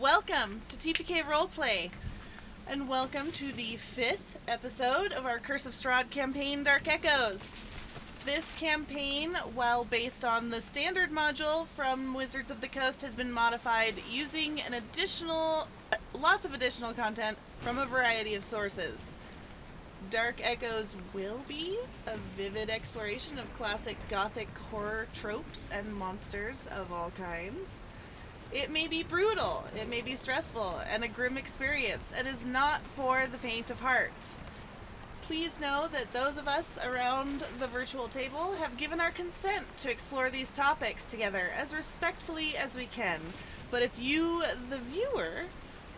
Welcome to TPK Roleplay, and welcome to the 5th episode of our Curse of Strahd campaign, Dark Echoes. This campaign, while based on the standard module from Wizards of the Coast, has been modified using lots of additional content from a variety of sources. Dark Echoes will be a vivid exploration of classic Gothic horror tropes and monsters of all kinds. It may be brutal, it may be stressful, and a grim experience, and is not for the faint of heart. Please know that those of us around the virtual table have given our consent to explore these topics together as respectfully as we can. But if you, the viewer,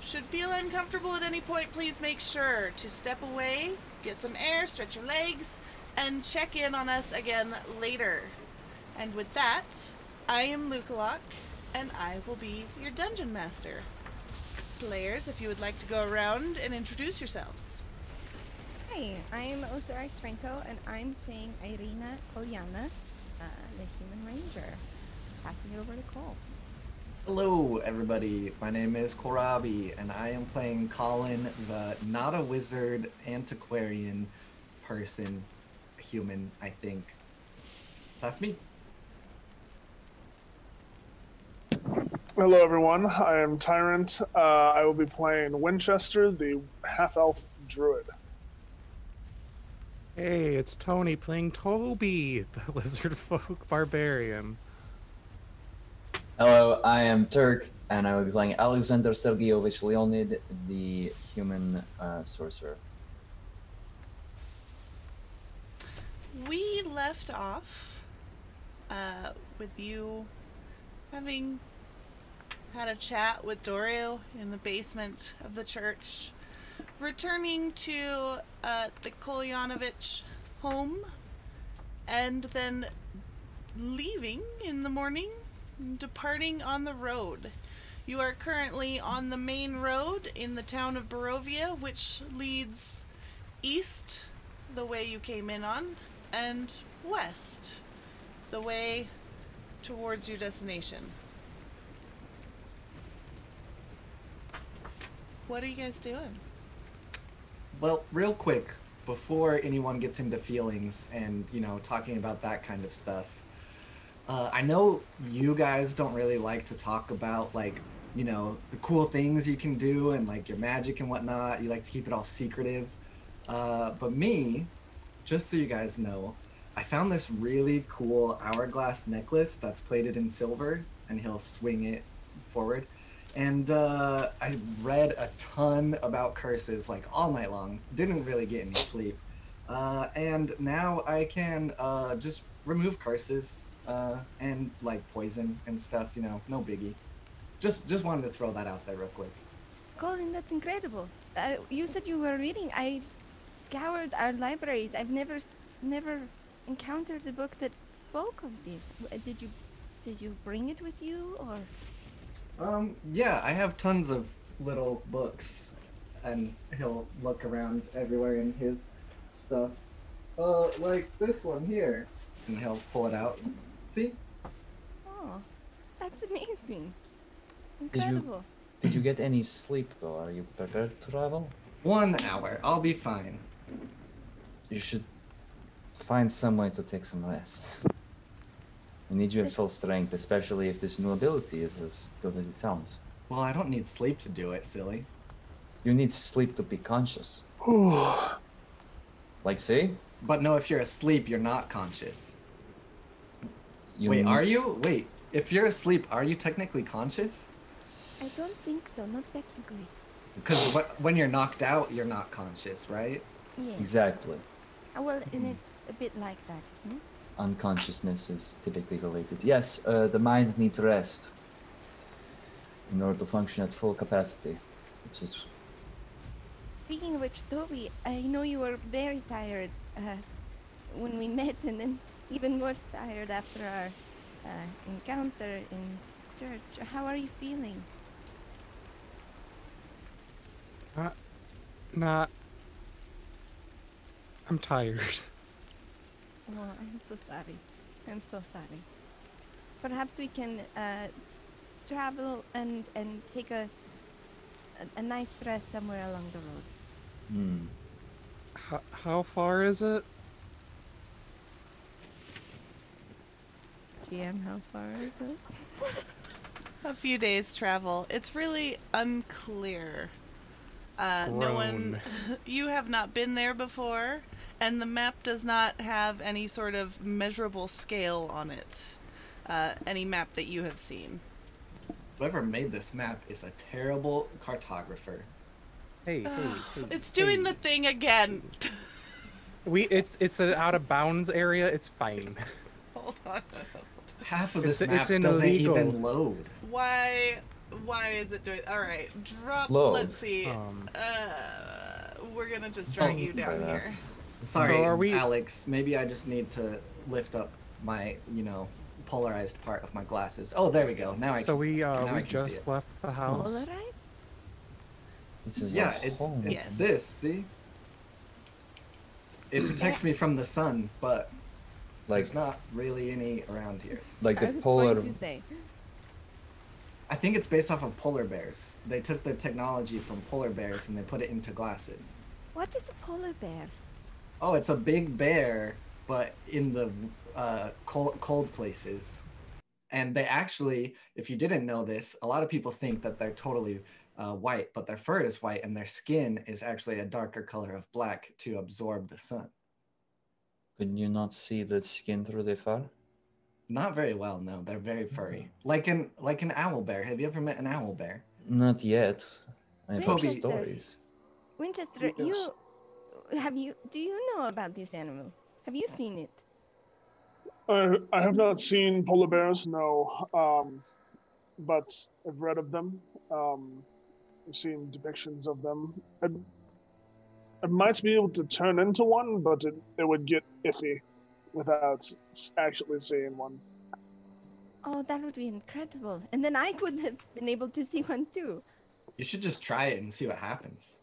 should feel uncomfortable at any point, please make sure to step away, get some air, stretch your legs, and check in on us again later. And with that, I am Lukalok, and I will be your dungeon master. Players, if you would like to go around and introduce yourselves. Hi, I'm Osirix Franco, and I'm playing Ireena Kolyana, the Human Ranger. Passing it over to Cole. Hello, everybody. My name is COHLRABI, and I am playing Colin, the not a wizard, antiquarian person, human, I think. That's me. Hello everyone, I am Tyrant. I will be playing Winchester, the half-elf druid. Hey, it's Tony playing Toby, the lizard folk barbarian. Hello, I am Turk, and I will be playing Alexander Sergeyevich Leonid, the human sorcerer. We left off with you having had a chat with Dorio in the basement of the church, returning to the Kolyanovich home, and then leaving in the morning, departing on the road. You are currently on the main road in the town of Barovia, which leads east, the way you came in on, and west, the way towards your destination. What are you guys doing? Well, real quick, before anyone gets into feelings and, talking about that kind of stuff, I know you guys don't really like to talk about, the cool things you can do and, your magic and whatnot. You like to keep it all secretive. But me, just so you guys know, I found this really cool hourglass necklace that's plated in silver, and he'll swing it forward. And I read a ton about curses, all night long. Didn't really get any sleep. And now I can just remove curses and, poison and stuff, no biggie. Just wanted to throw that out there real quick. Colin, that's incredible. You said you were reading. I scoured our libraries. I've never encountered a book that spoke of this. Did you bring it with you, or? Yeah, I have tons of little books, and he'll look around everywhere in his stuff. Like this one here, and he'll pull it out. See? Oh, that's amazing. Incredible. Did you get any sleep though? Are you prepared to travel? 1 hour, I'll be fine. You should find some way to take some rest. We need you at full strength, especially if this new ability is as good as it sounds. Well, I don't need sleep to do it, silly. You need sleep to be conscious. Like, see? But no, if you're asleep, you're not conscious. Wait, are you? Wait, if you're asleep, are you technically conscious? I don't think so, not technically. Because when you're knocked out, you're not conscious, right? Yeah. Exactly. Well, and it's a bit like that, isn't it? Unconsciousness is typically related. Yes, the mind needs rest in order to function at full capacity, which is... Speaking of which, Toby, I know you were very tired when we met, and then even more tired after our encounter in church. How are you feeling? I'm tired. Oh, I'm so sorry. I'm so sorry. Perhaps we can travel and take a a nice rest somewhere along the road. How far is it? GM, how far is it? A few days travel. It's really unclear. No one, you have not been there before, and the map does not have any sort of measurable scale on it. Any map that you have seen. Whoever made this map is a terrible cartographer. Hey, It's doing the thing again. It's an out of bounds area. It's fine. Hold on. Half of this map it's doesn't illegal. even load. Why is it doing? All right, drop. Load. Let's see. We're gonna just drag you down here. Sorry, So are we- Alex. Maybe I just need to lift up my, polarized part of my glasses. Oh, there we go. Now I. So can, we now I can see just it. left the house. Polarized? This is Yeah, a it's home. Yes. this. See. It protects me from the sun, but like there's not really any around here. like I the was polar. going to say. I think it's based off of polar bears. They took the technology from polar bears and they put it into glasses. What is a polar bear? Oh, it's a big bear, but in the cold places. And they actually, if you didn't know this, a lot of people think that they're totally white, but their fur is white and their skin is actually a darker color of black to absorb the sun. Could you not see the skin through the fur? Not very well, no. They're very furry. Like an owl bear. Have you ever met an owl bear? Not yet. I've heard Toby. stories. Winchester, Yes. do you know about this animal? Have you seen it? I have not seen polar bears, no, but I've read of them. I've seen depictions of them. I might be able to turn into one, but it would get iffy without actually seeing one. Oh, that would be incredible. And then I would have been able to see one too. You should just try it and see what happens.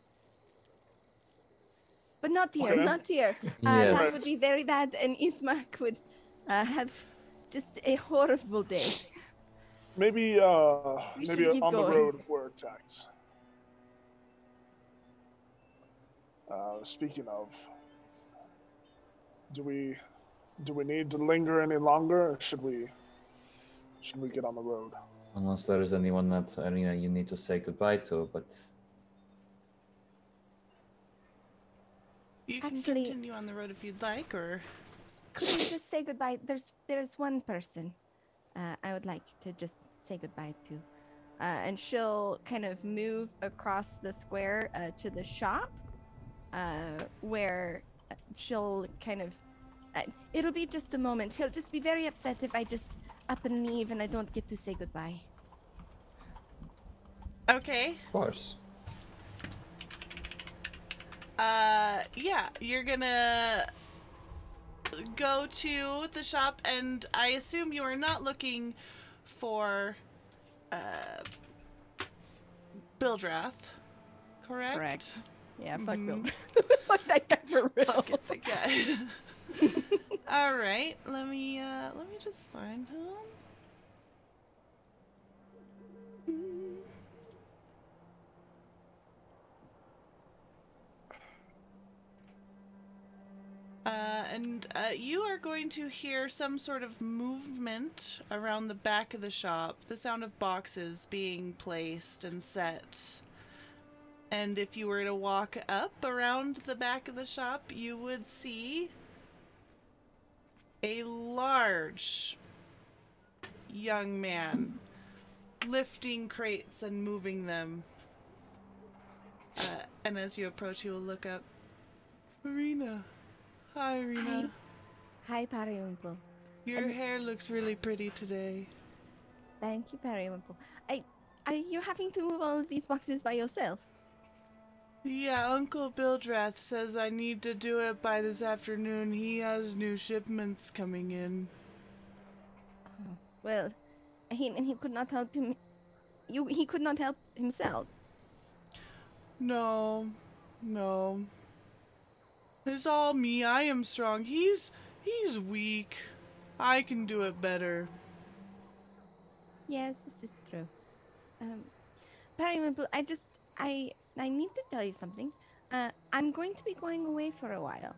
But not here, Okay. not here. Yes. That would be very bad, and Ismark would have just a horrible day. Maybe We maybe should keep on the going. road if we're attacked. Speaking of, do we need to linger any longer, or should we get on the road? Unless there is anyone that Ireena you need to say goodbye to, but You can Actually- continue on the road if you'd like, or Could we just say goodbye? There's one person I would like to just say goodbye to. And she'll kind of move across the square to the shop, where she'll kind of... it'll be just a moment. He'll just be very upset if I just up and leave and I don't get to say goodbye. okay. of course. Yeah, you're gonna go to the shop, and I assume you are not looking for Bildrath, correct? Yeah, fuck Mhm. Bill. Fuck that guy for real. Fuck it, the guy. All right, let me just find him. And you are going to hear some sort of movement around the back of the shop, the sound of boxes being placed and set. And if you were to walk up around the back of the shop, you would see a large young man lifting crates and moving them. And as you approach, you will look up. Ireena. Hi, Ireena. Hi, Periwinkle. Your hair looks really pretty today. Thank you, Periwinkle. Are you having to move all of these boxes by yourself? Yeah, Uncle Bildrath says I need to do it by this afternoon. He has new shipments coming in. Well, he could not help him. He could not help himself. No. It's all me. I am strong. He's weak. I can do it better. Yes, this is true. Periwinkle, I need to tell you something. I'm going to be going away for a while.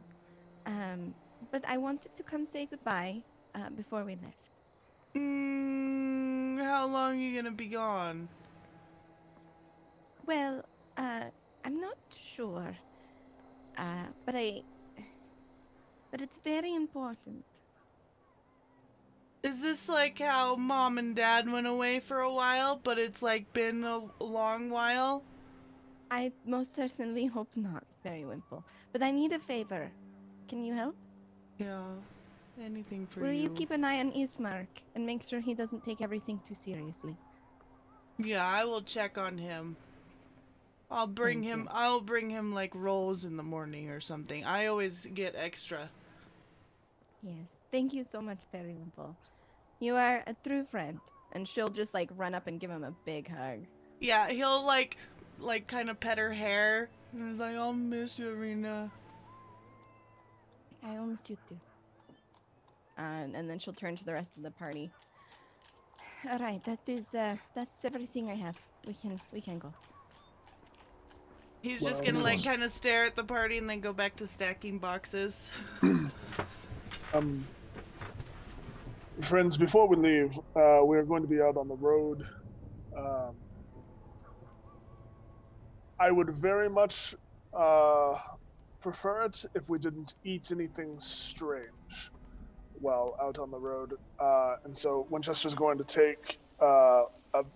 But I wanted to come say goodbye before we left. How long are you gonna be gone? Well, I'm not sure. But it's very important. Is this like how Mom and Dad went away for a while, but it's like been a long while? I most certainly hope not, Periwinkle. But I need a favor. Can you help? Yeah, anything for Will you. you keep an eye on Ismark and make sure he doesn't take everything too seriously? Yeah, I will check on him. I'll bring Thank him. you. I'll bring him like rolls in the morning or something. I always get extra. Yes. Thank you so much, Periwinkle. You are a true friend. And she'll just like run up and give him a big hug. Yeah, he'll like kind of pet her hair, and he's like, "I'll miss you, Ireena." I will miss you too. And then she'll turn to the rest of the party. All right, that's everything I have. We can go. He's just gonna like kind of stare at the party and then go back to stacking boxes. Friends, before we leave, we are going to be out on the road. I would very much prefer it if we didn't eat anything strange while out on the road. And so Winchester's going to take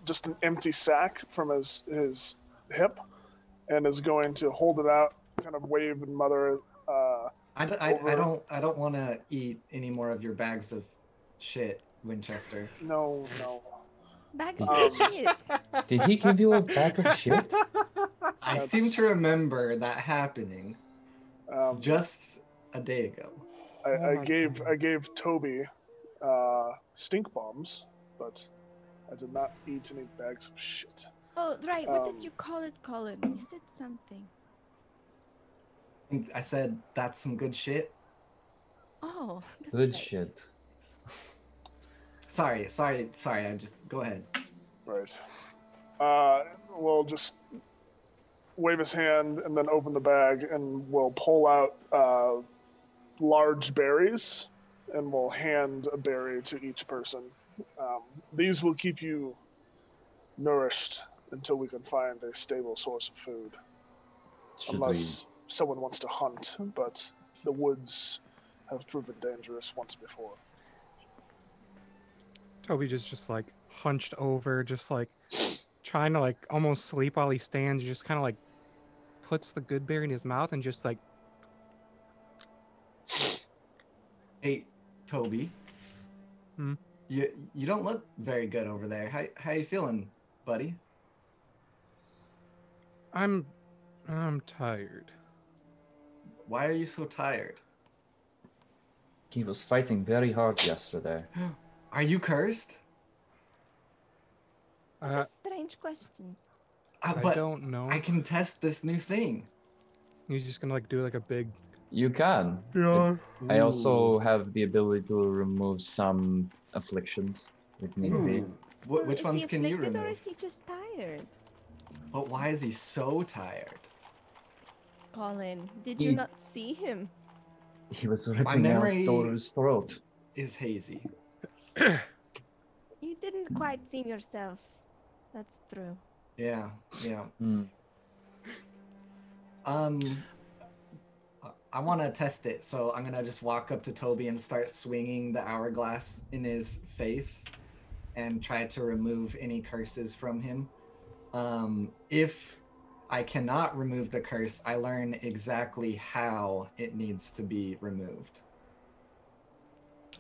just an empty sack from his hip and is going to hold it out, kind of wave and mother. I don't want to eat any more of your bags of shit, Winchester. No. Bags of shit. Did he give you a bag of shit? I seem to remember that happening just a day ago. I gave Toby stink bombs, but I did not eat any bags of shit. Oh, right. What did you call it, Colin? You said something. I said that's some good shit. Oh. Good right. shit. Sorry. I just go ahead. Right. We'll just wave his hand and then open the bag, and we'll pull out large berries, and we'll hand a berry to each person. These will keep you nourished until we can find a stable source of food. Unless someone wants to hunt, but the woods have proven dangerous once before. Toby just like hunched over, just like trying to like almost sleep while he stands, just kind of like puts the good berry in his mouth and just like. Hey, Toby. You don't look very good over there. How you feeling, buddy? I'm tired. Why are you so tired? He was fighting very hard yesterday. Are you cursed? What a strange question. I But don't know. I can test this new thing. He's just gonna like do like a big. You can. Yeah. I also have the ability to remove some afflictions if need be. Which Is ones he can you afflicted remove? or is he just tired? But why is he so tired? Colin, did you not see him? He was ripping out memory- Doru's throat. Is hazy. You didn't quite see yourself. That's true. Yeah. I want to test it, so I'm gonna just walk up to Toby and start swinging the hourglass in his face and try to remove any curses from him. If I cannot remove the curse, I learn exactly how it needs to be removed.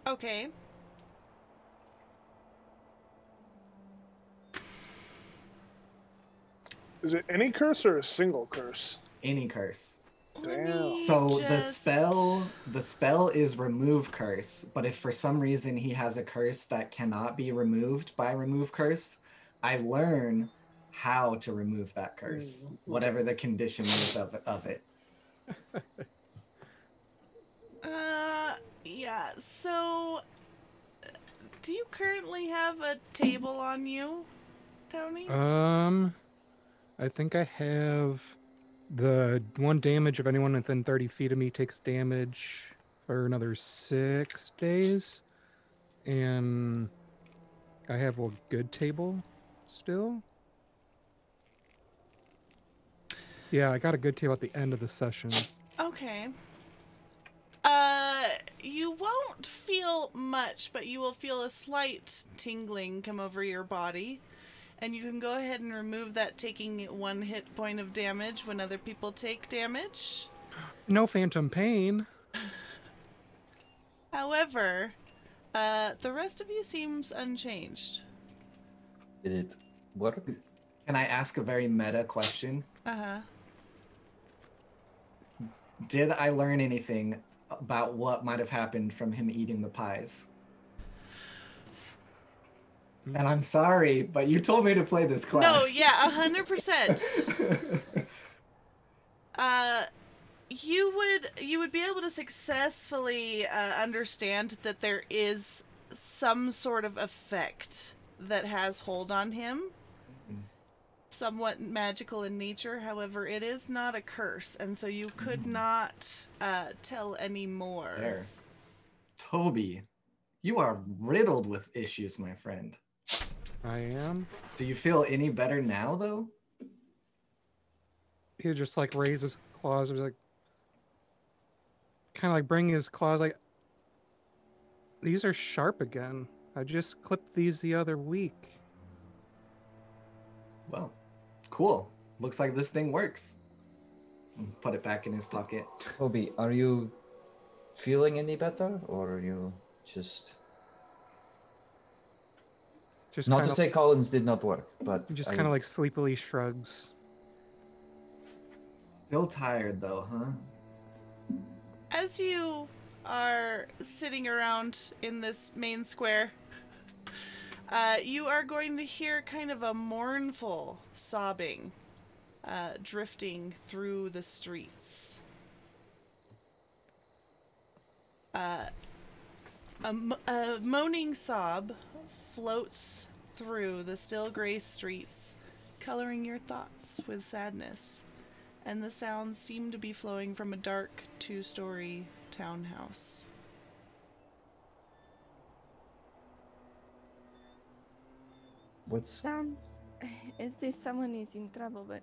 Okay. Is it any curse or a single curse? Any curse. Damn. So the spell is remove curse, but if for some reason he has a curse that cannot be removed by remove curse, I learn how to remove that curse, whatever the condition is of it. Yeah, so do you currently have a table on you, Tony? I think I have the 1 damage of anyone within 30 feet of me takes damage for another 6 days. And I have a good table still. Yeah, I got a good table at the end of the session. Okay. You won't feel much, but you will feel a slight tingling come over your body. And you can go ahead and remove that, taking 1 hit point of damage when other people take damage. No phantom pain. However, the rest of you seems unchanged. Did it work? Can I ask a very meta question? Uh-huh. Did I learn anything about what might have happened from him eating the pies? And I'm sorry, but you told me to play this class. No, yeah, 100%. You would be able to successfully understand that there is some sort of effect that has hold on him. Somewhat magical in nature, however, it is not a curse, and so you could not tell any more. There. Toby, you are riddled with issues, my friend. I am. Do you feel any better now, though? He just like raised his claws, like kind of like bring his claws like, these are sharp again. I just clipped these the other week. Well, cool. Looks like this thing works. Put it back in his pocket. Toby, are you feeling any better, or are you just... Not to say Collins did not work, but... Just kind of like sleepily shrugs. Still tired, though, huh? As you are sitting around in this main square, you are going to hear kind of a mournful sobbing drifting through the streets. A moaning sob floats through the still gray streets, coloring your thoughts with sadness, and the sounds seem to be flowing from a dark 2-story townhouse. What's... Sounds as if someone is in trouble, but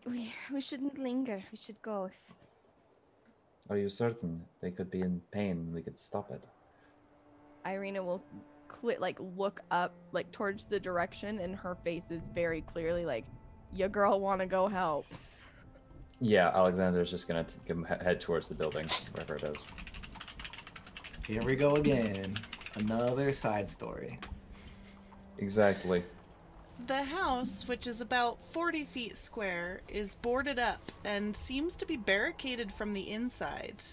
we shouldn't linger. We should go. Are you certain? They could be in pain. We could stop it. Ireena will look up towards the direction, and her face is very clearly like, your girl want to go help. Yeah, Alexander's just gonna head towards the building, wherever it is. Here we go again. Another side story. Exactly. The house, which is about 40 feet square, is boarded up and seems to be barricaded from the inside.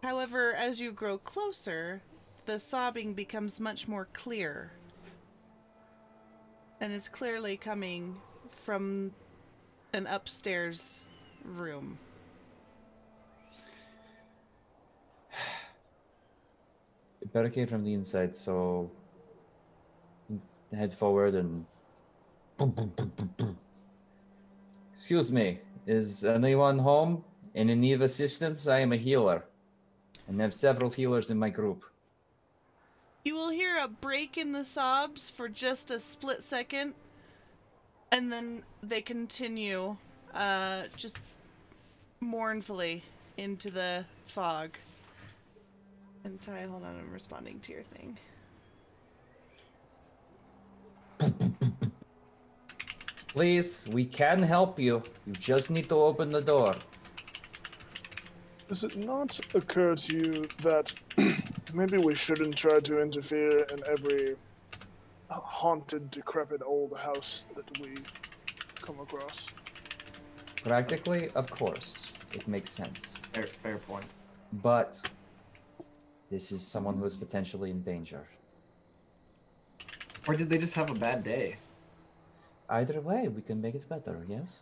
However, as you grow closer, the sobbing becomes much more clear. And it's clearly coming from an upstairs room. Barricade from the inside, so head forward and boom, boom, boom, boom, boom. Excuse me, is anyone home? In need of assistance? I am a healer, and have several healers in my group. You will hear a break in the sobs for just a split second, and then they continue, just mournfully into the fog. And Ty, hold on, I'm responding to your thing. Please, we can help you. You just need to open the door. Does it not occur to you that maybe we shouldn't try to interfere in every haunted, decrepit old house that we come across? Practically, of course. It makes sense. Fair point. But this is someone who is potentially in danger. Or did they just have a bad day? Either way, we can make it better, yes?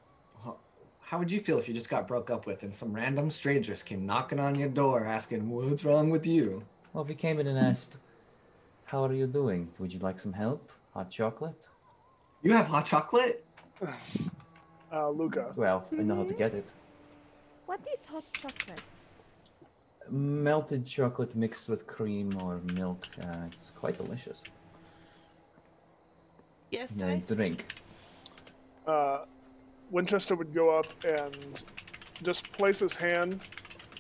How would you feel if you just got broke up with and some random strangers came knocking on your door asking, what's wrong with you? Well, if he came in and asked, How are you doing? Would you like some help? Hot chocolate? You have hot chocolate? Luca. Well, I know how to get it. What is hot chocolate? Melted chocolate mixed with cream or milk. It's quite delicious. Yes, Yeah, Ty? drink. Winchester would go up and just place his hand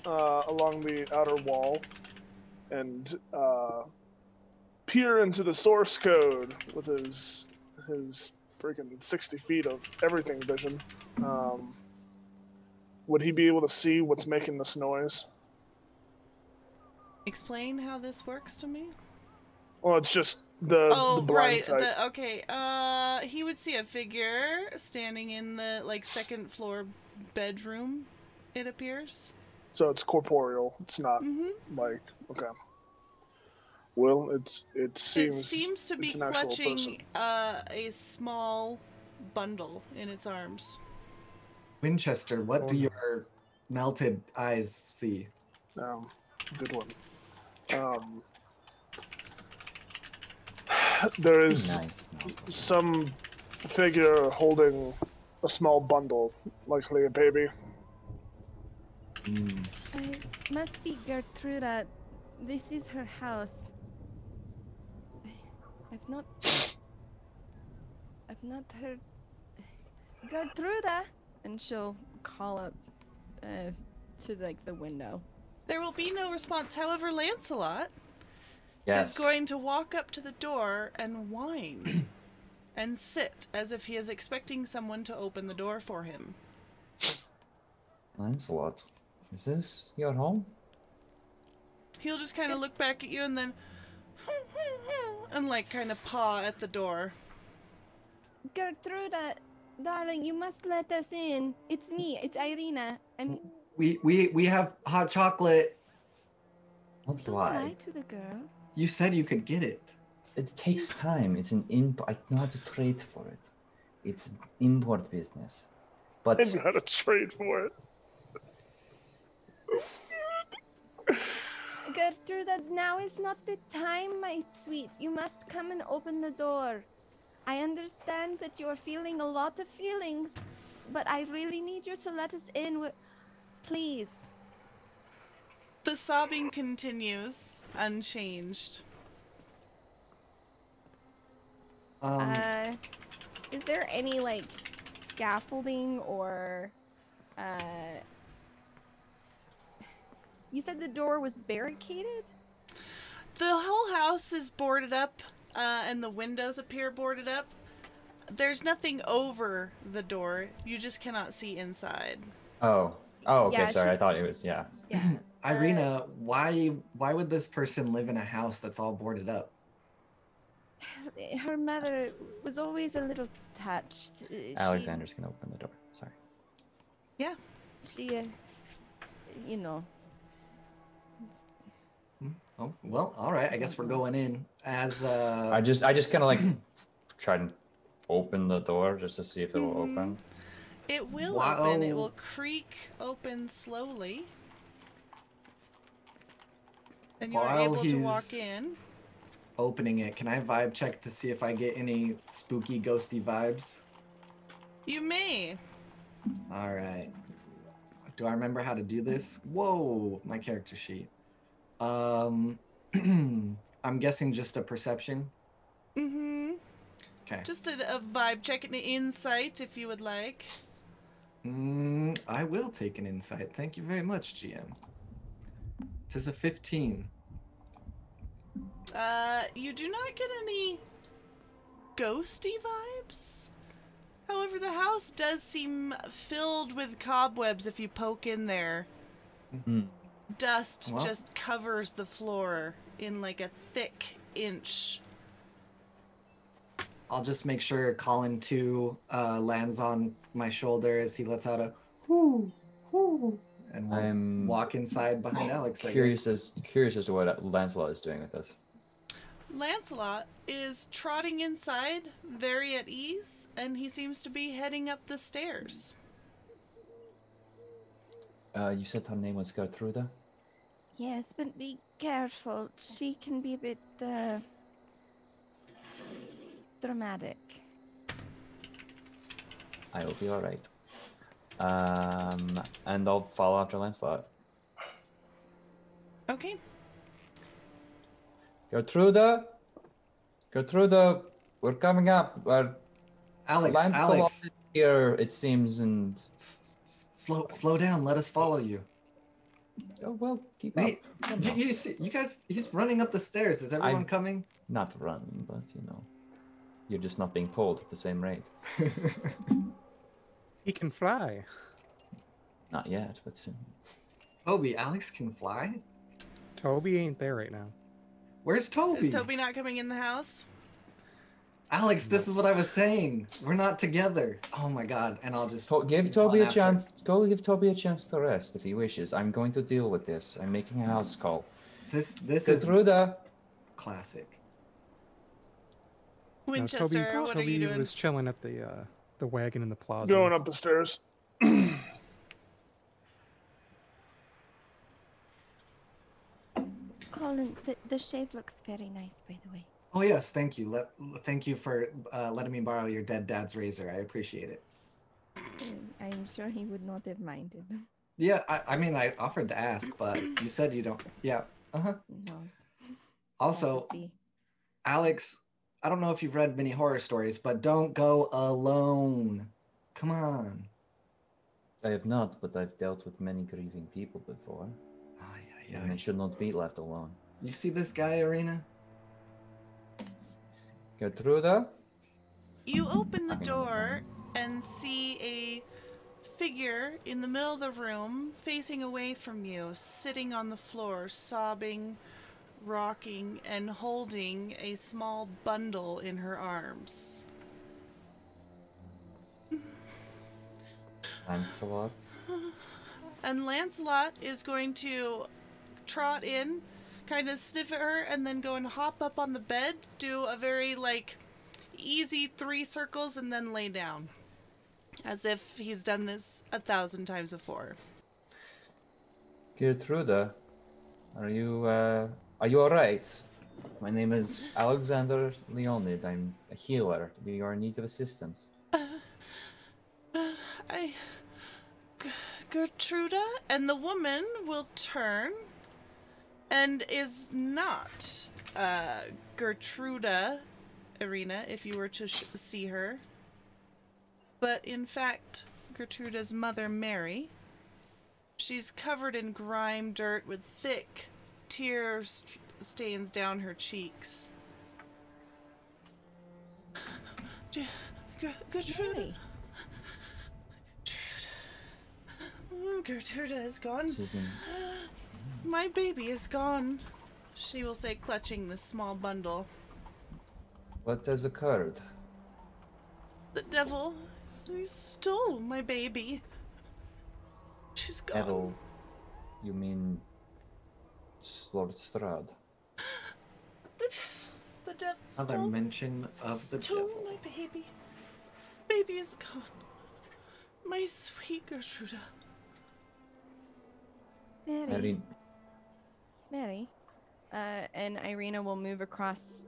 along the outer wall and peer into the source code with his freaking 60 feet of everything vision. Would he be able to see what's making this noise? Explain how this works to me. Well, it's just the blind right. sight. Okay. He would see a figure standing in the second floor bedroom. It appears. So it's corporeal. It's not like okay. Well, it seems to be it's an actual clutching person. a small bundle in its arms. Winchester, what do your melted eyes see? Good one. There is Nice. some figure holding a small bundle, likely a baby. Must be Gertruda. This is her house. I've not heard Gertruda, and she'll call up to the window. There will be no response. However, Lancelot Yes. is going to walk up to the door and whine and sit as if he is expecting someone to open the door for him. Lancelot, is this your home? He'll just kind of look back at you and then and kind of paw at the door. Gertruda, darling, you must let us in. It's me. It's Ireena. We have hot chocolate. Don't Don't lie to the girl. You said you could get it. It takes time. It's an import. I know how to trade for it. It's an import business. But I know how to trade for it. Gertruda, now is not the time, my sweet. You must come and open the door. I understand that you are feeling a lot of feelings, but I really need you to let us in. Please. The sobbing continues, unchanged. Is there any scaffolding or you said the door was barricaded? The whole house is boarded up, and the windows appear boarded up. There's nothing over the door. You just cannot see inside. Oh, okay. Yeah, Sorry, I thought it was Yeah. Ireena, why would this person live in a house that's all boarded up? Her mother was always a little touched. Alexander's gonna open the door. Sorry. Yeah. She, you know. Oh, well, all right. I guess we're going in. As I just kind of try to open the door just to see if it will open. It will open. It will creak open slowly. And you are able to walk in. Opening it, can I vibe check to see if I get any spooky, ghosty vibes? You may. All right. Do I remember how to do this? Whoa, my character sheet. I'm guessing just a perception. Mm-hmm. Okay. Just a vibe check, an insight, if you would like. I will take an insight. Thank you very much, GM. 'Tis a 15. You do not get any ghosty vibes. However, the house does seem filled with cobwebs if you poke in there. Dust just covers the floor in a thick inch. I'll just make sure Colin 2 lands on my shoulder as he lets out a whoo, whoo, and we'll walk inside behind Alex. Curious as to what Lancelot is doing with this. Lancelot is trotting inside, very at ease, and he seems to be heading up the stairs. You said her name was Gertruda? Yes, but be careful. She can be a bit dramatic. I will be alright. And I'll follow after Lancelot. Okay. Gertruda, we're coming up. Lancelot Alex, is here, it seems, and slow down. Let us follow you. oh well, keep Hey, up. you see, you guys, he's running up the stairs. Is everyone I'm- coming? Not running, but you're just not being pulled at the same rate. He can fly. Not yet, but soon. Toby, Alex can fly? Toby ain't there right now. Where's Toby? Is Toby not coming in the house? Alex, this is what I was saying. We're not together. Oh my god. And I'll just Give Toby a run after. chance. Go give Toby a chance to rest if he wishes. I'm going to deal with this. I'm making a house call. This is Gertruda. classic. Winchester, Toby, what are you doing? was chilling at the wagon in the plaza. Going up the stairs. Colin, the shave looks very nice, by the way. Oh yes, thank you. Thank you for letting me borrow your dead dad's razor. I appreciate it. I'm sure he would not have minded. Yeah, I mean, I offered to ask, but you said you don't. Yeah. No. Also, that would be- Alex, I don't know if you've read many horror stories, but don't go alone. Come on. I have not, but I've dealt with many grieving people before. And they should not be left alone. You see this guy, Ireena? Gertruda? You open the door and see a figure in the middle of the room, facing away from you, sitting on the floor, sobbing, rocking, and holding a small bundle in her arms. Lancelot? And Lancelot is going to trot in, kind of sniff at her, and then go and hop up on the bed, do a very, easy 3 circles, and then lay down. As if he's done this 1,000 times before. Gertruda, are you alright? My name is Alexander Leonid. I'm a healer. Do you are in need of assistance? Gertruda, and the woman will turn and is not Gertruda, Ireena, if you were to see her, but in fact Gertruda's mother, Mary. She's covered in grime dirt with thick tear stains down her cheeks. Gertruda. Gertruda is gone. Susan. My baby is gone, she will say, clutching this small bundle. What has occurred? The devil, he stole my baby. She's gone. Devil. You mean Lord Strahd? The devil Another stole, mention of the stole devil. my baby. Baby is gone. My sweet Gertruda. Mary. And Ireena will move across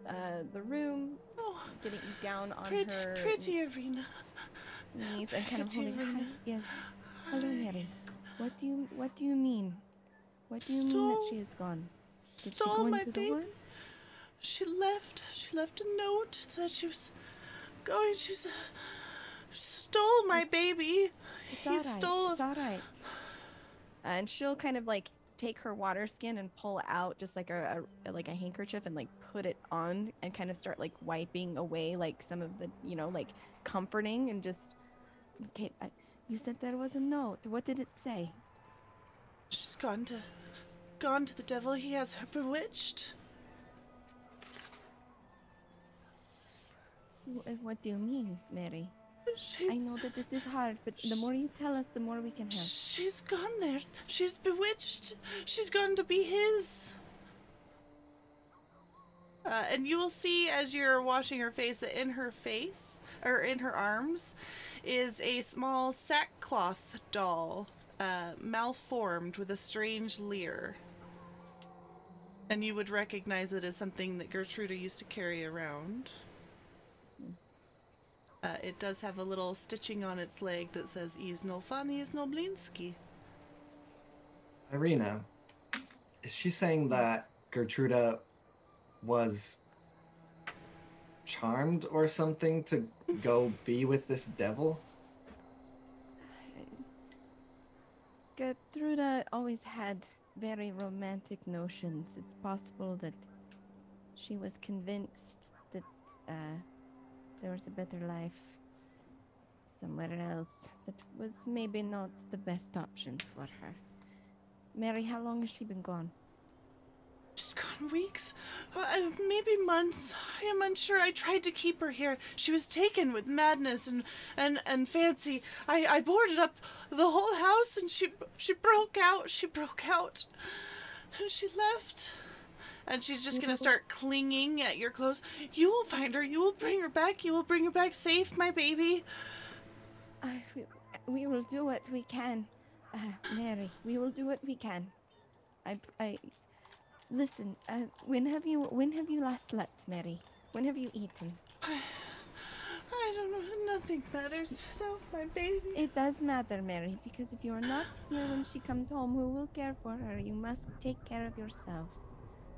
the room, Oh, getting down on pretty her Ireena. knees and kind of Pretty holding. Ireena. Hi, yes. Hello, Mary. What do you mean? What do you mean that Stole- she is gone? Did she stole go my into the baby. woods? She left a note that she was going. She stole my baby. It's He alright. stole. It's alright. And she'll kind of take her water skin and pull out just like a handkerchief and put it on and kind of start wiping away some of the comforting and just. Okay, you said there was a note. What did it say? She's gone to the devil. He has her bewitched. What do you mean, Mary? She's, I know that this is hard, but the more you tell us, the more we can help. she's gone there. She's bewitched. She's gone to be his. And you will see as you're washing her face that in her face, or in her arms, is a small sackcloth doll, malformed with a strange leer. And you would recognize it as something that Gertruda used to carry around. It does have a little stitching on its leg that says "Is no fani, is no blinski." Ireena, is she saying that Gertruda was charmed or something to go be with this devil? Gertruda always had very romantic notions. It's possible that she was convinced that there was a better life somewhere else that was maybe not the best option for her. Mary, how long has she been gone? She's gone weeks, maybe months. I am unsure. I tried to keep her here. She was taken with madness and fancy. I boarded up the whole house, and she broke out. She broke out, and she left. And she's just gonna start clinging at your clothes. You will find her. You will bring her back. You will bring her back safe, my baby. We will do what we can, Mary. We will do what we can. Listen. When have you last slept, Mary? When have you eaten? I don't know. Nothing matters, though, my baby. It does matter, Mary, because if you are not here when she comes home, who will care for her? You must take care of yourself.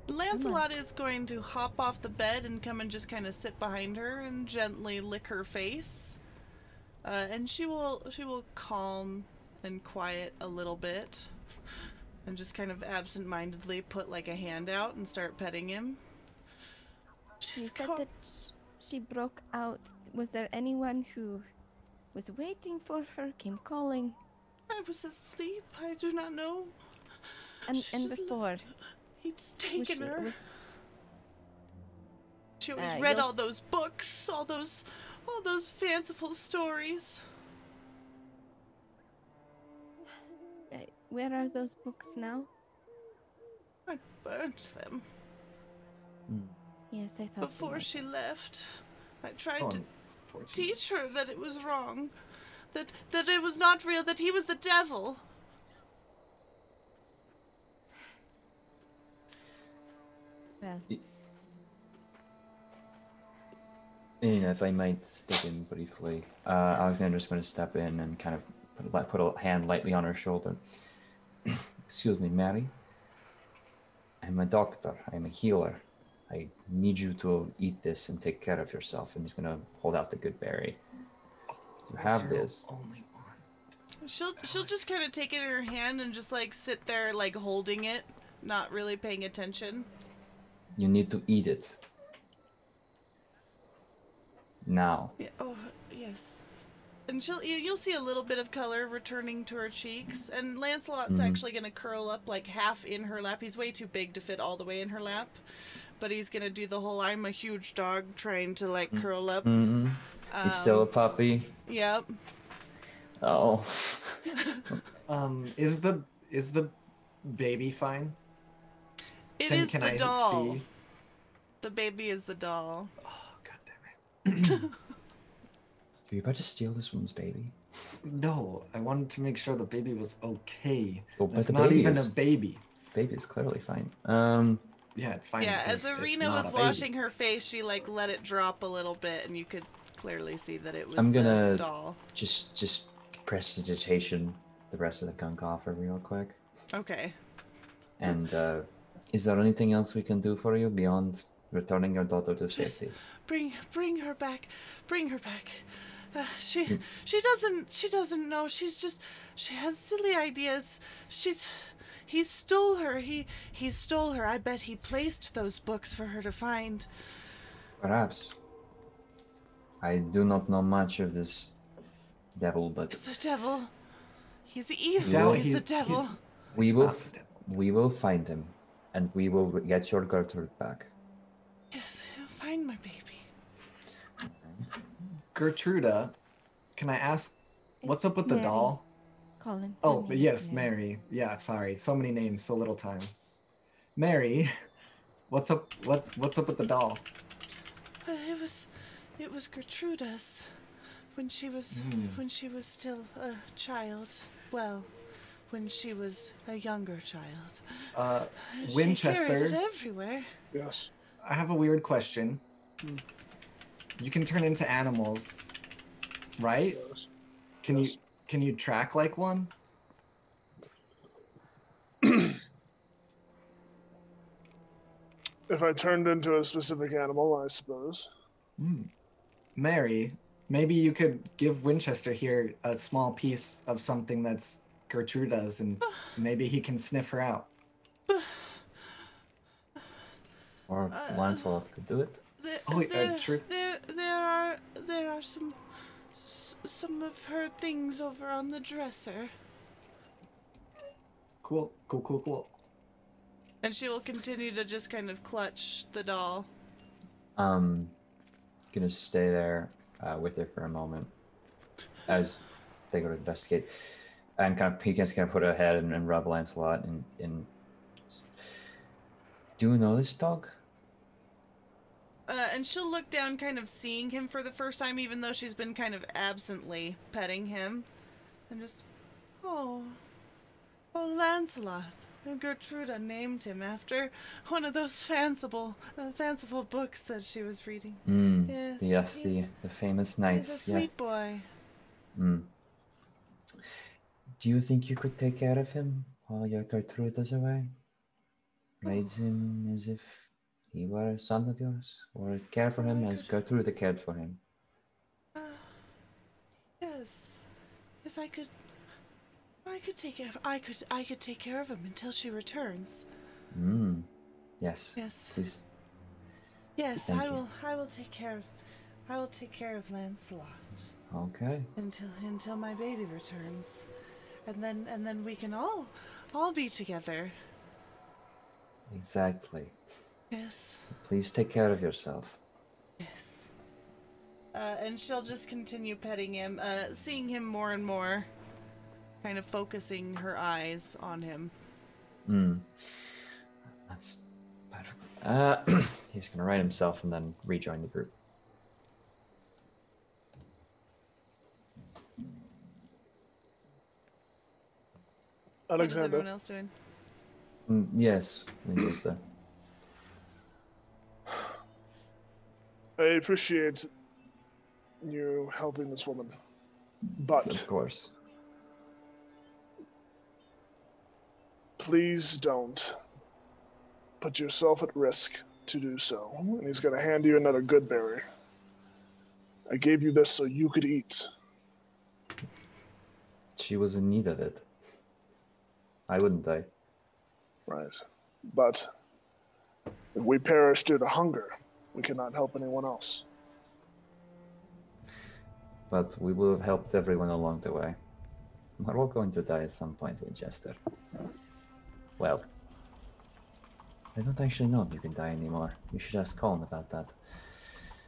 Lancelot is going to hop off the bed and come and just kind of sit behind her and gently lick her face. And she will calm and quiet a little bit. And just kind of absent-mindedly put like a hand out and start petting him. You said that she broke out. Was there anyone who was waiting for her, came calling? I was asleep. I do not know. And before? He's taken her. She always read all those books, all those fanciful stories. Where are those books now? I burnt them. Yes, I thought before she left. I tried to teach her that it was wrong, that it was not real, that he was the devil. Well, if I might step in briefly, Alexander's going to step in and kind of put a hand lightly on her shoulder. Excuse me, Mary. I'm a doctor. I'm a healer. I need you to eat this and take care of yourself. And he's going to hold out the good berry. You have this. Only one. She'll just kind of take it in her hand and just like sit there like holding it, not really paying attention. You need to eat it. Now. Yeah, oh, yes. And you'll see a little bit of color returning to her cheeks. And Lancelot's actually going to curl up like half in her lap. He's way too big to fit all the way in her lap. But he's going to do the whole I'm a huge dog trying to like curl up. He's still a puppy. Yep. Oh. Is the baby fine? It is the doll. See? The baby is the doll. Oh, god damn it. Are you about to steal this woman's baby? No, I wanted to make sure the baby was okay. Oh, but it's the not baby even is, a baby. Baby is clearly fine. Yeah, it's fine. Yeah, as it's Ireena not was a baby. washing her face, she like let it drop a little bit, and you could clearly see that it was I'm gonna the doll. just prestidigitation the rest of the gunk off her real quick. Okay. And is there anything else we can do for you beyond returning your daughter to safety? Bring her back. Bring her back. She doesn't know. She has silly ideas. He stole her. He stole her. I bet he placed those books for her to find. Perhaps. I do not know much of this devil, but It's the devil. He's evil. He's the devil. we will find him, and we will get your Gertrude back. Yes, he'll find my baby. Gertruda, can I ask, what's up with the Mary. doll? Colin. Oh, her name yes, is Mary. Yeah, sorry. So many names, so little time. Mary, what's up with the doll? It was Gertruda's when she was still a child. Well, when she was a younger child. Winchester. She carried it everywhere. Yes. I have a weird question. You can turn into animals. right? Yes. Can Yes. you track like one? If I turned into a specific animal, I suppose. Mary, maybe you could give Winchester here a small piece of something that's Gertruda's, and maybe he can sniff her out. Or Lancelot could do it. True. There are some of her things over on the dresser. Cool. And she will continue to just kind of clutch the doll. Gonna stay there with her for a moment as they go to investigate, and he can kind of put her head and rub Lancelot in. Do you know this dog? And she'll look down, kind of seeing him for the first time, even though she's been kind of absently petting him, and just, oh, Lancelot. Gertruda named him after one of those fanciful books that she was reading. Yes, the famous knights. He's a sweet boy. Do you think you could take care of him while your Gertruda's away? Raise him as if he were a son of yours, or care for him as Gertruda cared for him? Yes, I could. I could take care of him until she returns. Yes. Yes. Please. Yes, Thank I you. will take care of Lancelot. Okay. Until my baby returns, and then we can all be together. Exactly. Yes. So please take care of yourself. Yes. And she'll just continue petting him, seeing him more and more. Kind of focusing her eyes on him. That's better. He's gonna write himself and then rejoin the group. What is Alexander, everyone else doing? Yes, Winchester. I appreciate you helping this woman, but Of course. please don't put yourself at risk to do so. And he's going to hand you another good berry. I gave you this so you could eat. She was in need of it. I wouldn't die. Right. But if we perish due to hunger, we cannot help anyone else. But we will have helped everyone along the way. We're all going to die at some point, Winchester. Well, I don't actually know if you can die anymore. We should ask Colin about that.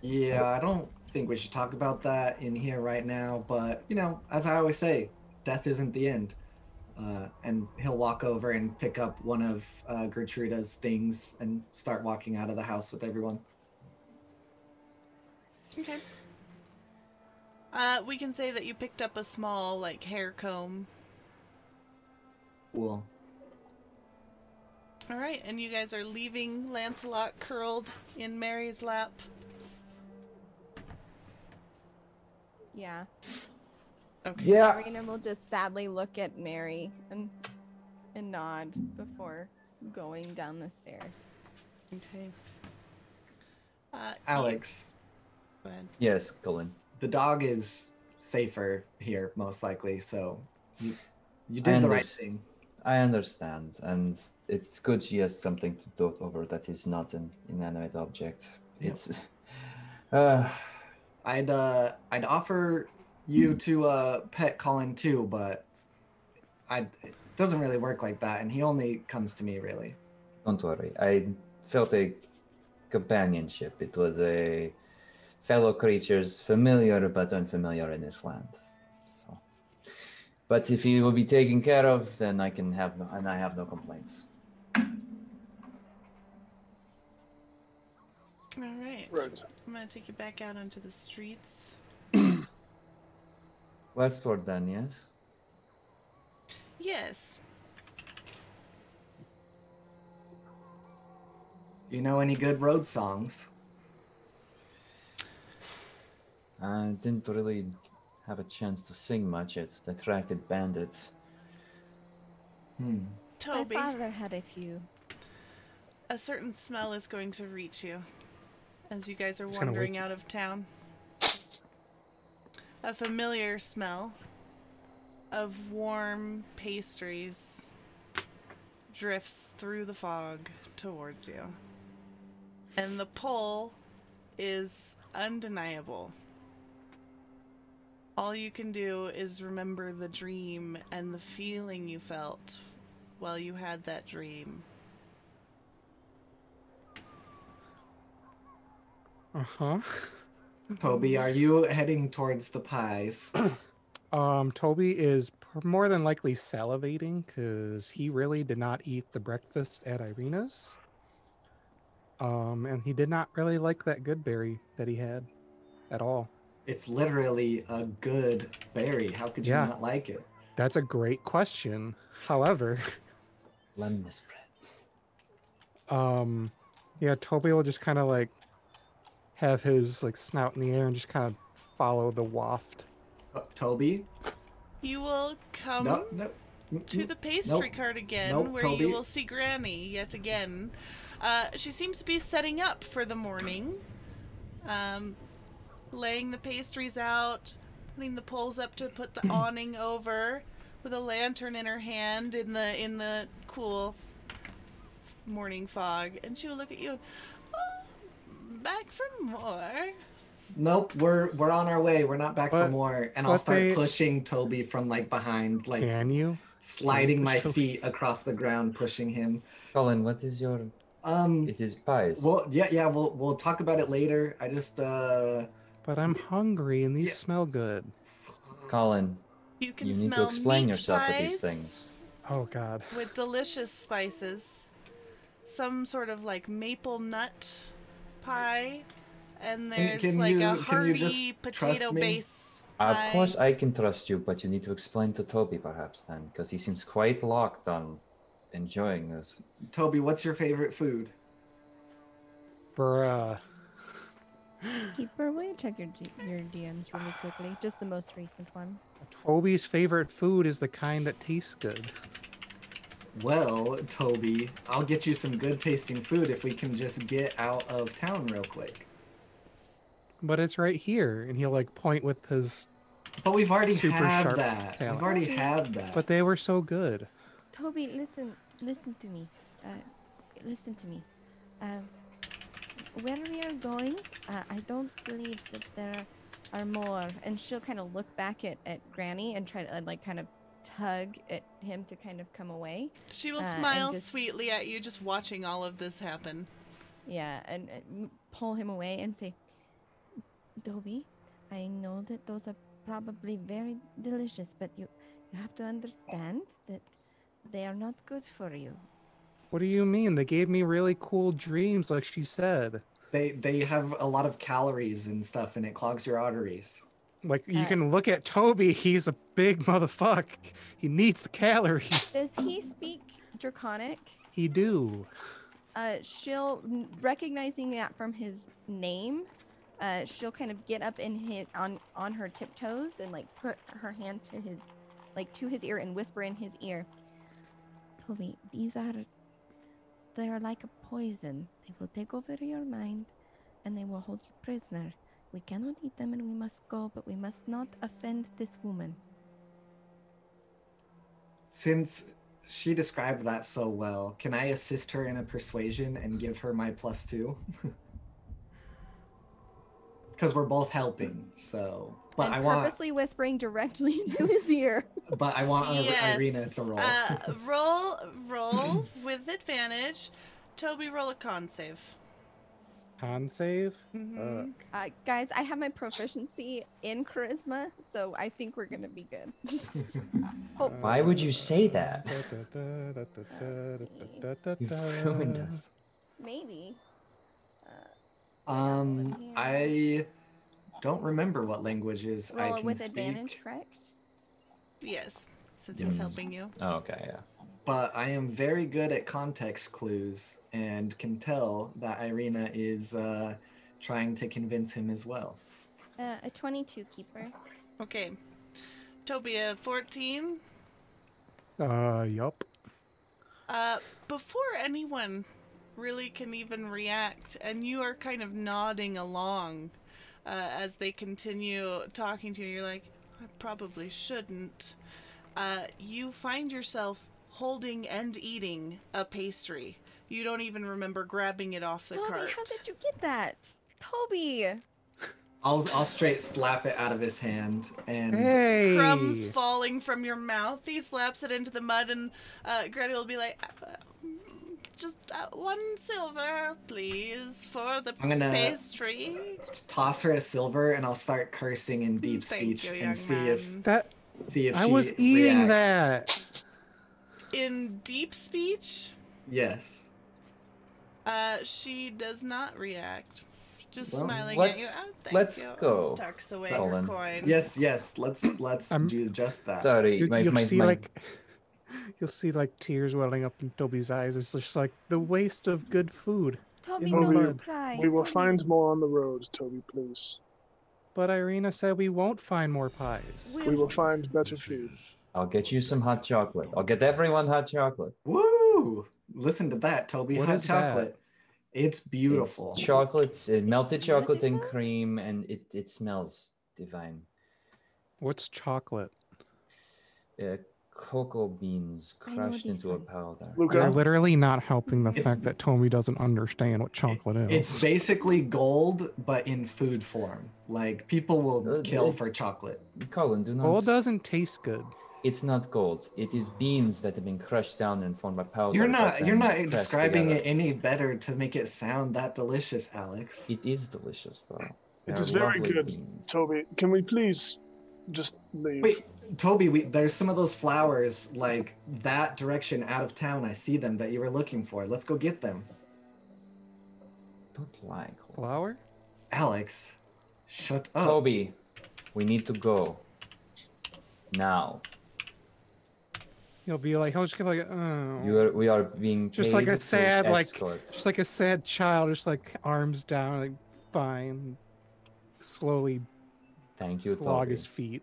Yeah, I don't think we should talk about that in here right now, but, you know, as I always say, death isn't the end. And he'll walk over and pick up one of Gertruda's things and start walking out of the house with everyone. Okay. We can say that you picked up a small, like, hair comb. Cool. Alright, and you guys are leaving Lancelot curled in Mary's lap. Yeah. Okay. Yeah. Ireena will just sadly look at Mary and nod before going down the stairs. Okay. Alex, Go ahead. Yes, Colin. the dog is safer here, most likely, so you did the right thing. I understand, and it's good she has something to dote over that is not an inanimate object. Yep. It's I'd offer you to pet Colin too, but it doesn't really work like that, and he only comes to me, really. Don't worry. I felt a companionship. It was a fellow creatures, familiar but unfamiliar in this land. So, but if he will be taken care of, then I have no complaints. Alright. Right. I'm gonna take you back out onto the streets. Westward, then, yes. Yes. Do you know any good road songs? I didn't really have a chance to sing much. It attracted bandits. Toby, My father had a few. a certain smell is going to reach you as you guys are It's gonna wandering wake out of town. A familiar smell of warm pastries drifts through the fog towards you. And the pull is undeniable. All you can do is remember the dream and the feeling you felt while you had that dream. Uh-huh. Toby, are you heading towards the pies? Toby is more than likely salivating because he really did not eat the breakfast at Ireena's. And he did not really like that good berry that he had at all. It's literally a good berry. How could you Yeah. not like it? That's a great question. However, Lemon spread. yeah, Toby will just kind of like have his like snout in the air and just kind of follow the waft. Toby? You will come No. to the pastry Nope. cart again, Nope, where Toby. you will see Granny yet again. She seems to be setting up for the morning, laying the pastries out, putting the poles up to put the awning over, with a lantern in her hand in the cool morning fog. And she will look at you and, "Oh, back for more." Nope, we're on our way. We're not back for But- more. And I'll but start they- pushing Toby from like behind, like Can you? sliding my push Toby? feet across the ground, pushing him. Colin, what is your... It is pies. Well, yeah, we'll talk about it later. I just But I'm hungry and these Yeah. smell good. Colin, You can you smell need to explain meat yourself with pies these things. Oh God. with delicious spices, some sort of like maple nut pie, and there's can like you- a can you hearty just trust potato me? base Of pie. course I can trust you, but you need to explain to Toby perhaps then, because he seems quite locked on enjoying this. Toby, what's your favorite food? Bruh. Keeper, will you check your DMs really quickly? Just the most recent one. Toby's favorite food is the kind that tastes good. Well, Toby, I'll get you some good tasting food if we can just get out of town real quick. But it's right here, and he'll like point with his. But we've already Super had sharp that. talent. We've already Okay. had that. But they were so good. Toby, listen to me. Listen to me. Where we are going, I don't believe that there are more. And she'll kind of look back at Granny and try to like kind of tug at him to kind of come away. She will and smile just- sweetly at you, just watching all of this happen. Yeah, and pull him away and say, Toby, I know that those are probably very delicious, but you have to understand that they are not good for you. What do you mean? They gave me really cool dreams, like she said. They have a lot of calories and stuff, and it clogs your arteries. Like you can look at Toby. He's a big motherfucker. He needs the calories. Does he speak Draconic? He do. She'll recognizing that from his name. She'll kind of get up in on her tiptoes and like put her hand to his ear and whisper in his ear. Toby, they are like a poison. They will take over your mind, and they will hold you prisoner. We cannot eat them, and we must go, but we must not offend this woman. Since she described that so well, can I assist her in a persuasion and give her my +2? Because we're both helping, so. But and I want, purposely whispering directly into his ear. but I want Yes. Ireena to roll. Roll with advantage. Toby, roll a con save. Con save. Mhm. Guys, I have my proficiency in charisma, so I think we're gonna be good. Why would you say that? You've ruined us. Maybe. I don't remember what languages I Roll can with speak. advantage, correct? Yes, since he's Yes. helping you. Oh, okay, yeah. But I am very good at context clues and can tell that Ireena is trying to convince him as well. A 22 keeper. Okay. Tobia, 14. Yup. Before anyone really can even react, and you are kind of nodding along as they continue talking to you, you're like, I probably shouldn't. You find yourself holding and eating a pastry. You don't even remember grabbing it off the Toby, cart. how did you get that? Toby! I'll straight slap it out of his hand and Hey! Crumbs falling from your mouth. He slaps it into the mud, and Greta will be like, just 1 silver, please, for the I'm gonna pastry. toss her a silver, and I'll start cursing in deep Thank speech you, young and see man. if I she was eating reacts. that. In deep speech, Yes. she does not react. Just Well, smiling at you. let's- Oh, thank let's you. go, Tucks away her Colin. coin. Yes. Let's I'm- do just that. Sorry, You'll see like tears welling up in Toby's eyes. It's just like the waste of good food. Toby, In the don't mud. cry. We will Toby. find more on the road, Toby, please. But Ireena said we won't find more pies. We will find better food. I'll get you some hot chocolate. I'll get everyone hot chocolate. Woo! Listen to that, Toby. What Hot is chocolate. It's beautiful. It's chocolate, melted chocolate and Beautiful? cream, and it smells divine. What's chocolate? Cocoa beans I know crushed this into a one. powder. Luca? You're literally not helping the It's- fact that Toby doesn't understand what chocolate is. It's basically gold, but in food form. Like, people will kill for chocolate. Colin, do not. Gold doesn't taste good. It's not gold. It is beans that have been crushed down and formed a powder. You're but not then pressed describing together. it any better to make it sound that delicious, Alex. It is delicious, though. It They is are very lovely good, beans. Toby. Can we please just leave? Wait, Toby, there's some of those flowers like that direction out of town. I see them that you were looking for. Let's go get them. Don't lie, Colin. Flour? Alex, shut up. Toby, we need to go. Now. He'll be like, he'll just be like, oh. We are being Just like paid a to sad, like, escort. just like a sad child, just like arms down, like fine. Slowly Thank you, slog Toby. his feet.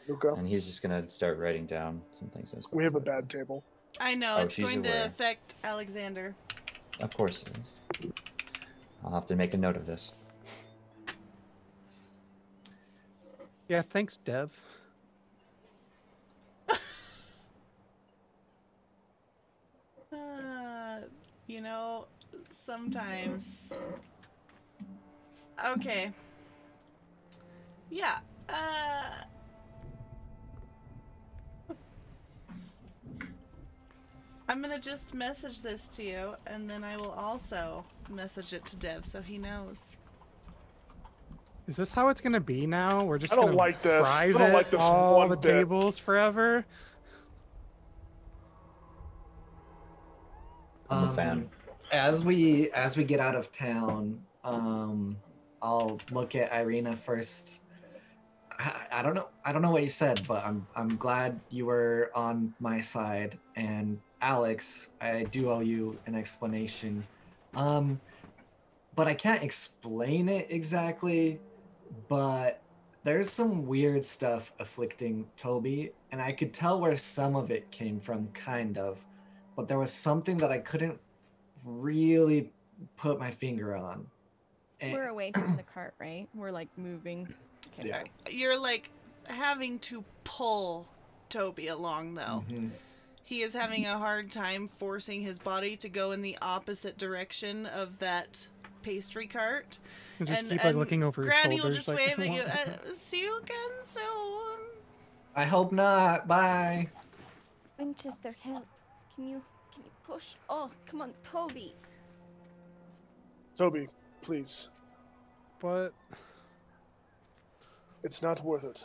Luca, And he's just gonna start writing down some things. As well. we have a bad table. I know, Oh, it's she's going to aware. affect Alexander. Of course it is. I'll have to make a note of this. Yeah, thanks, Dev. You know, sometimes. Okay. Yeah. I'm gonna just message this to you, and then I will also message it to Dev so he knows. Is this how it's gonna be now? We're just I don't gonna like this. I don't private like this all one the bit. tables forever? I'm a fan. As we get out of town, I'll look at Ireena first. I don't know what you said, but I'm glad you were on my side. And Alex, I do owe you an explanation. But I can't explain it exactly. But there's some weird stuff afflicting Toby, and I could tell where some of it came from, kind of. But there was something that I couldn't really put my finger on. And- We're away from the cart, right? We're like moving. Okay. Yeah. You're like having to pull Toby along, though. Mhm. He is having a hard time forcing his body to go in the opposite direction of that pastry cart. And just keep like looking over his Granny will shoulders. just like, wave "I at you. want-" See you again soon. I hope not. Bye. Winchester, help. Can you push? Oh, come on, Toby. Toby, please. But It's not worth it.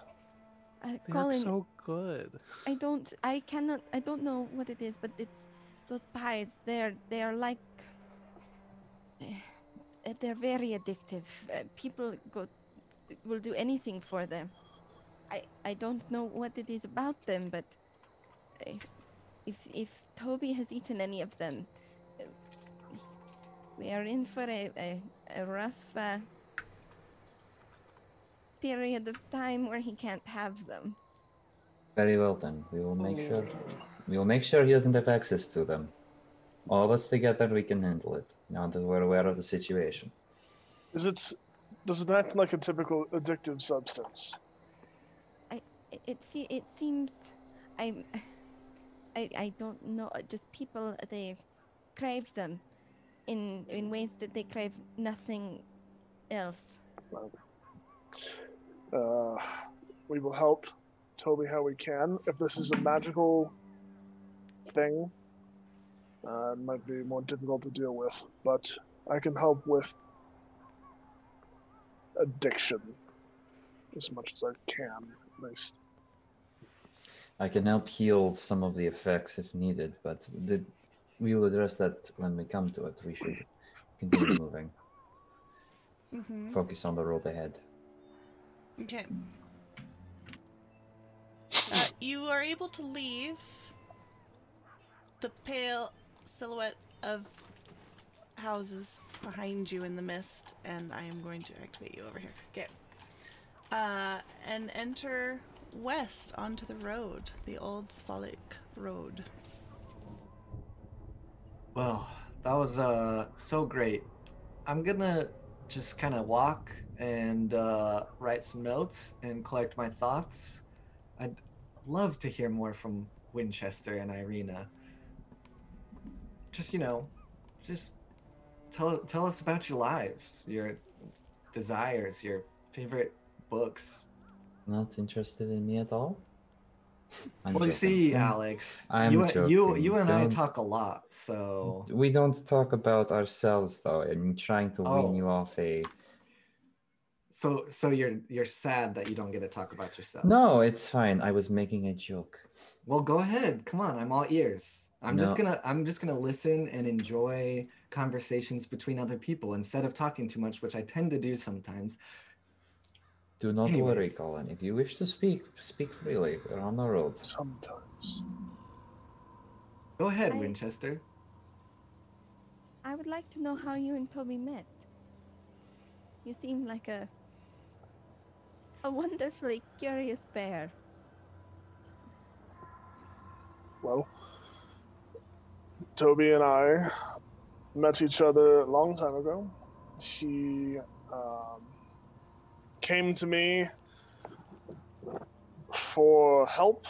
they're Colin, so good. I don't know what it is, but it's those pies. They are like, they're very addictive. People will do anything for them. I don't know what it is about them, but if Toby has eaten any of them, we are in for a rough period of time where he can't have them. Very well then. We will make sure. We will make sure he doesn't have access to them. All of us together, we can handle it. Now that we're aware of the situation. Does it act like a typical addictive substance? It seems, I don't know. Just people, they crave them in ways that they crave nothing else. Well, we will help Toby how we can. If this is a magical thing, it might be more difficult to deal with, but I can help with addiction as much as I can, at least. I can help heal some of the effects if needed, but we will address that when we come to it. We should continue moving. Focus on the road ahead. Okay. You are able to leave the pale silhouette of houses behind you in the mist, and I am going to activate you over here. Okay. And enter west onto the road, the old Svalek road. Well, that was so great. I'm gonna just kind of walk and write some notes and collect my thoughts. I'd love to hear more from Winchester and Ireena. Just, just tell us about your lives, your desires, your favorite books. Not interested in me at all? Well, you see, Alex, you and I talk a lot, so... We don't talk about ourselves, though. I'm trying to wean you off a... So you're sad that you don't get to talk about yourself? No, it's fine. I was making a joke. Well, go ahead. Come on, I'm all ears. I'm just gonna listen and enjoy conversations between other people instead of talking too much, which I tend to do sometimes. Do not worry, Colin. If you wish to speak, speak freely. We're on the road. Sometimes. Go ahead, Winchester. I would like to know how you and Toby met. You seem like a wonderfully curious pair. Well, Toby and I met each other a long time ago. He came to me for help.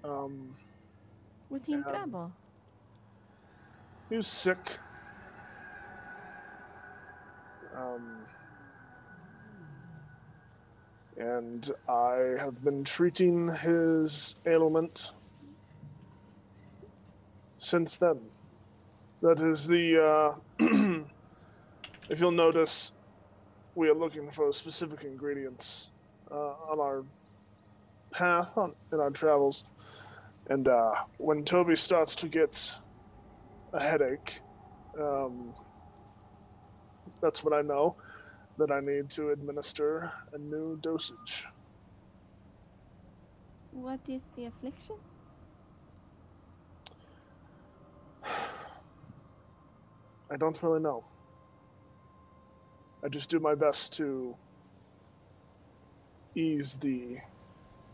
Was he in trouble? He was sick. And I have been treating his ailment since then. That is the, if you'll notice, we are looking for specific ingredients on our path, in our travels. And when Toby starts to get a headache, that's when I know that I need to administer a new dosage. What is the affliction? I don't really know. I just do my best to ease the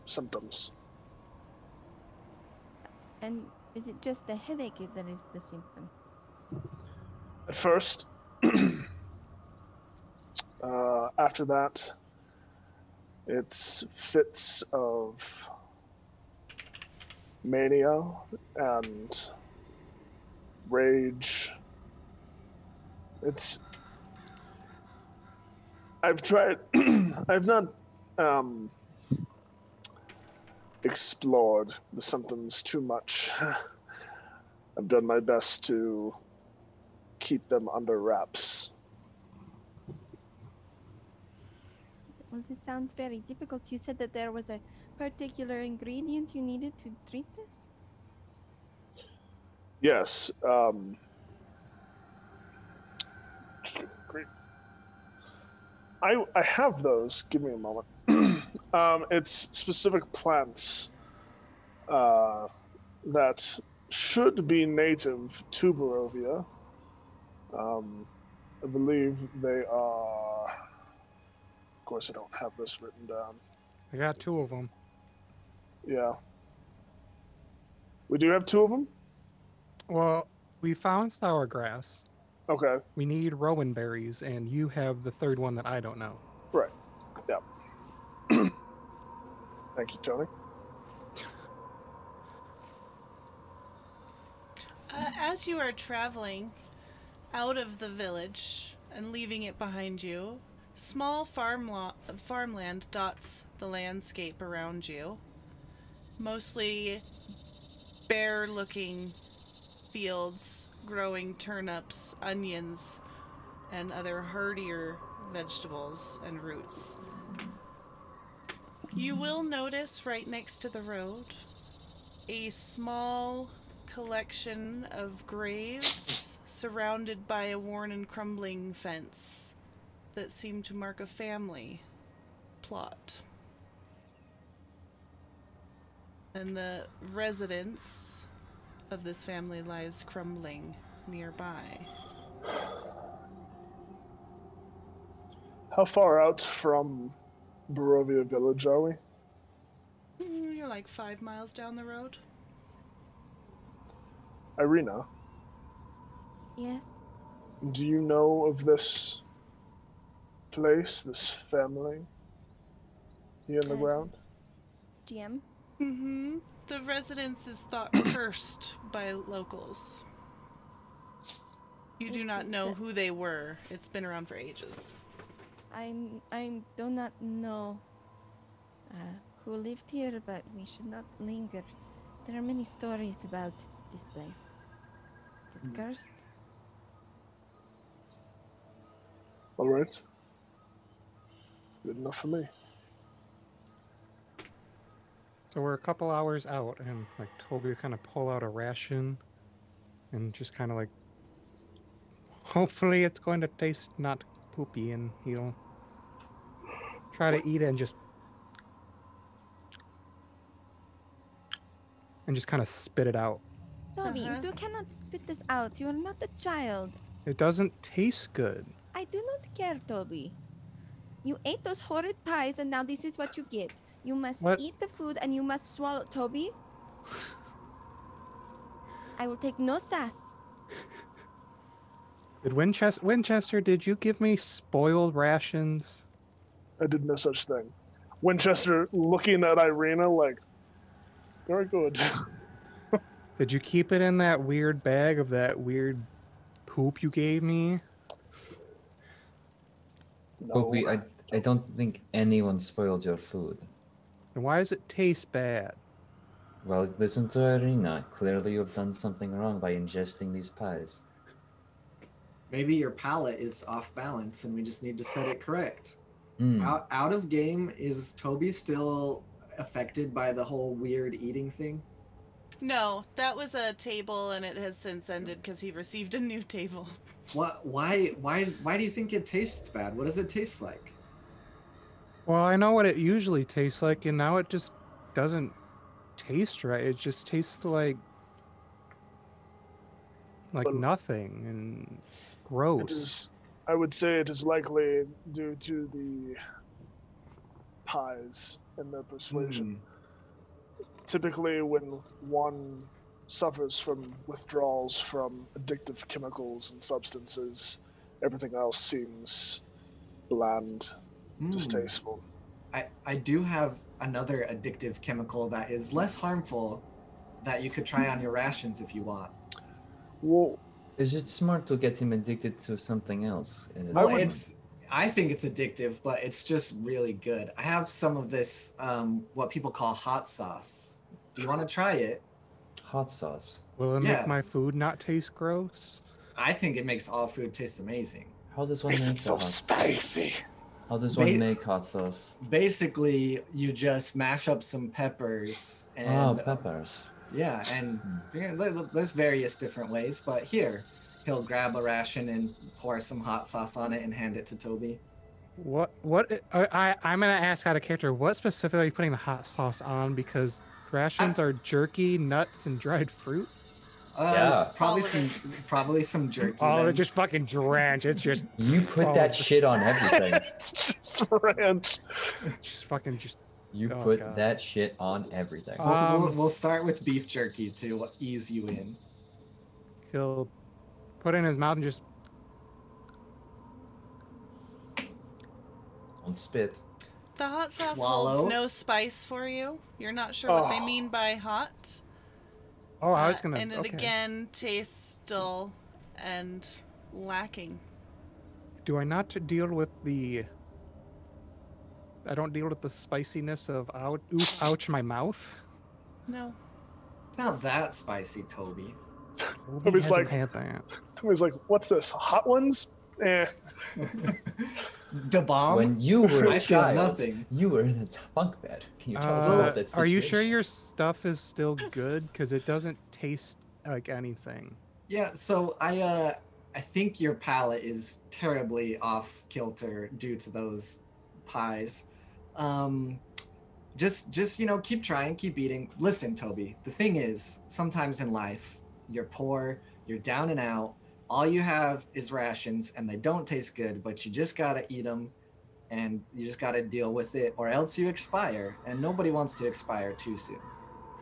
symptoms. And is it just a headache that is the symptom? At first, after that, it's fits of mania and rage. I've tried, I've not explored the symptoms too much. I've done my best to keep them under wraps. Well, this sounds very difficult. You said that there was a particular ingredient you needed to treat this? Yes. Great. I have those. Give me a moment. It's specific plants that should be native to Barovia. I believe they are course, I don't have this written down. I got 2 of them. Yeah. We do have 2 of them? Well, we found sour grass. Okay. We need rowan berries, and you have the 3rd one that I don't know. Right. Yeah. Thank you, Tony. As you are traveling out of the village and leaving it behind you, small farmland dots the landscape around you. Mostly bare-looking fields growing turnips, onions, and other hardier vegetables and roots. You will notice right next to the road a small collection of graves surrounded by a worn and crumbling fence that seem to mark a family plot. And the residence of this family lies crumbling nearby. How far out from Barovia village are we? You're like 5 miles down the road. Ireena, Yes. do you know of this place, this family here in the ground? GM? Mm-hmm. The residence is thought cursed by locals. You do not know who they were. It's been around for ages. I do not know who lived here, but we should not linger. There are many stories about this place. It's cursed. All right. Good enough for me. So we're a couple hours out, and like Toby will kind of pull out a ration and just kind of like, hopefully it's going to taste not poopy, and he'll try to eat it and just kind of spit it out. Toby, you cannot spit this out. You are not a child. It doesn't taste good. I do not care, Toby. You ate those horrid pies, and now this is what you get. You must eat the food, and you must swallow. Toby? I will take no sass. Did Winchester, did you give me spoiled rations? I did no such thing. Winchester looking at Ireena like, very good. Did you keep it in that weird bag of that weird poop you gave me? No. Poopy, I don't think anyone spoiled your food. And why does it taste bad? Well, listen to Ireena. Clearly you've done something wrong by ingesting these pies. Maybe your palate is off balance and we just need to set it correct. Mm. Out of game, is Toby still affected by the whole weird eating thing? No, that was a table, and it has since ended because he received a new table. What? Why do you think it tastes bad? What does it taste like? Well, I know what it usually tastes like, and now it just doesn't taste right. It just tastes like nothing and gross. I would say it is likely due to the pies and their persuasion. Typically, when one suffers from withdrawals from addictive chemicals and substances, everything else seems bland, distasteful. I do have another addictive chemical that is less harmful that you could try on your rations if you want. Well, is it smart to get him addicted to something else? I think it's addictive, but it's just really good. I have some of this, what people call hot sauce. Do you want to try it? Hot sauce? Will it make my food not taste gross? I think it makes all food taste amazing. How does one Makes make it so hot sauce? spicy. How does one make hot sauce? Basically, you just mash up some peppers. And, peppers. Yeah, and there's various different ways, but here, he'll grab a ration and pour some hot sauce on it and hand it to Toby. I'm gonna ask out of character, what specifically are you putting the hot sauce on? Because rations are jerky, nuts, and dried fruit. Yeah. Probably some jerky. Oh, then. just fucking drench. It's just You put that shit on everything. It's just ranch. just fucking just. You Oh, put God. that shit on everything. We'll start with beef jerky to ease you in. He'll put it in his mouth and just. Don't spit. The hot sauce Swallow. holds no spice for you. You're not sure what they mean by hot. Oh, I was gonna. And it okay. again tastes dull and lacking. Do I not deal with the? I don't deal with the spiciness of ouch my mouth. No. It's not that spicy, Toby. Toby's He hasn't like, had that. Toby's like, what's this? Hot ones? Eh. Da bomb. When you were I a feel child, nothing. you were in a bunk bed. Can you tell us about that situation? Are you sure your stuff is still good? Because it doesn't taste like anything. Yeah, so I think your palate is terribly off kilter due to those pies. Just keep trying, keep eating. Listen, Toby, the thing is, sometimes in life, you're poor, you're down and out, all you have is rations and they don't taste good, but you just gotta eat them and you just gotta deal with it, or else you expire, and nobody wants to expire too soon.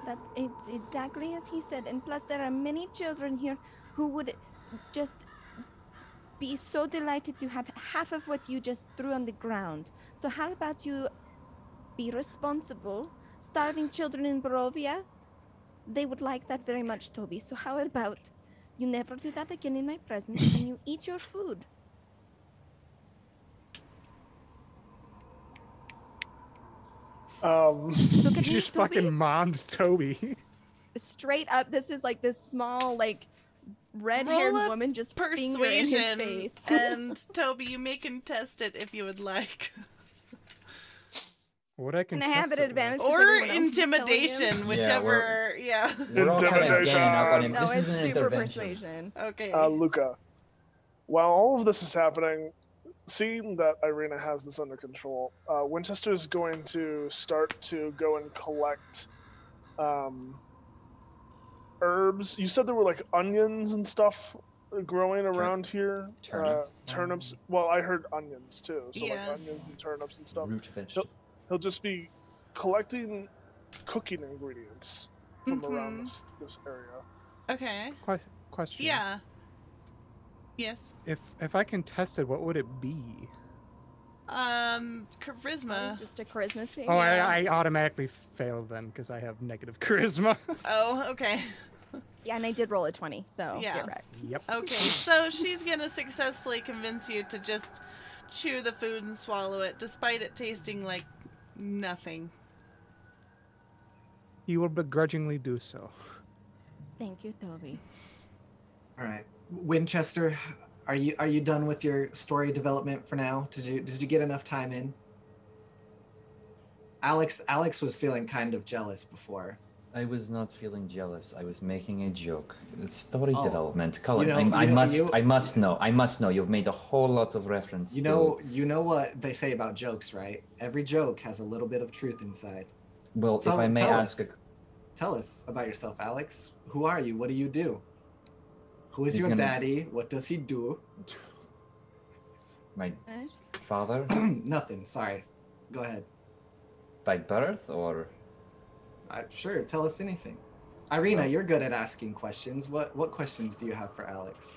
That it's exactly as he said, and plus there are many children here who would just be so delighted to have half of what you just threw on the ground. So how about you be responsible? Starving children in Barovia, they would like that very much, Toby. So how about you never do that again in my presence and you eat your food? Look at You me, just Toby. fucking mommed Toby. Straight up, this is like this small, like, red-haired Roll a woman just finger in his Persuasion, face. and Toby, you may contest it if you would like. What I can And I have an advantage. Or everyone else is intimidation, telling whichever, yeah. We're all kind of Intimidation. ganging up on him. No, This it's is an super intervention. persuasion. Okay. Luca, while all of this is happening, seeing that Ireena has this under control, Winchester is going to start to go and collect herbs. You said there were like onions and stuff growing around here. Turnips. Turnips. Well, I heard onions too. So Yes. like onions and turnips and stuff. Root vegetable. He'll just be collecting cooking ingredients from around this area. Okay. Question. Yeah. Yes. If I contested, what would it be? Charisma. Just a charisma thing. Oh, Yeah. I automatically failed then because I have negative charisma. Oh, okay. Yeah, and I did roll a 20, so Yeah. get wrecked. Yep. Okay, so she's gonna successfully convince you to just chew the food and swallow it, despite it tasting like nothing. You will begrudgingly do so. Thank you, Toby. All right, Winchester, are you done with your story development for now? Did you get enough time in? Alex was feeling kind of jealous before. I was not feeling jealous. I was making a joke. It's story Oh. development. Colin, You know- I you- must know. You've made a whole lot of reference. You know what they say about jokes, right? Every joke has a little bit of truth inside. Well, So if I may tell ask, us. Tell us about yourself, Alex. Who are you? What do you do? Who is He's your gonna- daddy? What does he do? my father, Nothing. Sorry. Go ahead. by birth, or Sure. Tell us anything. Ireena, you're good at asking questions. What questions do you have for Alex?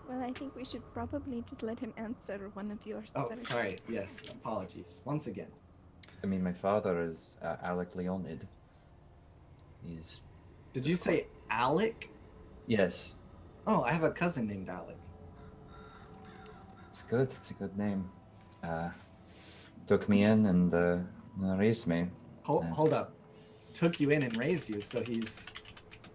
Well, I think we should probably just let him answer one of yours. Oh, first. sorry. Yes. Apologies. Once again. I mean, my father is Alec Leonid. He's Did you say Alec? yes. Oh, I have a cousin named Alec. It's good. It's a good name. Took me in and raised me. Hold up. Took you in and raised you, so he's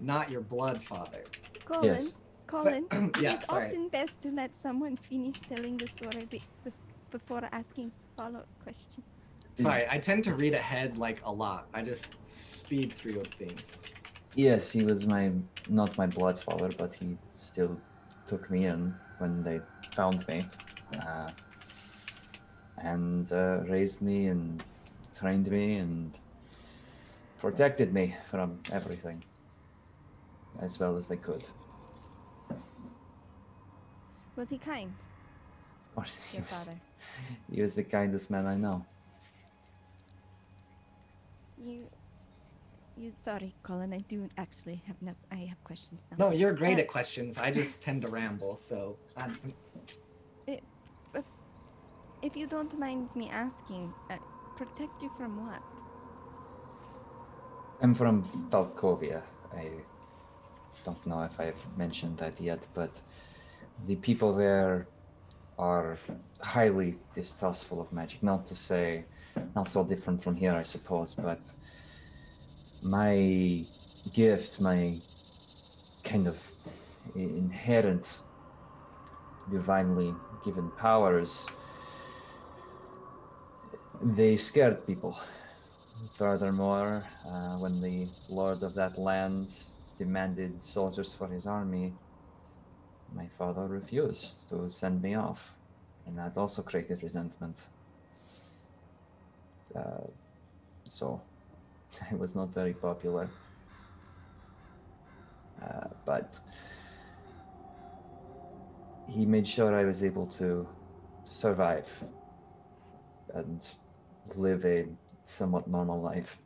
not your blood father. Colin, Yes. Colin, Yeah, it's sorry. often best to let someone finish telling the story before asking follow-up questions. Sorry, I tend to read ahead like a lot. I just speed through things. Yes, he was not my blood father, but he still took me in when they found me, and raised me and trained me and protected me from everything. as well as they could. Was he kind, Of course, your father? He was the kindest man I know. Sorry, Colin, I do actually have I have questions now. No, you're great at questions. I just tend to ramble, so. If you don't mind me asking, protect you from what? I'm from Valkovia. I don't know if I've mentioned that yet, but the people there are highly distrustful of magic. Not to say, not so different from here, I suppose, but my gift, my kind of inherent divinely given powers, they scared people. Furthermore, when the lord of that land demanded soldiers for his army, my father refused to send me off, and that also created resentment. So I was not very popular. But he made sure I was able to survive and live a somewhat normal life,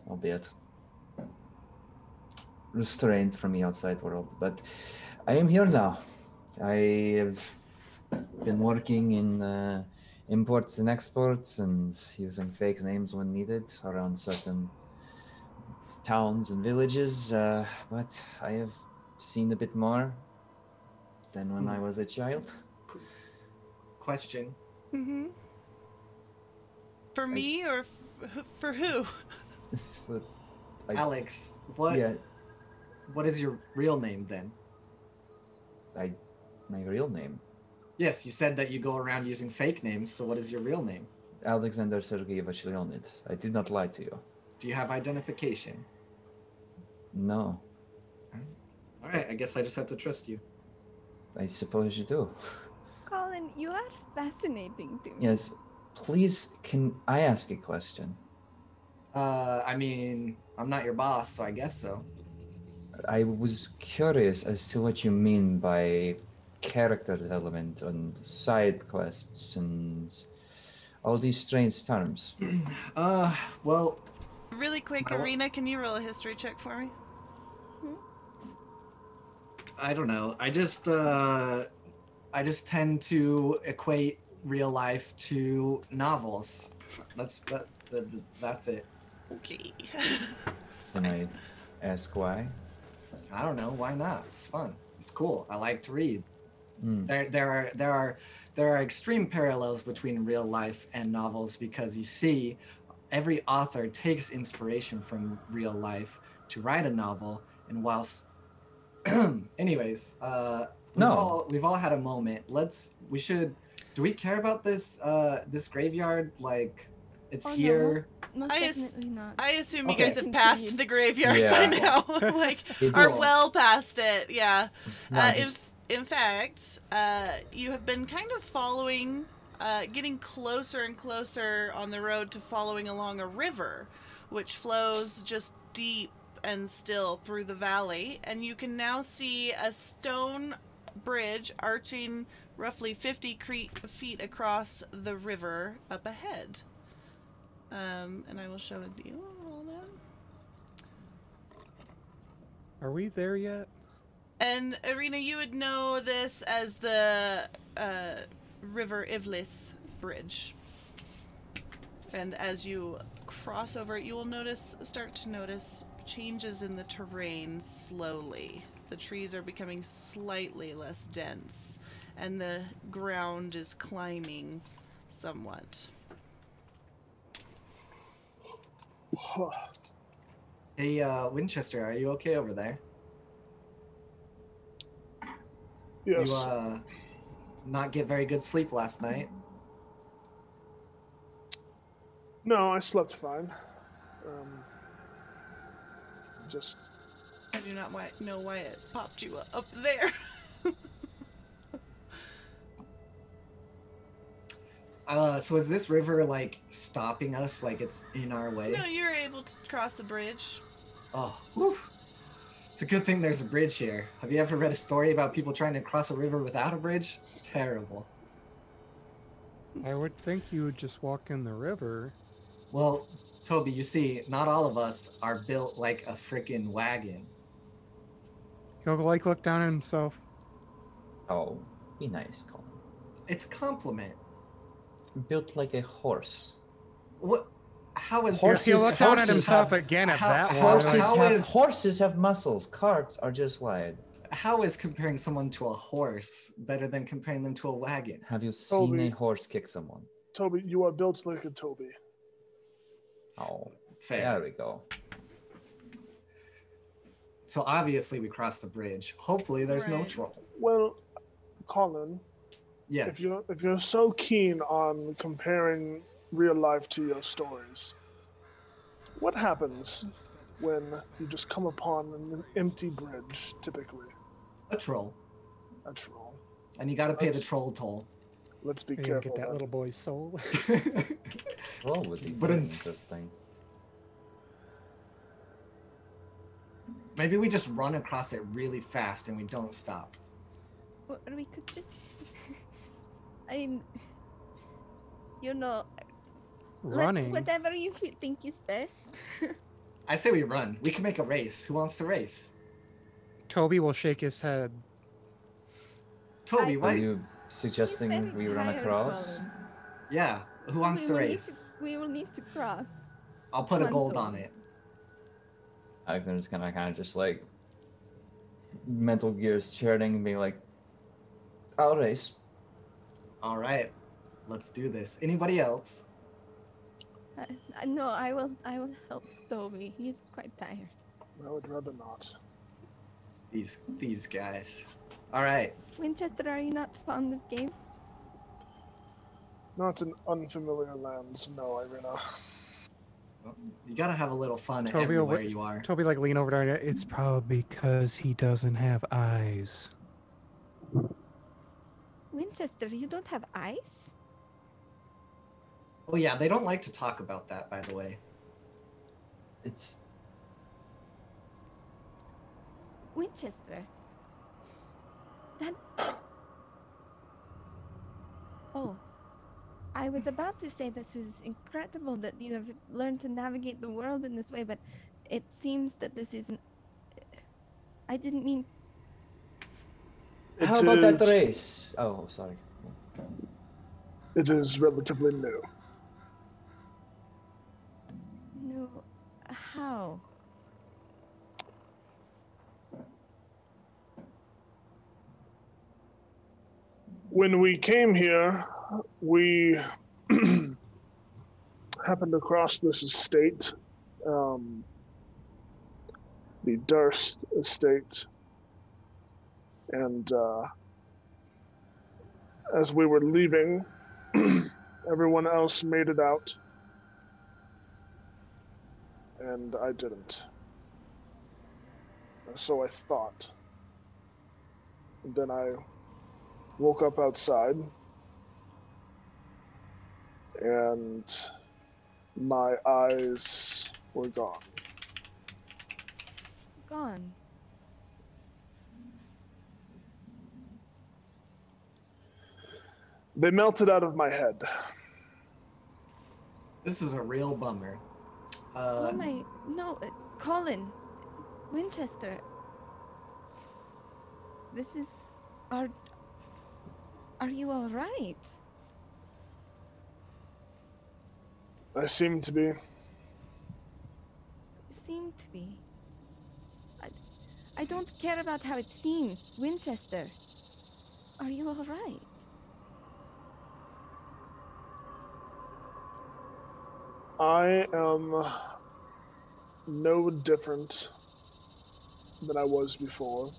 albeit restrained from the outside world. But I am here now. I have been working in imports and exports and using fake names when needed around certain towns and villages, but I have seen a bit more than when I was a child. Question. Mm-hmm. For me or for who? Alex, what? Yeah, What is your real name then? my real name, Yes, you said that you go around using fake names. So what is your real name? Alexander Sergeyevich Leonid. I did not lie to you. Do you have identification? No, All right, I guess I just have to trust you. I suppose you do. Colin, you are fascinating to me. Yes, please, can I ask a question? I mean, I'm not your boss, so I guess so. I was curious as to what you mean by character development and side quests and all these strange terms. Well, Really quick, Ireena, can you roll a history check for me? I don't know. I just tend to equate real life to novels. That's it. Okay. Can I ask why? I don't know. Why not? It's fun. It's cool. I like to read. Mm. There are extreme parallels between real life and novels because you see, every author takes inspiration from real life to write a novel, and whilst anyways, we've all had a moment. Do we care about this this graveyard? Like, it's here. No, most definitely not. I assume Okay. you guys have passed the graveyard Yeah. by now. Like, It's- are well past it. Yeah. No, just- In fact, you have been kind of following, getting closer and closer on the road to following along a river, which flows just deep and still through the valley, and you can now see a stone bridge arching roughly 50 feet across the river up ahead. And I will show it to you. Hold on. Are we there yet? And Ireena, you would know this as the River Ivlis Bridge. And as you cross over it, you will start to notice changes in the terrain slowly. The trees are becoming slightly less dense, and the ground is climbing somewhat. Hey, Winchester, are you okay over there? Yes. You not get very good sleep last night? No, I slept fine. Just I do not know why it popped you up there. So is this river like stopping us? Like it's in our way? No, you're able to cross the bridge. Oh, whew. It's a good thing there's a bridge here. Have you ever read a story about people trying to cross a river without a bridge? Terrible. I would think you would just walk in the river. Well, Toby, you see, not all of us are built like a freaking wagon. He'll like look down at himself. Oh, be nice, Colin. It's a compliment. Built like a horse. What? How is Horses- He'll look down at horses himself have- again at how- that how- one. Horses have muscles. Carts are just wide. How is comparing someone to a horse better than comparing them to a wagon? Have you seen Toby. a horse kick someone? Toby, you are built like a Toby. Oh, Fair. there we go. So obviously we crossed the bridge. Hopefully there's no Right. troll. Well, Colin, Yes. if you're so keen on comparing real life to your stories, what happens when you just come upon an empty bridge, typically? A troll. A troll. And you gotta pay the Let's- troll toll. Let's be Are you gonna careful. get that then. little boy's soul? Roll would be But very it's- interesting. Maybe we just run across it really fast and we don't stop. Or we could just. I mean, you know, Running. whatever you think is best. I say we run. We can make a race. Who wants to race? Toby will shake his head. Toby, Are why? you suggesting He's very we run tired, across? Colin. Yeah. Who wants We to will need race? we will need to cross. I'll put a Come on, gold Toby. on it. Alexander's gonna kind of just like mental gears churning and being like, I'll race. All right. Let's do this. Anybody else? No, I will help Toby. He's quite tired. I would rather not. These guys. All right. Winchester, are you not fond of games? Not in unfamiliar lands, no, Ireena. Well, you gotta have a little fun Toby will everywhere wait- you are. Toby like lean over there. It's probably because he doesn't have eyes. Winchester, you don't have eyes? Oh yeah, they don't like to talk about that, by the way. It's Winchester. That. Oh. I was about to say this is incredible that you have learned to navigate the world in this way, but it seems that this isn't. I didn't mean. how about that race? Oh, sorry. It is relatively new. No. How? When we came here, we happened across this estate, the Durst estate, and as we were leaving, everyone else made it out, and I didn't. So I thought. And then I woke up outside, and my eyes were gone. Gone. They melted out of my head. This is a real bummer. Oh my. No, Colin. Winchester. This is. Are you alright? I seem to be. You seem to be. I don't care about how it seems. Winchester. Are you alright? I am no different than I was before,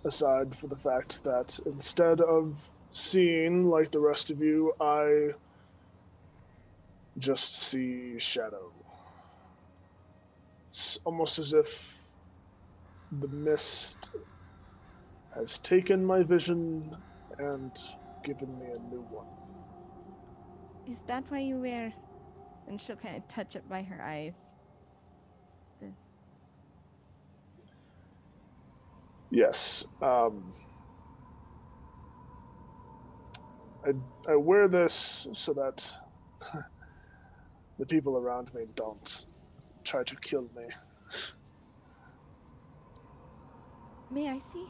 aside for the fact that instead of seeing like the rest of you, I just see shadow. It's almost as if the mist has taken my vision and given me a new one. Is that why you wear. And she'll kind of touch it by her eyes. Yes. I wear this so that the people around me don't try to kill me. May I see?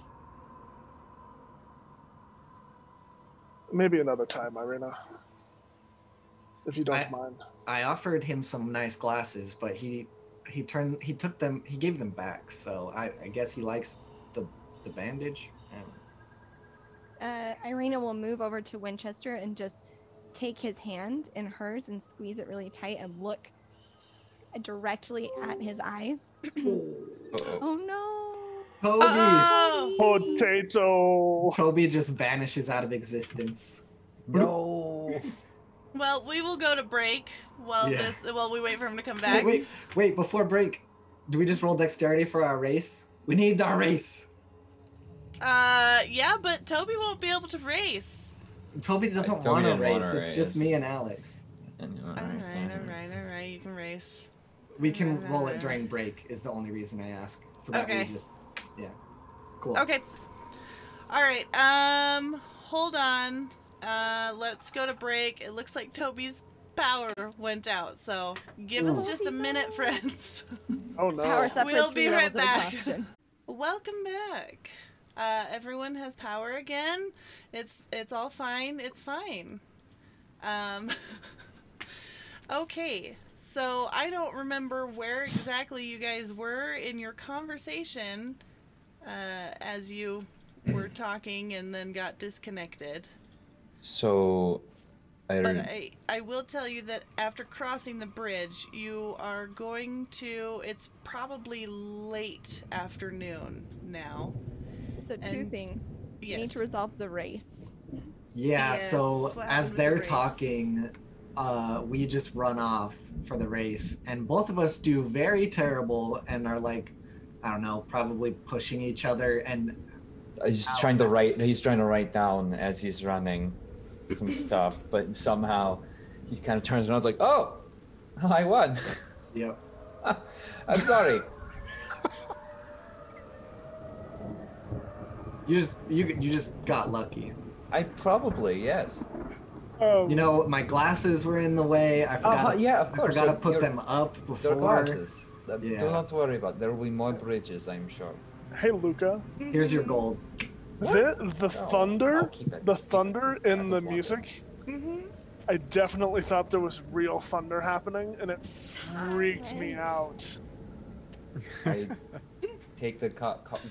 Maybe another time, Ireena. If you don't mind. I offered him some nice glasses, but he gave them back. So I guess he likes the bandage. Ireena will move over to Winchester and just take his hand in hers and squeeze it really tight and look directly at his eyes. Oh no! Toby! Potato! Toby just vanishes out of existence. No. Well, we will go to break while we wait for him to come back. Wait! Before break, do we just roll dexterity for our race? We need our race. Yeah, but Toby won't be able to race. Toby doesn't want to race. It's just me and Alex. All right. You can race. We can roll it during break. Is the only reason I ask. So that we just, cool. Okay. All right. Hold on. Let's go to break. It looks like Toby's power went out, so give us just a minute, friends. Oh no. We'll be right back. Welcome back. Everyone has power again. It's all fine. It's fine. Okay. So I don't remember where exactly you guys were in your conversation as you were talking and then got disconnected. So, I will tell you that after crossing the bridge, you are going to, it's probably late afternoon now. So two things. You need to resolve the race. Yeah, Yes, so what as happened with they're the race? talking, we just run off for the race, and both of us do very terrible and are like, I don't know, probably pushing each other. And he's trying to write down as he's running some stuff, but somehow he kind of turns around and is like, oh, I won. Yep. I'm sorry. You just got lucky. I probably, yes. You know, my glasses were in the way. I forgot. Yeah, of course. I forgot to put them up before. Their glasses. Yeah. Do not worry about it. There will be more bridges, I'm sure. Hey, Luca. Here's your gold. The thunder in the music, I definitely thought there was real thunder happening, and it freaked me out. I take the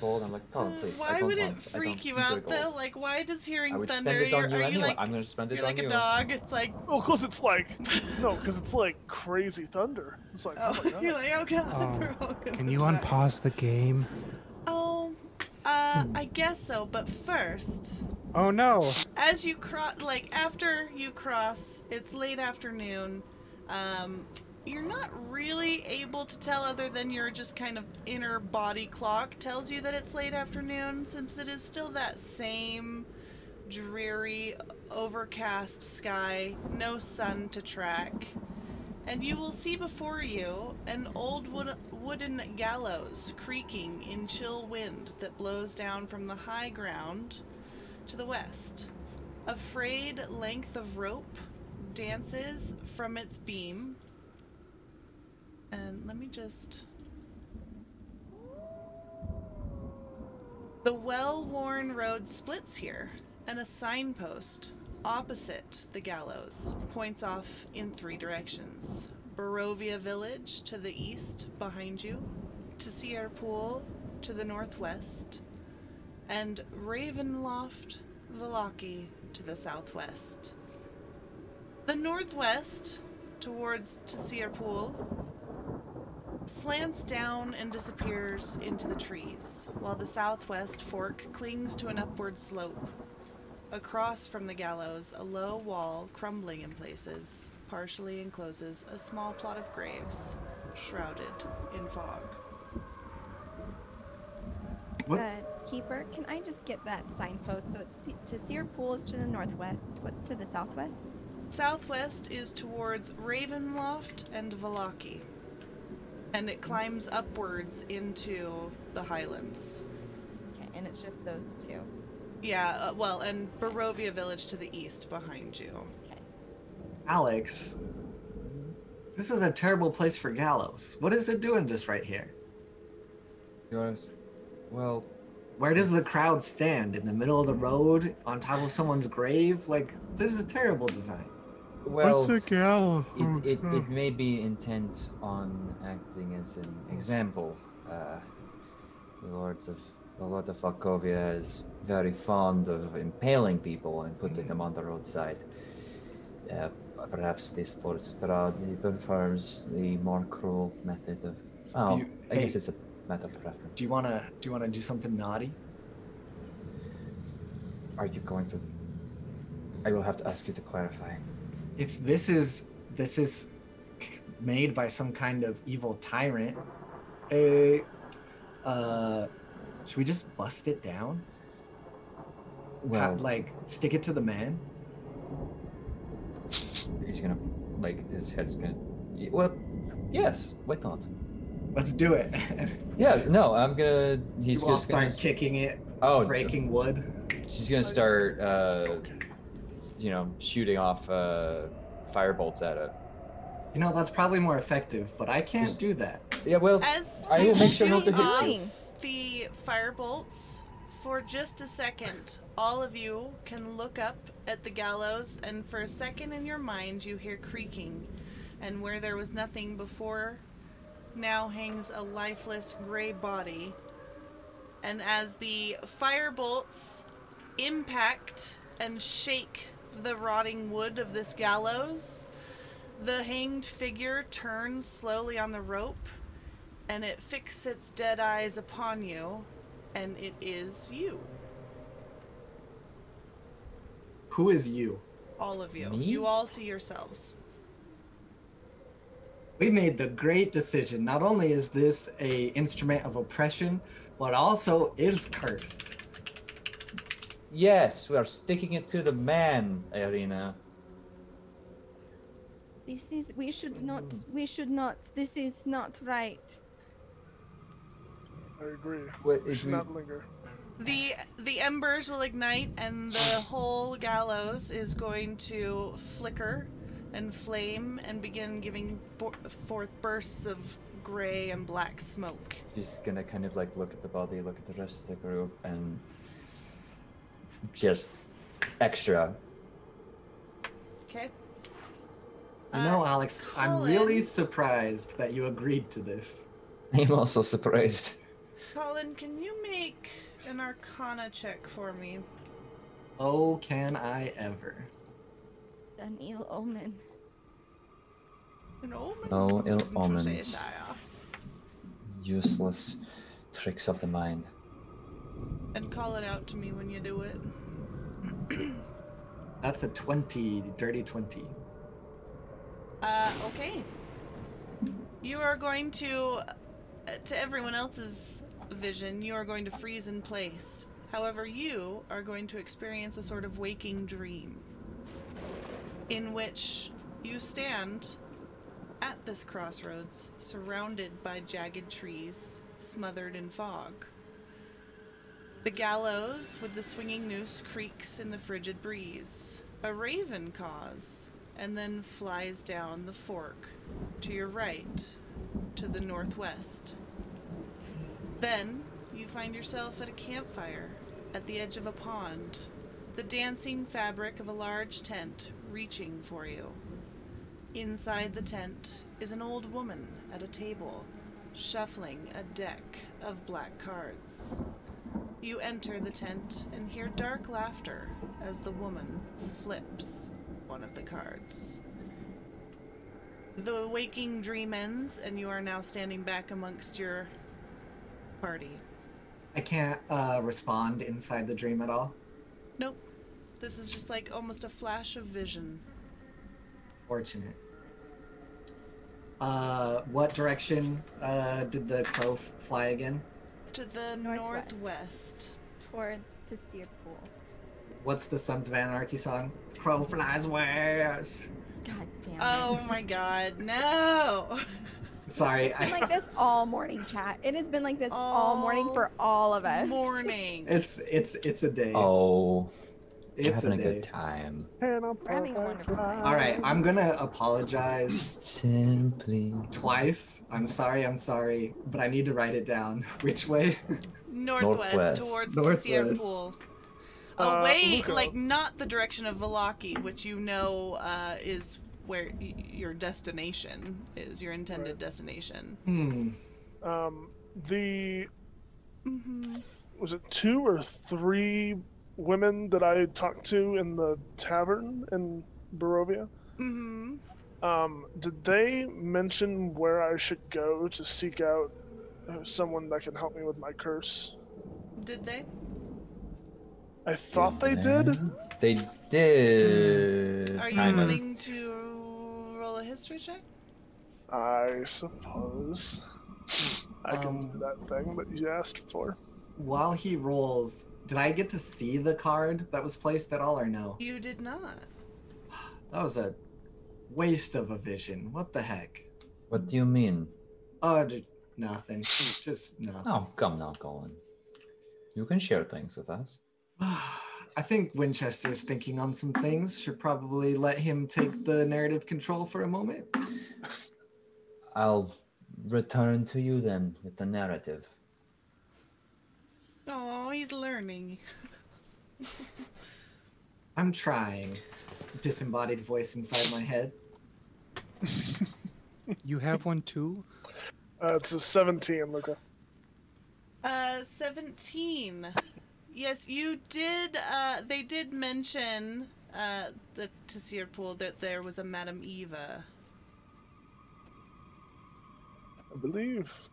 gold. I'm like, oh, please. Why would it freak you out though? Like, why does hearing thunder? Spend it on you are you anyway. like? I'm gonna spend it You're on like you. a dog. It's like. Well, because it's like, because it's like crazy thunder. It's like, oh my god. You're like, oh god. We're all gonna Can you die. unpause the game? Oh, I guess so. But first, Oh no! as you cross, like after you cross, it's late afternoon. You're not really able to tell other than your just kind of inner body clock tells you that it's late afternoon, since it is still that same dreary, overcast sky, no sun to track. And you will see before you an old wooden gallows creaking in chill wind that blows down from the high ground to the west. A frayed length of rope dances from its beam. And let me just... The well-worn road splits here, and a signpost opposite the gallows points off in 3 directions. Barovia village to the east behind you, Tser Pool to the northwest, and Ravenloft, Vallaki to the southwest. The northwest, towards Tser Pool, slants down and disappears into the trees, while the southwest fork clings to an upward slope. Across from the gallows, a low wall, crumbling in places, partially encloses a small plot of graves, shrouded in fog. What? Keeper, can I just get that signpost? So it's Tser Pool is to the northwest. What's to the southwest? Southwest is towards Ravenloft and Vallaki, and it climbs upwards into the highlands. Okay, and it's just those two. Yeah, well, and Barovia village to the east behind you. Okay. Alex, this is a terrible place for gallows. What is it doing just right here? Well, Where does the crowd stand? In the middle of the road? On top of someone's grave? Like, this is terrible design. well, What's a gallows? it may be intent on acting as an example. The Lord of Valkovia is very fond of impaling people and putting them on the roadside. Perhaps this for Strahd, he prefers the more cruel method of. Oh, I guess it's a matter of preference. Do you wanna do something naughty? Are you going to? I will have to ask you to clarify. If this is made by some kind of evil tyrant, should we just bust it down? Well, Like stick it to the man? he's gonna, his head's gonna. Well, yes. Why not? Let's do it. Yeah. No, I'm gonna. He's You all just gonna start kicking it, breaking wood. She's gonna start, shooting off firebolts at it. You know, that's probably more effective, but I can't do that. Yeah, well, As I you will make sure not to shoot hit you. off the firebolts, for just a second, all of you can look up at the gallows, and for a second in your mind you hear creaking, and where there was nothing before, now hangs a lifeless gray body. And as the firebolts impact and shake the rotting wood of this gallows, the hanged figure turns slowly on the rope, and it fixes its dead eyes upon you, and it is you. Who is you? All of you. Me? You all see yourselves. We made the great decision. Not only is this a instrument of oppression, but also is cursed. Yes, we are sticking it to the man, Ireena. We should not, this is not right. I agree. Wait, We if should we- not linger. The embers will ignite, and the whole gallows is going to flicker and flame and begin giving forth bursts of gray and black smoke. She's gonna kind of look at the body, look at the rest of the group, and just extra. Okay? You know, Alex, I'm Colin. really surprised that you agreed to this. I'm also surprised. Colin, can you make an Arcana check for me? Oh, can I ever? An ill omen. An omen? No ill Interesting. omens. Useless tricks of the mind. And call it out to me when you do it. That's a 20, dirty 20. Okay. You are going to everyone else's vision, you are going to freeze in place. However, you are going to experience a sort of waking dream in which you stand at this crossroads, surrounded by jagged trees, smothered in fog. The gallows with the swinging noose creaks in the frigid breeze. A raven caws and then flies down the fork to your right, to the northwest. Then you find yourself at a campfire at the edge of a pond, the dancing fabric of a large tent reaching for you. Inside the tent is an old woman at a table, shuffling a deck of black cards. You enter the tent and hear dark laughter as the woman flips one of the cards. The waking dream ends, and you are now standing back amongst your party. I can't respond inside the dream at all. Nope. This is just like almost a flash of vision. Fortunate. What direction did the crow fly again? To the Northwest. northwest. Towards Tser Pool. What's the Sons of Anarchy song? Crow flies west. God damn it. Oh my god, no! Sorry. It's been like this all morning, chat. It has been like this all morning for all of us. Morning. It's a day. Oh, it's having a day. good time. We're having a wonderful time. All right, I'm gonna apologize Simply. twice. I'm sorry, but I need to write it down. Which way? Northwest. Towards Tser Northwest. Pool. Away, Luca. like not the direction of Vallaki, which you know is where your destination is, your intended destination. Was it 2 or 3 women that I talked to in the tavern in Barovia? Did they mention where I should go to seek out someone that can help me with my curse? Did they? I thought they did. They did. Are you kind of. wanting to roll a history check? I suppose I can do that thing that you asked for. While he rolls, did I get to see the card that was placed at all or no? You did not. That was a waste of a vision. What the heck? What do you mean? Nothing. Just nothing. Oh, come now, Colin. You can share things with us. I think Winchester's thinking on some things. Should probably let him take the narrative control for a moment. I'll return to you then with the narrative. Oh, he's learning. I'm trying. Disembodied voice inside my head. You have one too? It's a 17, Luca. 17. Yes, you did. They did mention the Tser Pool that there was a Madam Eva. I believe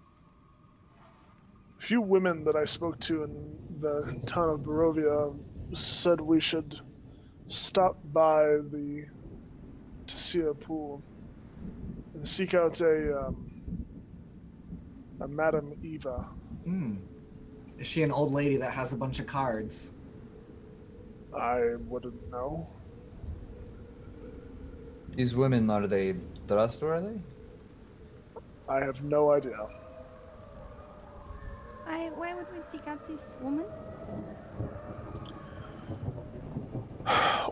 a few women that I spoke to in the town of Barovia said we should stop by the Tser Pool and seek out a Madam Eva. Is she an old lady that has a bunch of cards? I wouldn't know. These women, are they trustworthy? I have no idea. Why would we seek out this woman?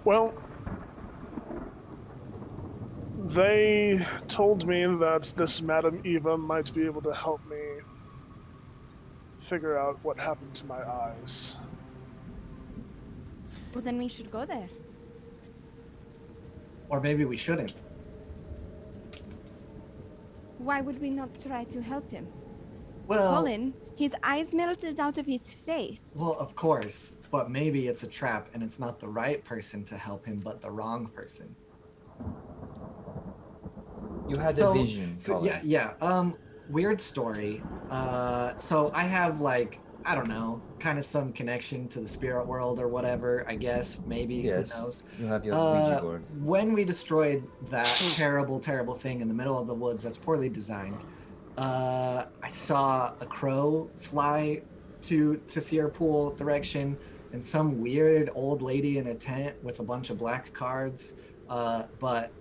Well, they told me that this Madam Eva might be able to help me figure out what happened to my eyes. Well, then we should go there. Or maybe we shouldn't. Why would we not try to help him? Well, Colin, his eyes melted out of his face. well, of course, but maybe it's a trap and it's not the right person to help him, but the wrong person. You had a vision, Colin. Yeah. Weird story. So I have like, I don't know, kind of some connection to the spirit world or whatever, I guess, maybe, Yes, who knows. you have your Ouija board. When we destroyed that terrible thing in the middle of the woods that's poorly designed, I saw a crow fly to Tser Pool direction and some weird old lady in a tent with a bunch of black cards. But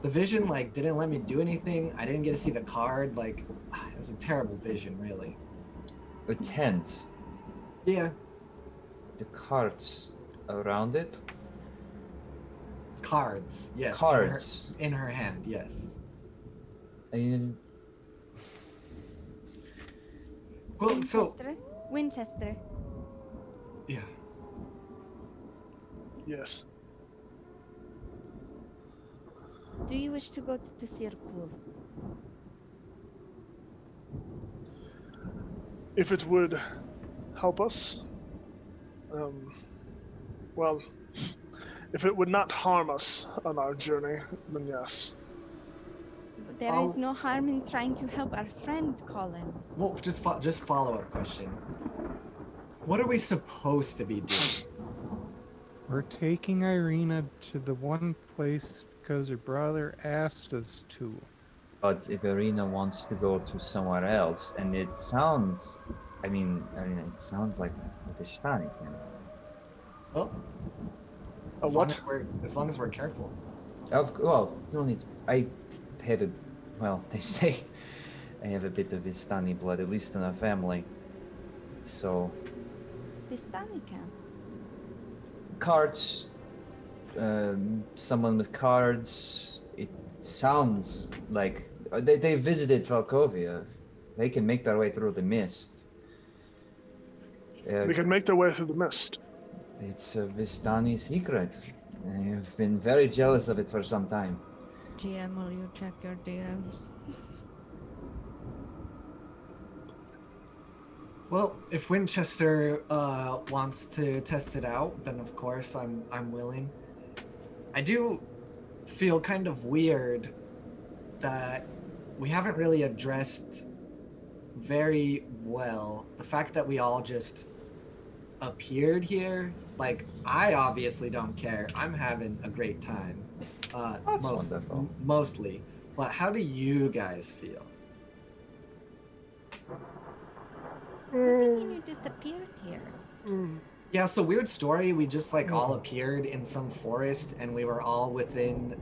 the vision like didn't let me do anything. I didn't get to see the card. Like it was a terrible vision, really. A tent. Yeah. The cards around it. Cards. Yes. Cards. In her hand. Yes. Well, so Winchester. yeah. Yes. Do you wish to go to the Tser Pool? If it would help us, well, if it would not harm us on our journey, then yes. There is no harm in trying to help our friend, Colin. Well, just follow-up question. What are we supposed to be doing? We're taking Ireena to the one place because her brother asked us to. But if Ireena wants to go to somewhere else, and it sounds, it sounds like a Vistani thing. Well, as long as we're careful. Well, you don't need. I have it. Well, they say I have a bit of Vistani blood, at least in our family. So, Vistani camp. cards, someone with cards. It sounds like they visited Valkovia. They can make their way through the mist. They can make their way through the mist. It's a Vistani secret. I have been very jealous of it for some time. GM, will you check your DMs? Well, if Winchester wants to test it out, then of course I'm willing. I do feel kind of weird that we haven't really addressed very well the fact that we all just appeared here. Like, I obviously don't care. I'm having a great time. That's wonderful. Mostly. But how do you guys feel? I'm thinking you just appeared here. Yeah, so weird story. We just like all appeared in some forest and we were all within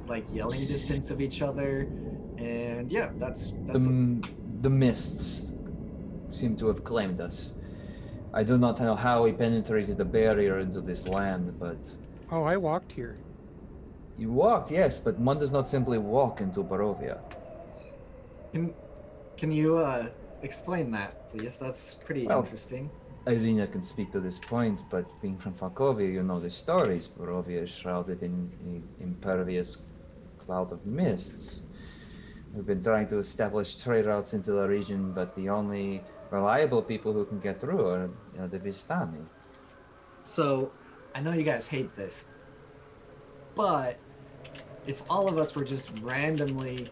like yelling distance of each other. And yeah, that's the mists seem to have claimed us. I do not know how we penetrated the barrier into this land, but... Oh, I walked here. You walked, yes, but one does not simply walk into Barovia. Can you explain that, please? That's pretty interesting. Ireena can speak to this point, but being from Valkovia, you know the stories. Barovia is shrouded in an impervious cloud of mists. We've been trying to establish trade routes into the region, but the only reliable people who can get through are the Vistani. So, I know you guys hate this, but if all of us were just randomly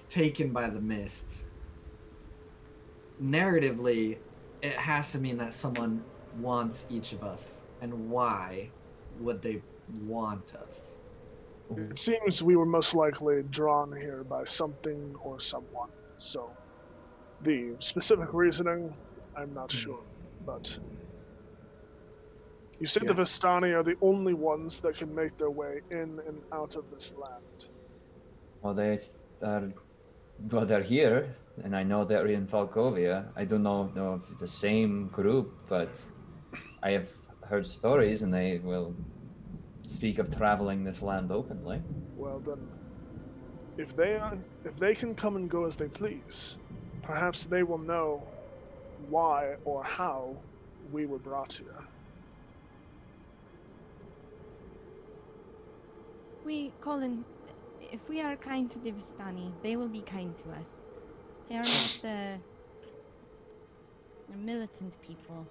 taken by the mist, narratively, it has to mean that someone wants each of us. And why would they want us? It seems we were most likely drawn here by something or someone. So, the specific reasoning, I'm not sure. But you said the Vistani are the only ones that can make their way in and out of this land. Well, they're here, and I know they're in Valkovia. I don't know of the same group, but I have heard stories, and they will speak of traveling this land openly. Well then, if they can come and go as they please, perhaps they will know why or how we were brought here. Colin, if we are kind to the Vistani, they will be kind to us. They are not the militant people.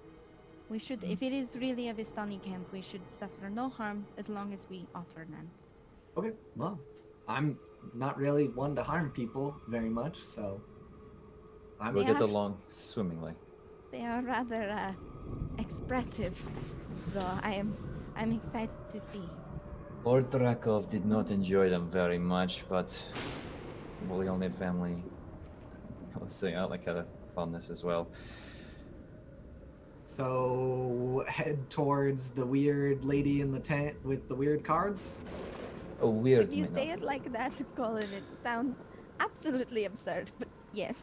We should, if it is really a Vistani camp, we should suffer no harm as long as we offer none. Okay, well, I'm not really one to harm people very much, so We'll get along swimmingly. They are rather expressive, though. I'm excited to see. Lord Drakov did not enjoy them very much, but we only had family. I was saying, I like had a fondness as well. So head towards the weird lady in the tent with the weird cards? Oh, weird. When you say it like that, Colin, it sounds absolutely absurd, but yes.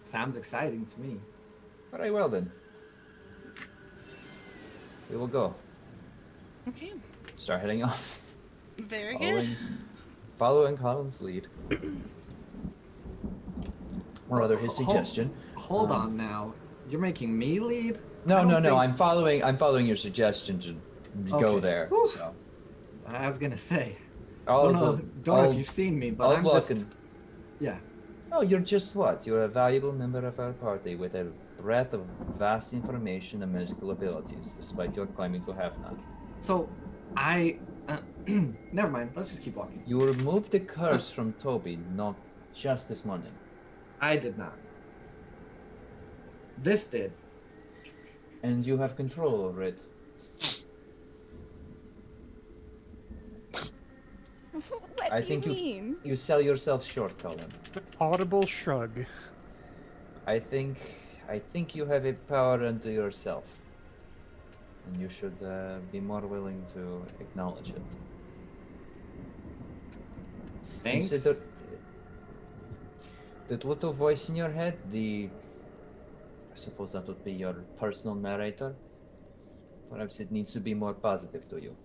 Sounds exciting to me. Very well then. We will go. Okay. Start heading off. Very good. Following Colin's lead. Or rather his suggestion. Hold on now. You're making me lead? No. I'm following your suggestion to go there. Whew. So I was gonna say. don't know if you've seen me, but I'm just... Yeah. Oh, you're just what? You're a valuable member of our party with a breadth of vast information and magical abilities, despite your claiming to have none. So, never mind. Let's just keep walking. You removed the curse from Toby, not just this morning. I did not. This did. And you have control over it. What do you mean? You sell yourself short, Colin. Audible shrug. I think you have a power unto yourself. And you should be more willing to acknowledge it. Thanks. that little voice in your head, I suppose that would be your personal narrator. Perhaps it needs to be more positive to you.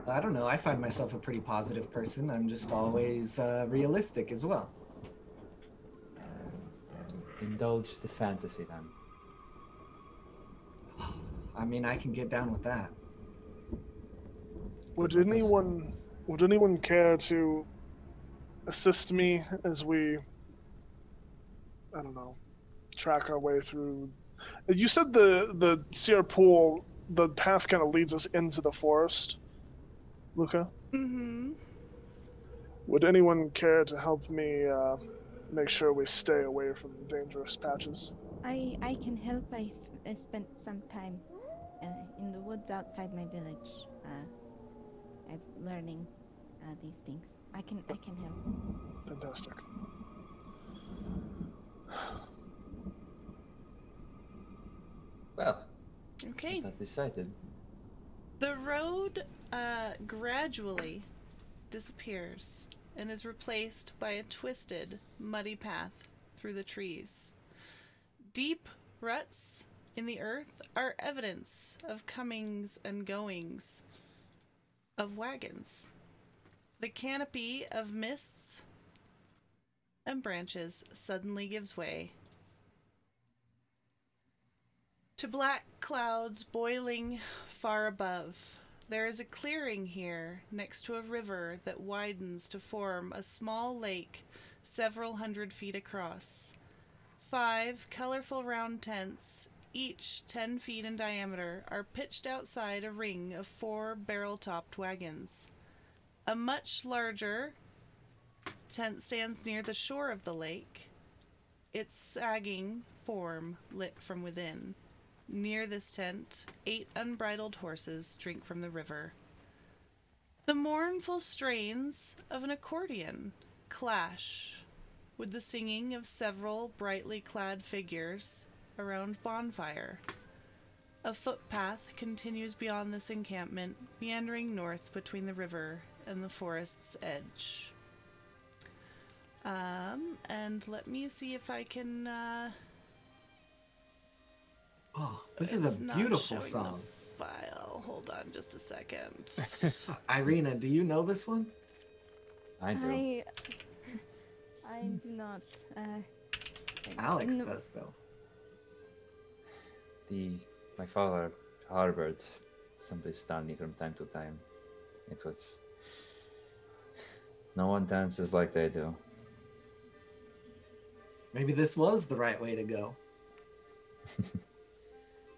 I don't know. I find myself a pretty positive person. I'm just always realistic as well. Indulge the fantasy then. I mean, I can get down with that. Would anyone care to assist me as we, I don't know, track our way through? You said the Tser Pool, the path kind of leads us into the forest, Luca? Mm-hmm. Would anyone care to help me make sure we stay away from dangerous patches? I can help. I spent some time in the woods outside my village. I'm learning these things. I can help. Fantastic. Well, Okay. that decided. The road gradually disappears and is replaced by a twisted, muddy path through the trees. Deep ruts in the earth are evidence of comings and goings of wagons. The canopy of mists and branches suddenly gives way to black clouds boiling far above. There is a clearing here next to a river that widens to form a small lake several hundred feet across. 5 colorful round tents, each 10 feet in diameter, are pitched outside a ring of 4 barrel-topped wagons. A much larger tent stands near the shore of the lake, its sagging form lit from within. Near this tent, 8 unbridled horses drink from the river. The mournful strains of an accordion clash with the singing of several brightly clad figures around bonfire. A footpath continues beyond this encampment, meandering north between the river and the forest's edge. And let me see if I can, Oh, this is it's a not beautiful showing song. the file. Hold on just a second. Ireena, do you know this one? I do. I do not. Alex no. does, though. My father harbored some Vistani from time to time. It was... No one dances like they do. Maybe this was the right way to go.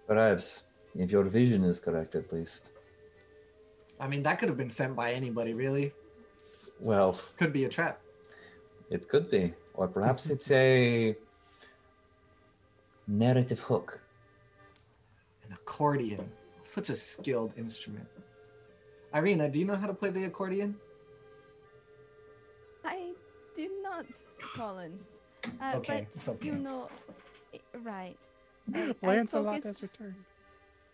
Perhaps, if your vision is correct at least. I mean, that could have been sent by anybody, really. Well, Could be a trap. it could be. Or perhaps it's a narrative hook. An accordion. Such a skilled instrument. Ireena, do you know how to play the accordion? I do not, Colin. Okay, but it's okay. you know, right. Lancelot has returned.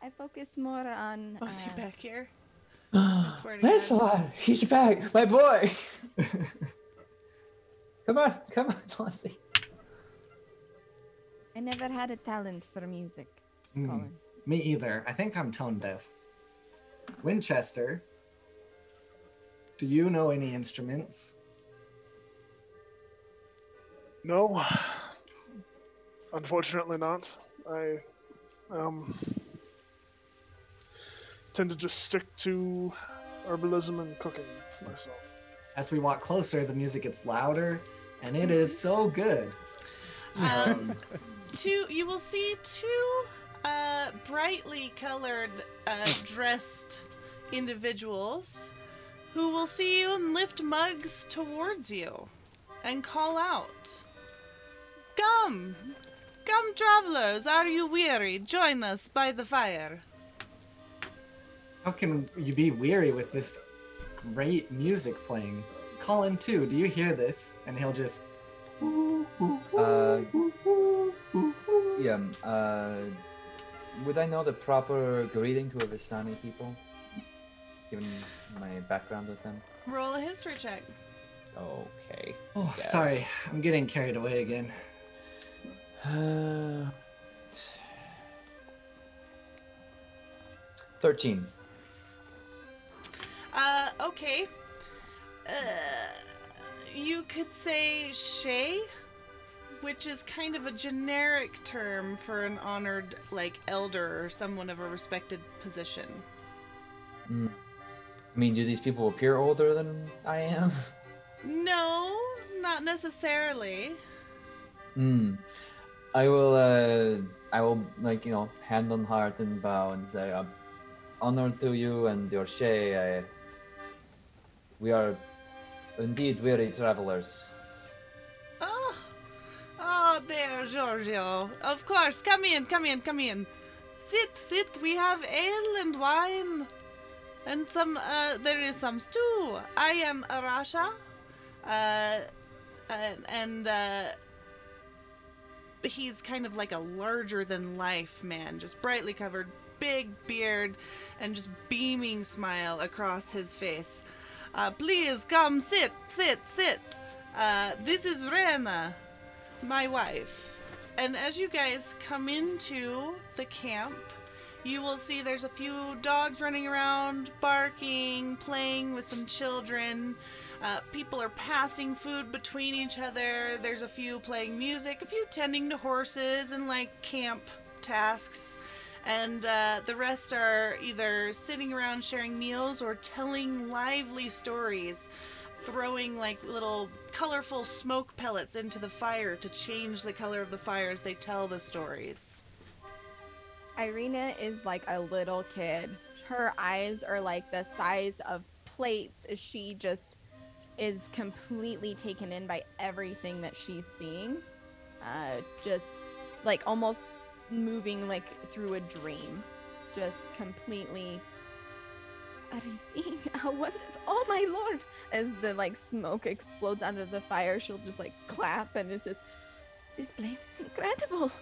I focus more on. Oh, is he back here? I swear to God. Lancelot, he's back, my boy. Come on, Lancy. I never had a talent for music, Mm, Colin. me either. I think I'm tone deaf. Winchester, do you know any instruments? No, unfortunately not. I tend to just stick to herbalism and cooking myself. As we walk closer, the music gets louder, and it is so good. You will see 2 brightly colored dressed individuals who will see you and lift mugs towards you and call out, "Come! Come, travelers, are you weary? Join us by the fire." How can you be weary with this great music playing? Colin, too, do you hear this? And he'll just... Yeah, would I know the proper greeting to a Vistani people? Given my background with them? Roll a history check. Okay. Oh, Yes. sorry. I'm getting carried away again. 13. Okay. You could say Shay, which is kind of a generic term for an honored, like, elder or someone of a respected position. I mean, do these people appear older than I am? No, not necessarily. I will, like, hand on heart and bow and say, I'm honored to you and your Shay. We are indeed weary travelers. Oh, there, Giorgio. Of course, come in. Sit. We have ale and wine. And there is some stew. I am Arasha. He's kind of like a larger-than-life man, just brightly covered, big beard, and just beaming smile across his face. Please come, sit. This is Ireena, my wife. And as you guys come into the camp, you will see there's a few dogs running around, barking, playing with some children. People are passing food between each other. There's a few playing music, a few tending to horses and like camp tasks. And the rest are either sitting around sharing meals or telling lively stories, throwing like little colorful smoke pellets into the fire to change the color of the fire as they tell the stories. Ireena is like a little kid. Her eyes are like the size of plates as she just is completely taken in by everything that she's seeing. Just like almost moving like through a dream. Just completely. Are you seeing how wonderful? Oh my lord! As the like smoke explodes out of the fire, she'll just like clap and it's just, this place is incredible.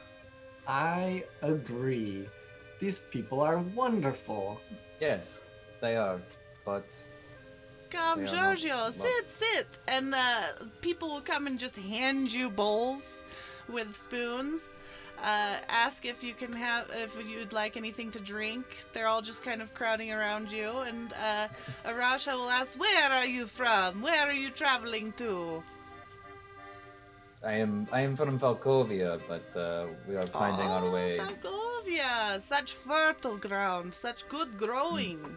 I agree. These people are wonderful. Yes, they are, but... Come, they are Giorgio, not- sit. And people will come and just hand you bowls with spoons. Ask if you'd like anything to drink. They're all just kind of crowding around you. And Arasha will ask, where are you from? Where are you traveling to? I am from Valkovia, but we are finding our way. Barovia, such fertile ground, such good growing.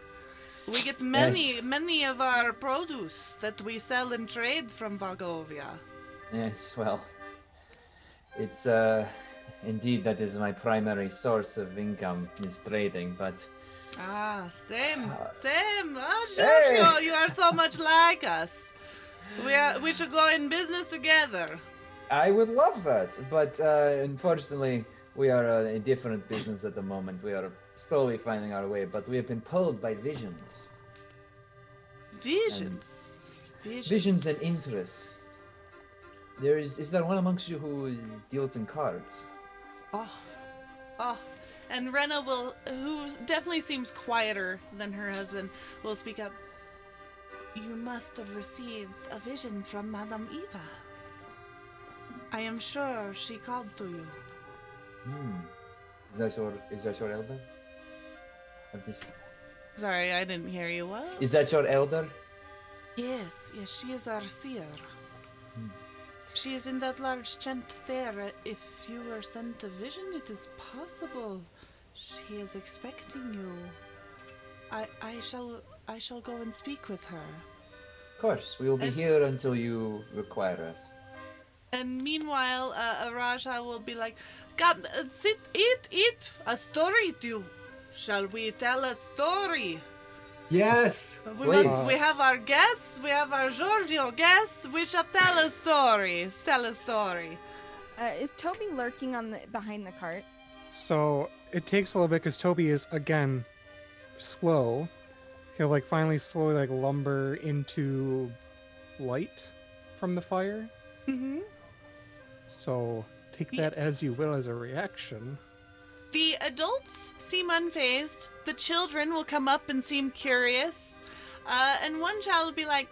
We get many of our produce that we sell and trade from Barovia. Yes, well, it's indeed that is my primary source of income is trading, but Same. Giorgio, you are so much like us. We should go in business together. I would love that. But unfortunately, we are a different business at the moment. We are slowly finding our way, but we have been pulled by visions. Visions and interests. Is there one amongst you who deals in cards? And Ireena who definitely seems quieter than her husband, will speak up. You must have received a vision from Madam Eva. I am sure she called to you. Is that your elder? Sorry, I didn't hear you. What? Is that your elder? Yes, she is our seer. She is in that large tent there. If you were sent a vision, it is possible. She is expecting you. I shall go and speak with her. Of course, we will be here until you require us. And meanwhile, Raja will be like, God, sit, eat, a story to you. Shall we tell a story? Yes. We have our guests, we have our Giorgio guests, we shall tell a story. Tell a story. Is Toby lurking behind the cart? So it takes a little bit because Toby is again slow. He'll like finally slowly like lumber into light from the fire. Mm-hmm. So take that as you will as a reaction. The adults seem unfazed. The children will come up and seem curious. And one child will be like,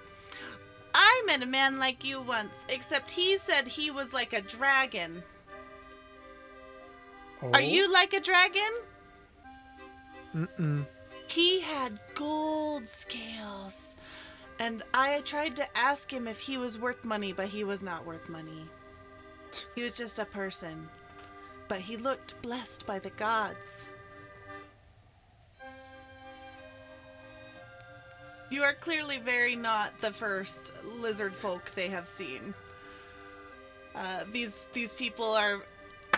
I met a man like you once, except he said he was like a dragon. Oh? Are you like a dragon? Mm-mm. He had gold scales. And I tried to ask him if he was worth money, but he was not worth money. He was just a person. But he looked blessed by the gods. You are clearly very not the first lizard folk they have seen. These people are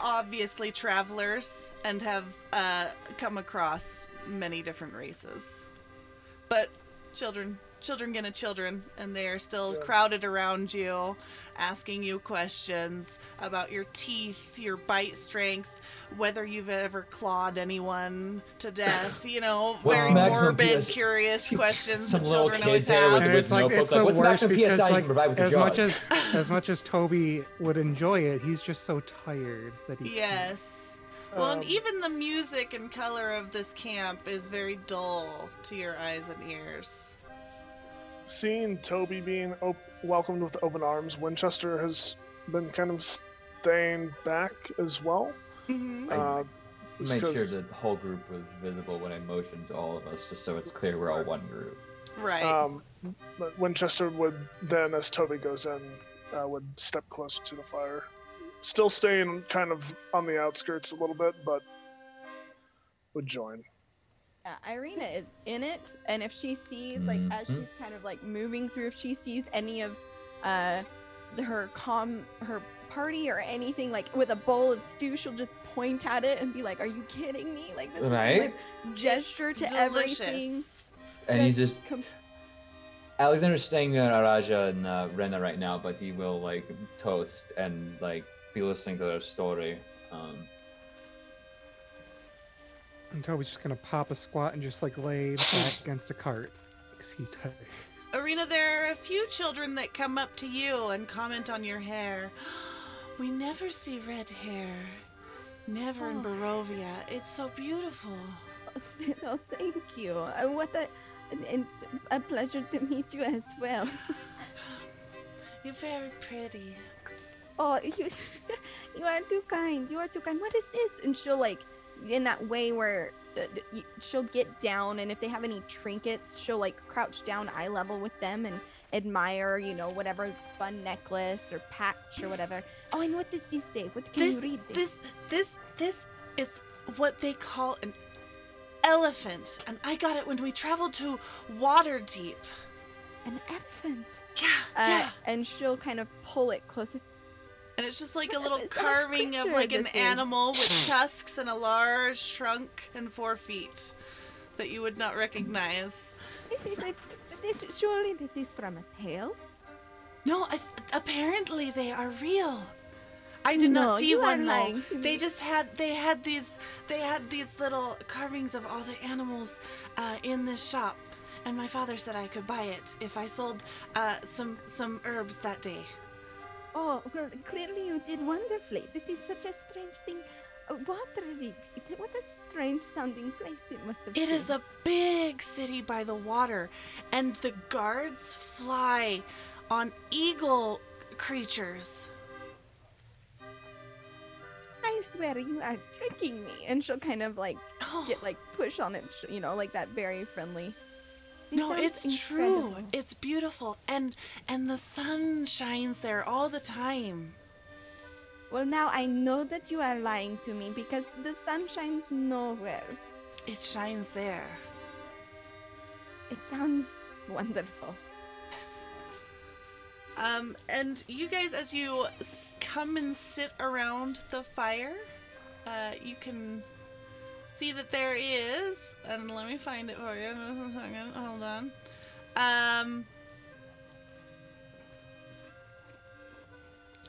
obviously travelers and have come across many different races. But children gonna children, and they are still crowded around you, asking you questions about your teeth, your bite strength, whether you've ever clawed anyone to death, you know, very morbid, curious questions that children always have. And it's like, it's the what's worst maximum because, PSI you like, can provide with your jaws? as much as Toby would enjoy it, he's just so tired that he Yes. Well, and even the music and color of this camp is very dull to your eyes and ears. Seeing Toby being welcomed with open arms, Winchester has been kind of staying back as well. Mm-hmm. I made sure that the whole group was visible when I motioned to all of us, just so it's clear we're all one group. Right. But Winchester would then, as Toby goes in, would step closer to the fire. Still staying kind of on the outskirts a little bit, but would join. Ireena is in it, and if she sees, like, as she's kind of like moving through, if she sees any of her party or anything, like with a bowl of stew, she'll just point at it and be like, "Are you kidding me?" Like this right? gesture to everything. And he's just Alexander's staying in Araja and Rena right now, but he will like toast and like be listening to their story. And Toby's just gonna pop a squat and just like lay back against a cart because he's tired. Ireena, there are a few children that come up to you and comment on your hair. We never see red hair. Never in Barovia. It's so beautiful. Oh, thank you. It's a pleasure to meet you as well. You're very pretty. Oh, you are too kind. You are too kind. What is this? And she'll like, in that way where she'll get down, and if they have any trinkets, she'll like crouch down eye level with them and admire, you know, whatever fun necklace or patch or whatever. Oh, and what does this say? What can you read? This it's what they call an elephant, and I got it when we traveled to Waterdeep. An elephant. Yeah. And she'll kind of pull it closer. And it's just like a little carving of like an animal with tusks and a large trunk and 4 feet that you would not recognize. Surely this is from a tale? No, apparently they are real. I did not see one though. They had these little carvings of all the animals in this shop, and my father said I could buy it if I sold some herbs that day. Oh, well, clearly you did wonderfully. This is such a strange thing. Waterdeep. What a strange sounding place it must have been. It is a big city by the water, and the guards fly on eagle creatures. I swear you are tricking me. And she'll kind of like get like push on it, you know, like that very friendly. No, it's true. It's beautiful, and the sun shines there all the time. Well, now I know that you are lying to me because the sun shines nowhere. It shines there. It sounds wonderful. Yes. And you guys, as you come and sit around the fire, you can see that there is, and let me find it for you. Just a second. Hold on.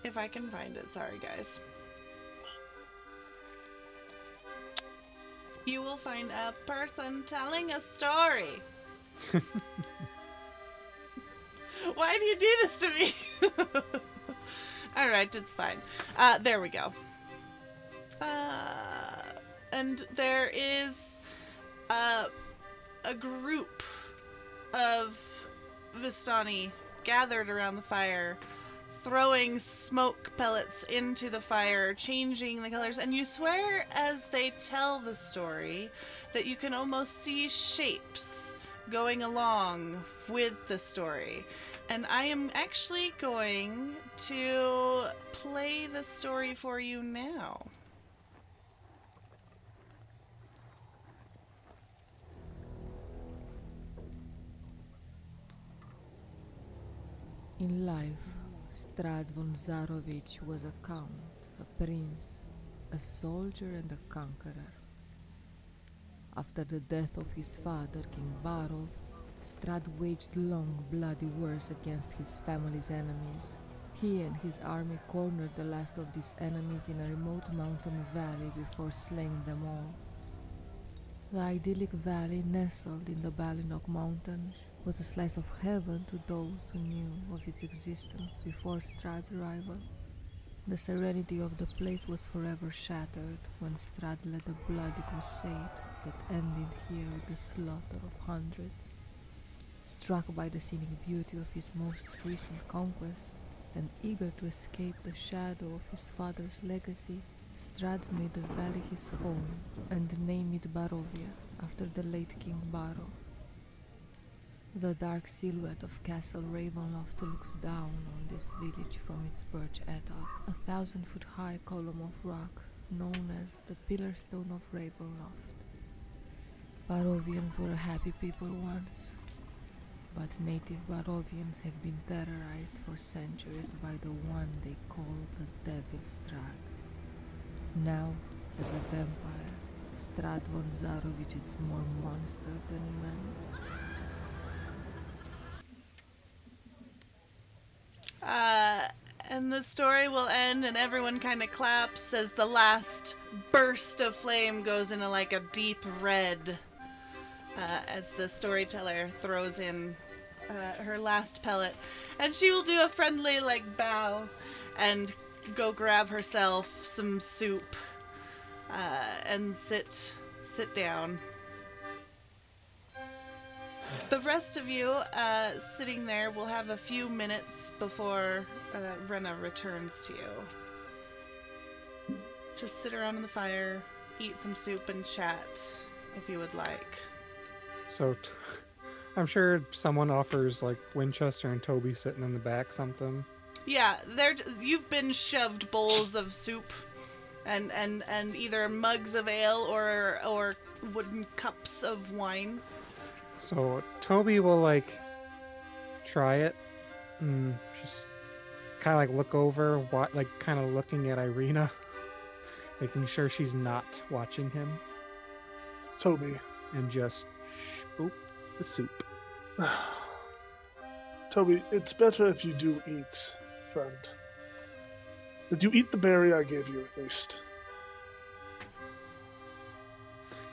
If I can find it. Sorry, guys. You will find a person telling a story. Why do you do this to me? Alright, it's fine. There we go. And there is a group of Vistani gathered around the fire, throwing smoke pellets into the fire, changing the colors, and you swear as they tell the story that you can almost see shapes going along with the story. And I am actually going to play the story for you now. In life, Strahd von Zarovich was a count, a prince, a soldier and a conqueror. After the death of his father, King Barov, Strahd waged long, bloody wars against his family's enemies. He and his army cornered the last of these enemies in a remote mountain valley before slaying them all. The idyllic valley nestled in the Balinok Mountains was a slice of heaven to those who knew of its existence before Strahd's arrival. The serenity of the place was forever shattered when Strahd led a bloody crusade that ended here with the slaughter of hundreds. Struck by the scenic beauty of his most recent conquest, and eager to escape the shadow of his father's legacy, Strahd made the valley his home and named it Barovia after the late King Barov. The dark silhouette of Castle Ravenloft looks down on this village from its perch atop, a 1,000-foot-high column of rock known as the Pillar Stone of Ravenloft. Barovians were a happy people once, but native Barovians have been terrorized for centuries by the one they call the Devil Strahd. Now, as a vampire, Strahd von Zarovich is more monster than man. And the story will end and everyone kind of claps as the last burst of flame goes into like a deep red as the storyteller throws in her last pellet. And she will do a friendly like bow and go grab herself some soup and sit down. The rest of you sitting there will have a few minutes before Rena returns to you to sit around in the fire, eat some soup, and chat if you would like. So I'm sure someone offers like Winchester and Toby sitting in the back something. Yeah, you've been shoved bowls of soup and either mugs of ale or wooden cups of wine. So Toby will like try it and just kind of like look over, like kind of looking at Ireena, making sure she's not watching him. Toby. And just spoop the soup. Toby, it's better if you do eat, friend. Did you eat the berry I gave you, at least?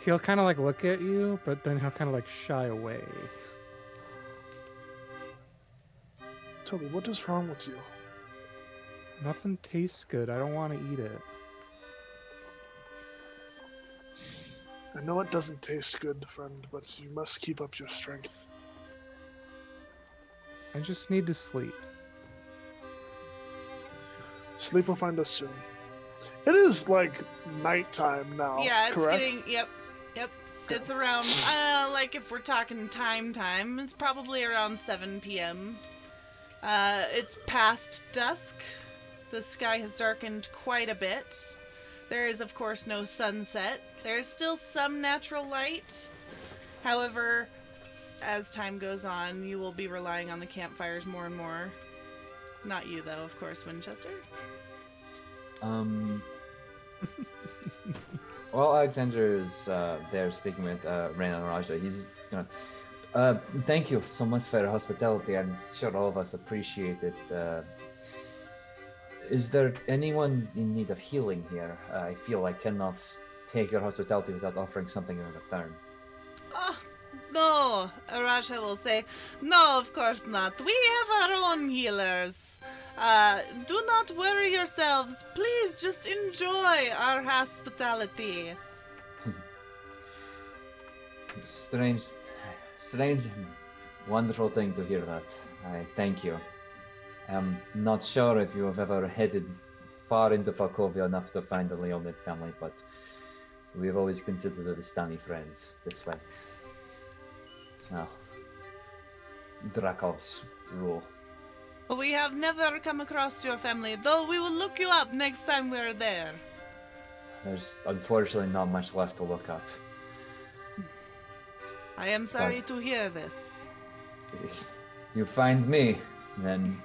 He'll kind of like look at you, but then he'll kind of like shy away. Toby, what is wrong with you? Nothing tastes good. I don't want to eat it. I know it doesn't taste good, friend, but you must keep up your strength. I just need to sleep. Sleep will find us soon. It is like nighttime now. Yeah, it's correct? getting yep. It's around like if we're talking time, it's probably around 7 p.m. It's past dusk. The sky has darkened quite a bit. There is of course no sunset. There is still some natural light. However, as time goes on, you will be relying on the campfires more and more. Not you though, of course, Winchester. While Alexander is there speaking with Rena and Raja, he's gonna thank you so much for your hospitality. I'm sure all of us appreciate it. Is there anyone in need of healing here? I feel I cannot take your hospitality without offering something in return. Oh, no, Raja will say, no, of course not. We have our own healers. Do not worry yourselves. Please just enjoy our hospitality. Strange Wonderful thing to hear that. I thank you. I'm not sure if you have ever headed far into Falkovia enough to find the Leonid family, but we have always considered the Vistani friends, despite Drakov's rule. We have never come across your family, though we will look you up next time we're there. There's unfortunately not much left to look up. I am sorry to hear this. If you find me, then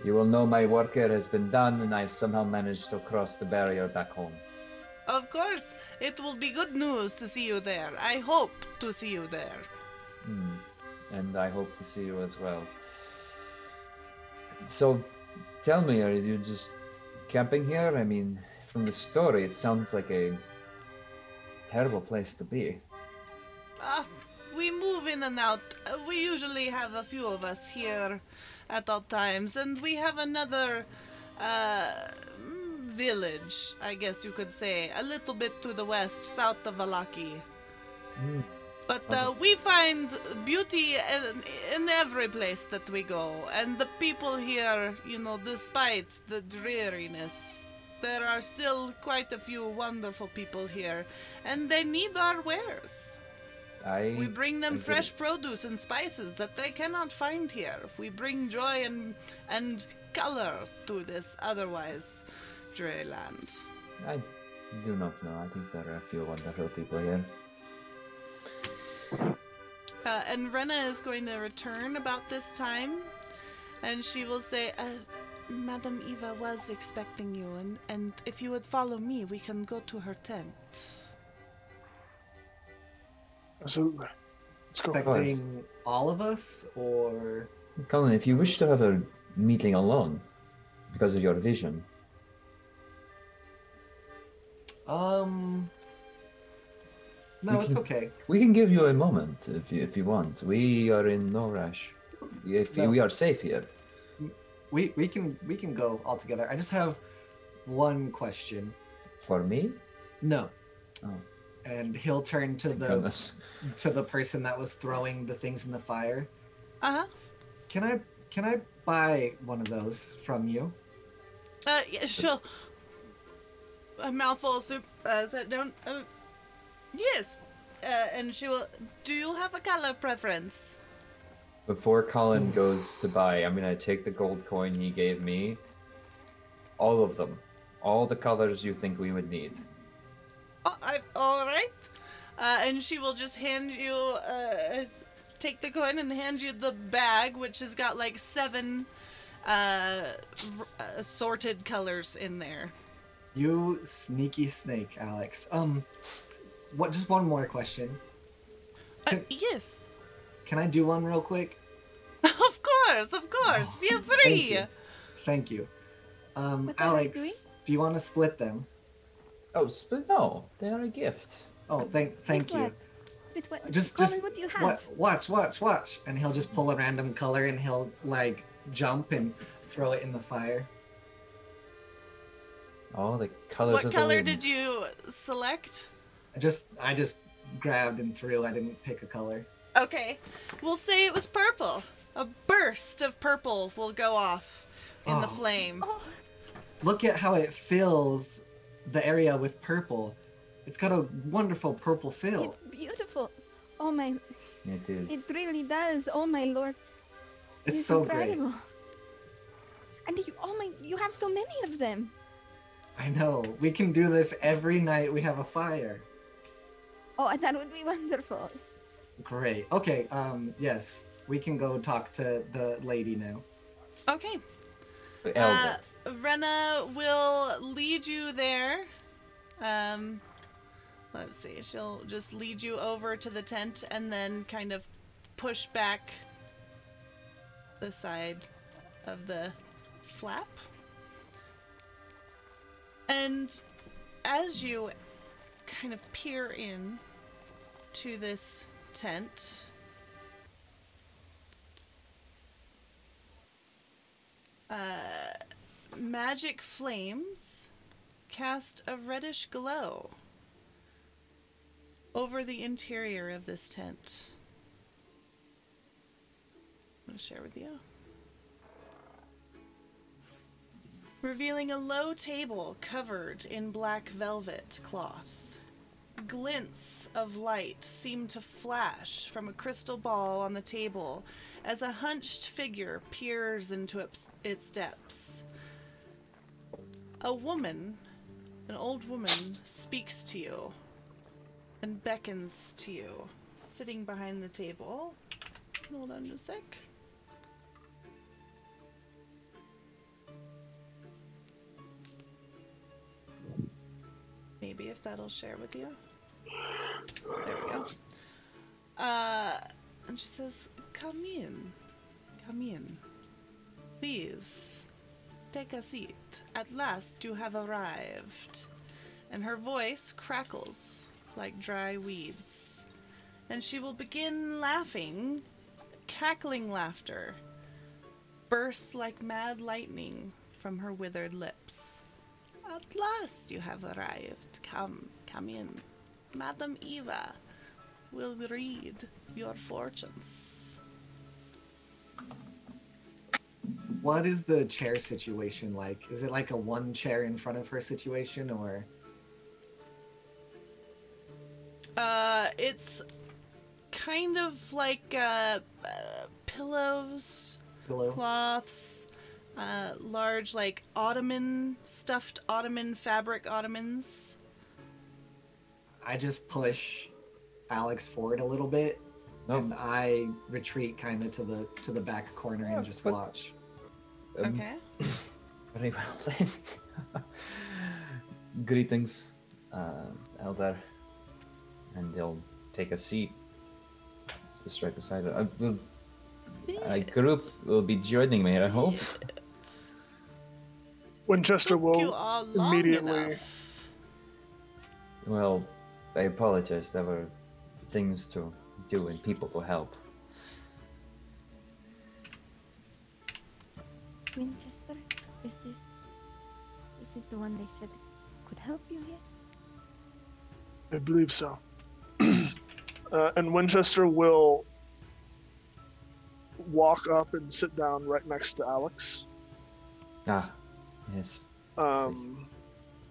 you will know my work here has been done and I've somehow managed to cross the barrier back home. Of course, it will be good news to see you there. I hope to see you there. And I hope to see you as well. So, tell me, are you just camping here? I mean, from the story, it sounds like a terrible place to be. We move in and out. We usually have a few of us here at all times, and we have another village, I guess you could say, a little bit to the west, south of Vallaki. But we find beauty in every place that we go, and the people here, you know, despite the dreariness, there are still quite a few wonderful people here, and they need our wares. We bring them fresh produce and spices that they cannot find here. We bring joy and color to this otherwise dreary land. I do not know. I think there are a few wonderful people here. And Rena is going to return about this time, and she will say, Madam Eva was expecting you, and if you would follow me, we can go to her tent. Absolutely. Let's go. Expecting all of us, or... Colin, if you wish to have a meeting alone, because of your vision. No, it's okay. We can give you a moment if you want. We are in no rush. We are safe here. We can go all together. I just have one question. For me? No. Oh. And he'll turn to the person that was throwing the things in the fire. Can I buy one of those from you? Yeah, sure. A mouthful of soup. Sit down. Yes. And she will. Do you have a color preference? Before Colin goes to buy, I'm gonna take the gold coin he gave me. All of them. All the colors you think we would need. Oh, all right. And she will just hand you, take the coin and hand you the bag, which has got like 7 assorted colors in there. You sneaky snake, Alex. Just one more question. Yes. Can I do one real quick? Of course. Feel free. Thank you. Alex, do you want to split them? Oh, no, they are a gift. Oh, thank you. Split what? Just what do you have? Watch. And he'll just pull a random color and he'll like jump and throw it in the fire. All the colors. What color did you select? I just grabbed and threw. I didn't pick a color. Okay, we'll say it was purple. A burst of purple will go off in the flame. Oh. Look at how it fills the area with purple. It's got a wonderful purple fill. It's beautiful. Oh my. It is. It really does. Oh my lord. It's so incredible. great. And you have so many of them. I know. We can do this every night we have a fire. Oh, and that would be wonderful. Great. Okay, yes. We can go talk to the lady now. Okay. The elder. Rena will lead you there. Let's see. She'll just lead you over to the tent and then kind of push back the side of the flap. And as you kind of peer in to this tent, magic flames cast a reddish glow over the interior of this tent. share with you. Revealing a low table covered in black velvet cloth. Glints of light seem to flash from a crystal ball on the table as a hunched figure peers into its depths. A woman, an old woman, speaks to you and beckons to you, sitting behind the table. Hold on just a sec. Maybe if that'll share with you. There we go. And she says, come in. Come in. Please, take a seat. At last you have arrived. And her voice crackles like dry weeds. And she will begin laughing, cackling laughter, bursts like mad lightning from her withered lips. At last you have arrived. Come in. Madam Eva will read your fortunes. What is the chair situation like? Is it like a one chair in front of her situation, or? It's kind of like pillows, cloths, large like stuffed ottoman fabric ottomans. I just push Alex forward a little bit, and I retreat kind of to the back corner and just watch. Okay. Very well then. Greetings, Elder. And they'll take a seat just right beside her. A group will be joining me, I hope. Winchester will immediately. Well, I apologize. There were things to do and people to help. Winchester, is this is the one they said could help you, yes? I believe so. And Winchester will walk up and sit down right next to Alex. Ah, yes. And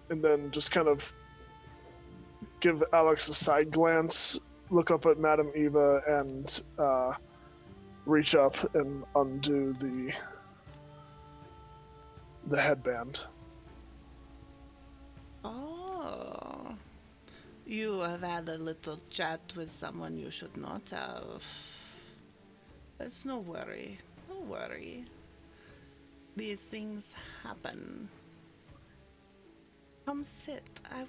then just kind of give Alex a side glance, look up at Madam Eva, and reach up and undo the headband. Oh, you have had a little chat with someone you should not have. It's no worry, no worry. These things happen. Come sit. I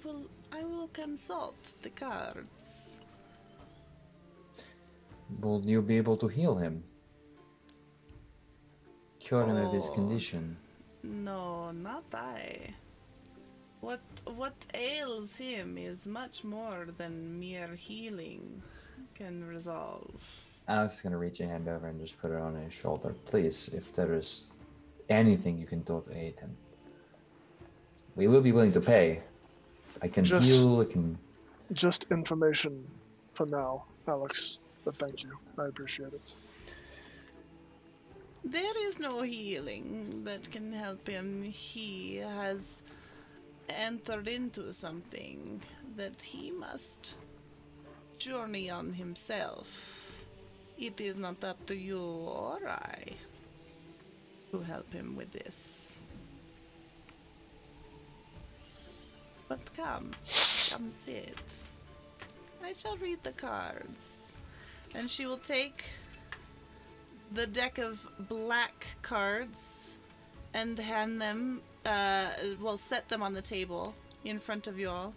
will consult the cards. Will you be able to heal him? Cure him of his condition? No, not I. What ails him is much more than mere healing can resolve. Alex is gonna reach a hand over and just put it on his shoulder. Please, if there is anything you can do to aid him, we will be willing to pay. I can heal, I can... Just information for now, Alex, but thank you. I appreciate it. There is no healing that can help him. He has entered into something that he must journey on himself. It is not up to you or I to help him with this. But come sit. I shall read the cards. And she will take the deck of black cards and hand them, set them on the table in front of you all.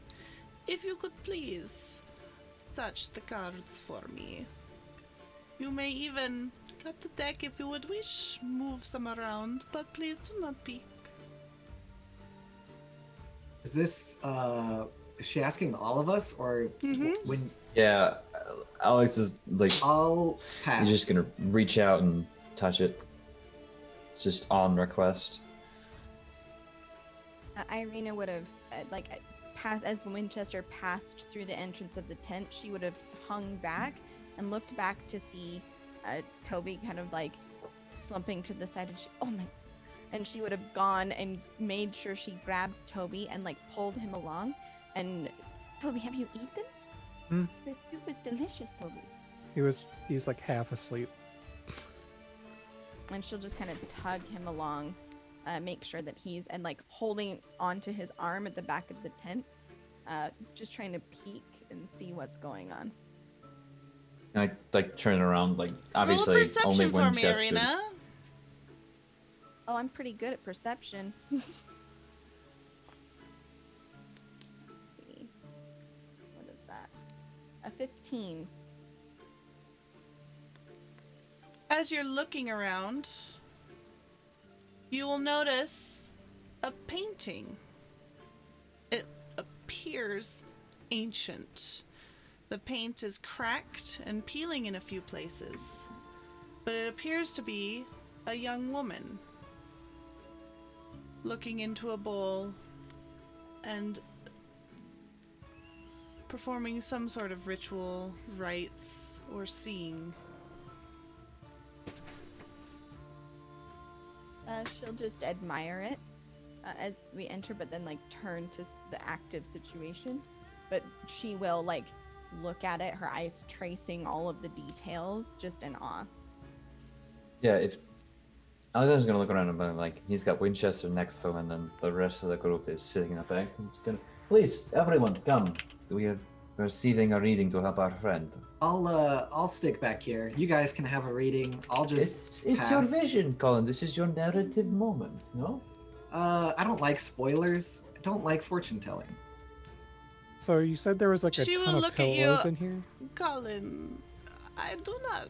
If you could please touch the cards for me. You may even cut the deck if you would wish, move some around, but please do not peek. Is this, is she asking all of us, or when? Yeah, Alex is like, I'll pass. he's just gonna reach out and touch it, just on request. Ireena would have, passed as Winchester passed through the entrance of the tent. She would have hung back and looked back to see Toby kind of slumping to the side, and she, oh my, and she would have gone and made sure she grabbed Toby and like pulled him along. And Toby, have you eaten? That soup is delicious, Toby. He's like half asleep. And she'll just kind of tug him along, make sure that he's, and like holding onto his arm at the back of the tent, just trying to peek and see what's going on. I like turn around, like Roll a obviously only perception for me, Winchester's. Ireena. Oh, I'm pretty good at perception. Let's see. What is that? A 15. As you're looking around, you will notice a painting. It appears ancient. The paint is cracked and peeling in a few places, but it appears to be a young woman looking into a bowl and performing some sort of ritual, rites, or seeing. She'll just admire it as we enter, but then like turn to the active situation. But she will like look at it, her eyes tracing all of the details, just in awe. Yeah, if Alexander's gonna look around and be like, he's got Winchester next to him, and then the rest of the group is sitting up there. He's gonna, please, everyone, come. We're receiving a reading to help our friend. I'll stick back here. You guys can have a reading. I'll just It's your pass. vision, Colin. This is your narrative moment, no? I don't like spoilers. I don't like fortune telling. So you said there was like a She will ton of look at you. pillows in here? Colin, I do not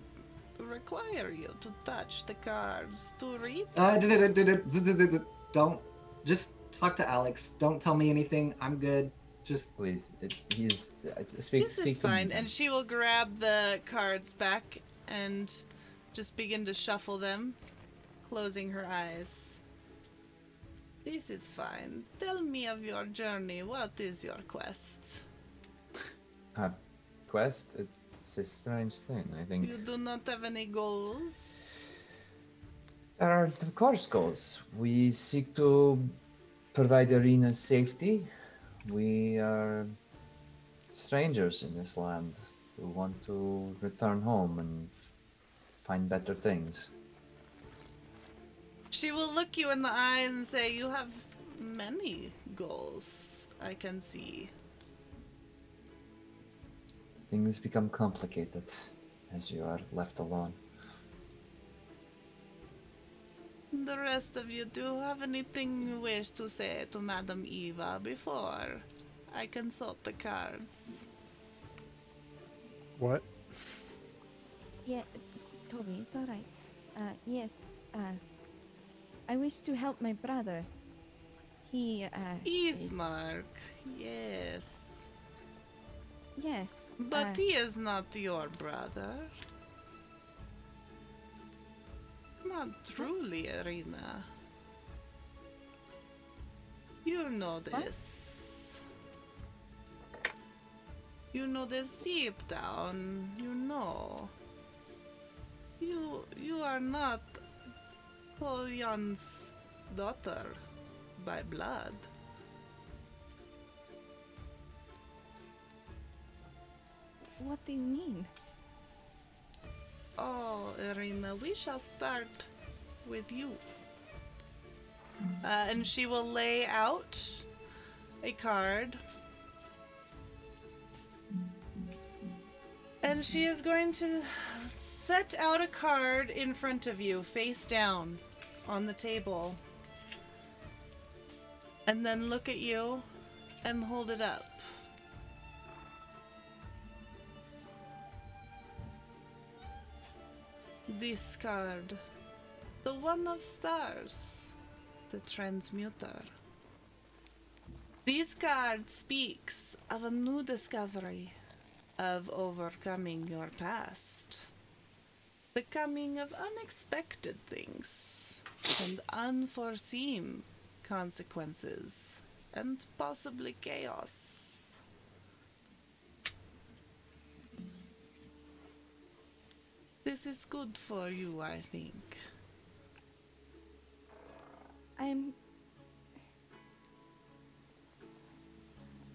require you to touch the cards to read them. Don't. Just talk to Alex. Don't tell me anything. I'm good. Just Please, speak. This speak is to me. fine. And she will grab the cards back and just begin to shuffle them, closing her eyes. This is fine. Tell me of your journey. What is your quest? Quest? It's a strange thing, I think. You do not have any goals? There are, of course, goals. We seek to provide Ireena's safety. We are strangers in this land who want to return home and find better things. She will look you in the eye and say, you have many goals, I can see. Things become complicated as you are left alone. The rest of you, do you have anything you wish to say to Madam Eva before I consult the cards? What? Yeah, Toby, it's all right. Yes, I wish to help my brother. He, Ismark, yes. Yes. But he is not your brother. Not truly, Ireena. You know this. You know this deep down. You know. You are not Kolyan's daughter by blood. What do you mean? Oh, Ireena, we shall start with you. And she will lay out a card. And she is going to set out a card in front of you, face down, on the table. And then look at you and hold it up. This card, the one of stars, the transmuter. This card speaks of a new discovery, of overcoming your past, the coming of unexpected things, and unforeseen consequences, and possibly chaos. This is good for you, I think.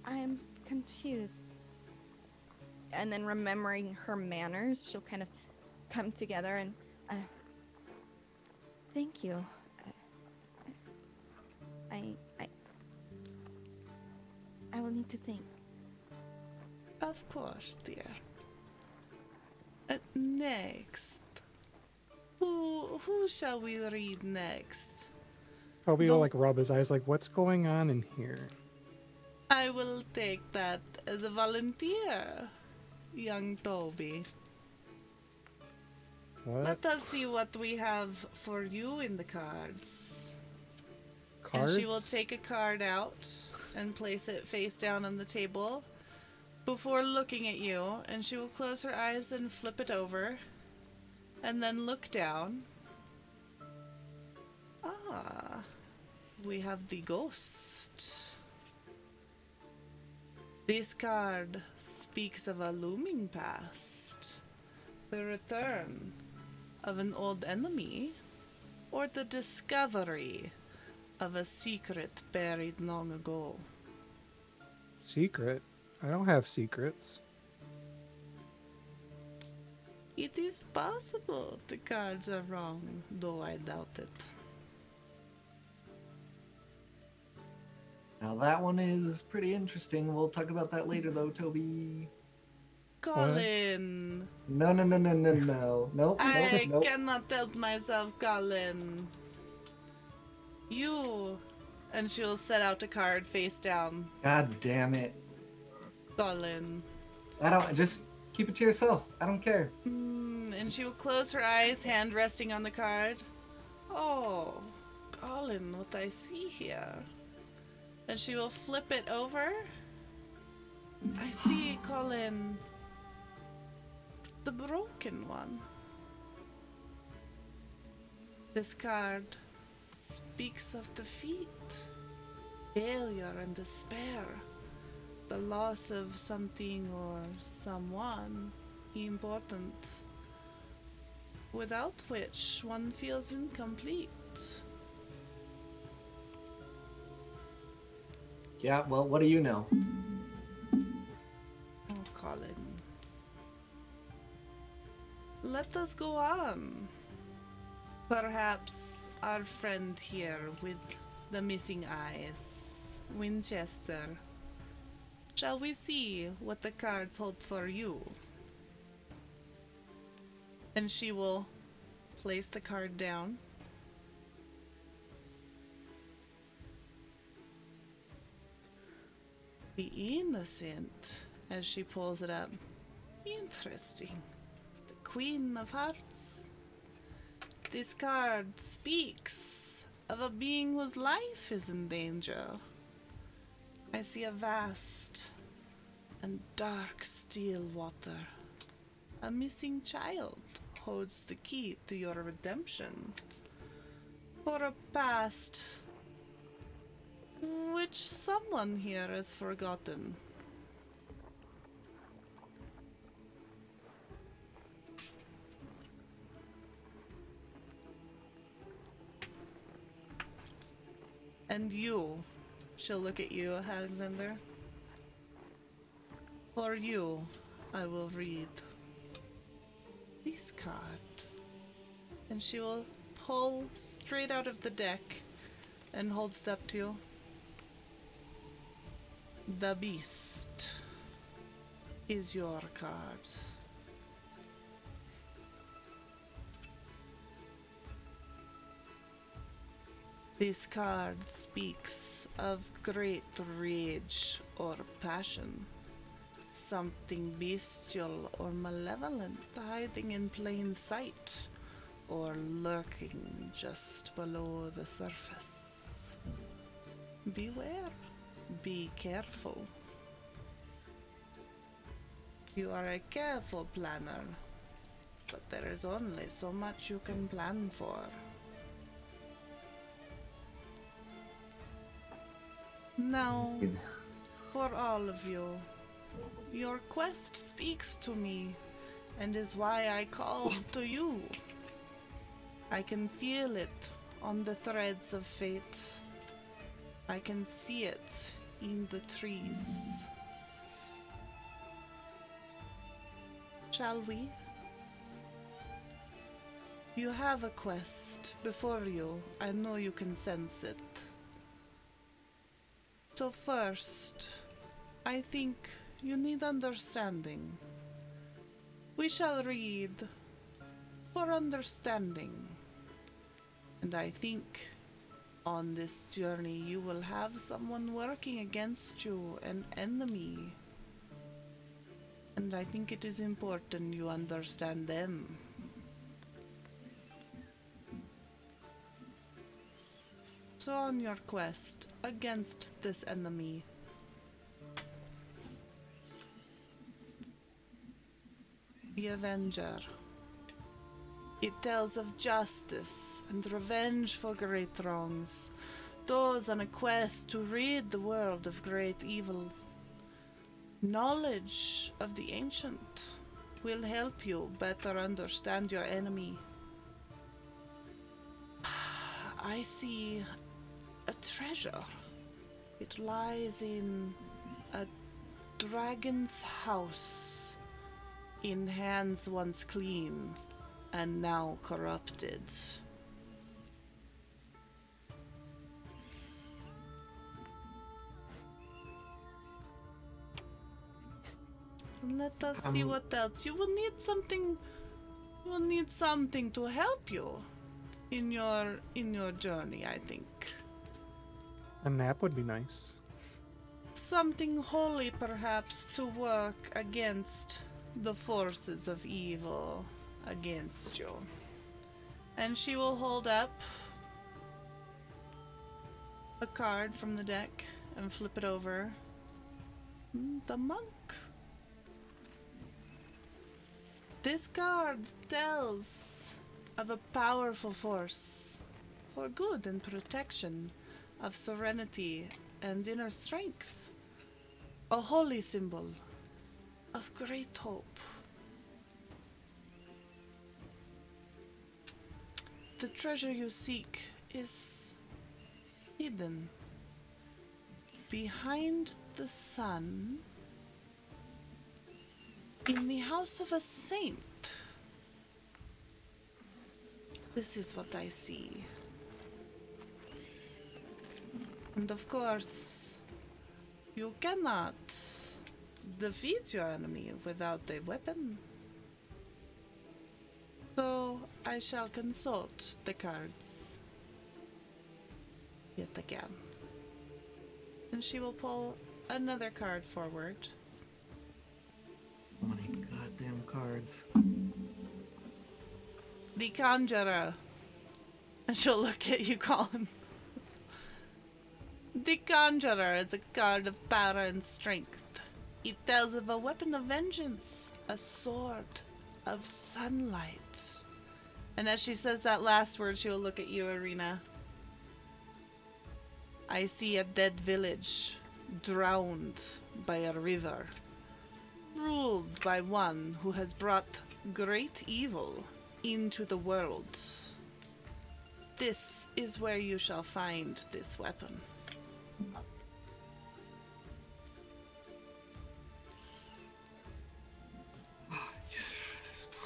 I'm confused. And then remembering her manners, she'll kind of come together and, thank you. I will need to think. Of course, dear. Next. Who shall we read next? Toby will like rub his eyes like, what's going on in here? I will take that as a volunteer, young Toby. What? Let us see what we have for you in the cards. Cards? And she will take a card out and place it face down on the table before looking at you, and she will close her eyes and flip it over and then look down. Ah, we have the ghost. This card speaks of a looming past, the return of an old enemy, or the discovery of a secret buried long ago. Secret? I don't have secrets. It is possible the cards are wrong, though I doubt it. Now that one is pretty interesting. We'll talk about that later, though, Toby. Colin! No. Nope. I cannot help myself, Colin. You. And she will set out a card face down. God damn it. Colin. Just keep it to yourself. I don't care. And she will close her eyes, hand resting on the card. Oh, Colin, what I see here. And she will flip it over. I see, Colin, the broken one. This card speaks of defeat, failure and despair, the loss of something or someone important, without which one feels incomplete. Yeah, well, what do you know? Oh, Colin. Let us go on. Perhaps our friend here with the missing eyes, Winchester. Shall we see what the cards hold for you? And she will place the card down. The innocent, as she pulls it up. Interesting. The Queen of Hearts. This card speaks of a being whose life is in danger. I see a vast and dark still water. A missing child holds the key to your redemption. For a past which someone here has forgotten. And you, she'll look at you, Alexander. For you, I will read this card. And she will pull straight out of the deck and holds it up to you. The Beast is your card. This card speaks of great rage or passion, something bestial or malevolent hiding in plain sight or lurking just below the surface. Beware. Be careful. You are a careful planner, but there is only so much you can plan for. Now, for all of you, your quest speaks to me and is why I called to you. I can feel it on the threads of fate. I can see it in the trees. Shall we? You have a quest before you. I know you can sense it. So first, I think you need understanding. We shall read for understanding. And I think on this journey you will have someone working against you, an enemy. And I think it is important you understand them. So on your quest against this enemy, the Avenger. It tells of justice and revenge for great wrongs, those on a quest to rid the world of great evil. Knowledge of the ancient will help you better understand your enemy. I see a treasure. It lies in a dragon's house, in hands once clean and now corrupted. Let us see what else. You will need something. You will need something to help you in your journey, I think. A nap would be nice. Something holy, perhaps, to work against the forces of evil against you. And she will hold up a card from the deck and flip it over. The monk. This card tells of a powerful force for good and protection, of serenity and inner strength. A holy symbol of great hope. The treasure you seek is hidden behind the sun in the house of a saint. This is what I see. And of course, you cannot defeat your enemy without a weapon. So I shall consult the cards yet again. And she will pull another card forward. So many goddamn cards. The Conjurer. And she'll look at you, Colin. The Conjurer is a card of power and strength. It tells of a weapon of vengeance, a sword of sunlight. And as she says that last word, she will look at you, Ireena. I see a dead village, drowned by a river, ruled by one who has brought great evil into the world. This is where you shall find this weapon.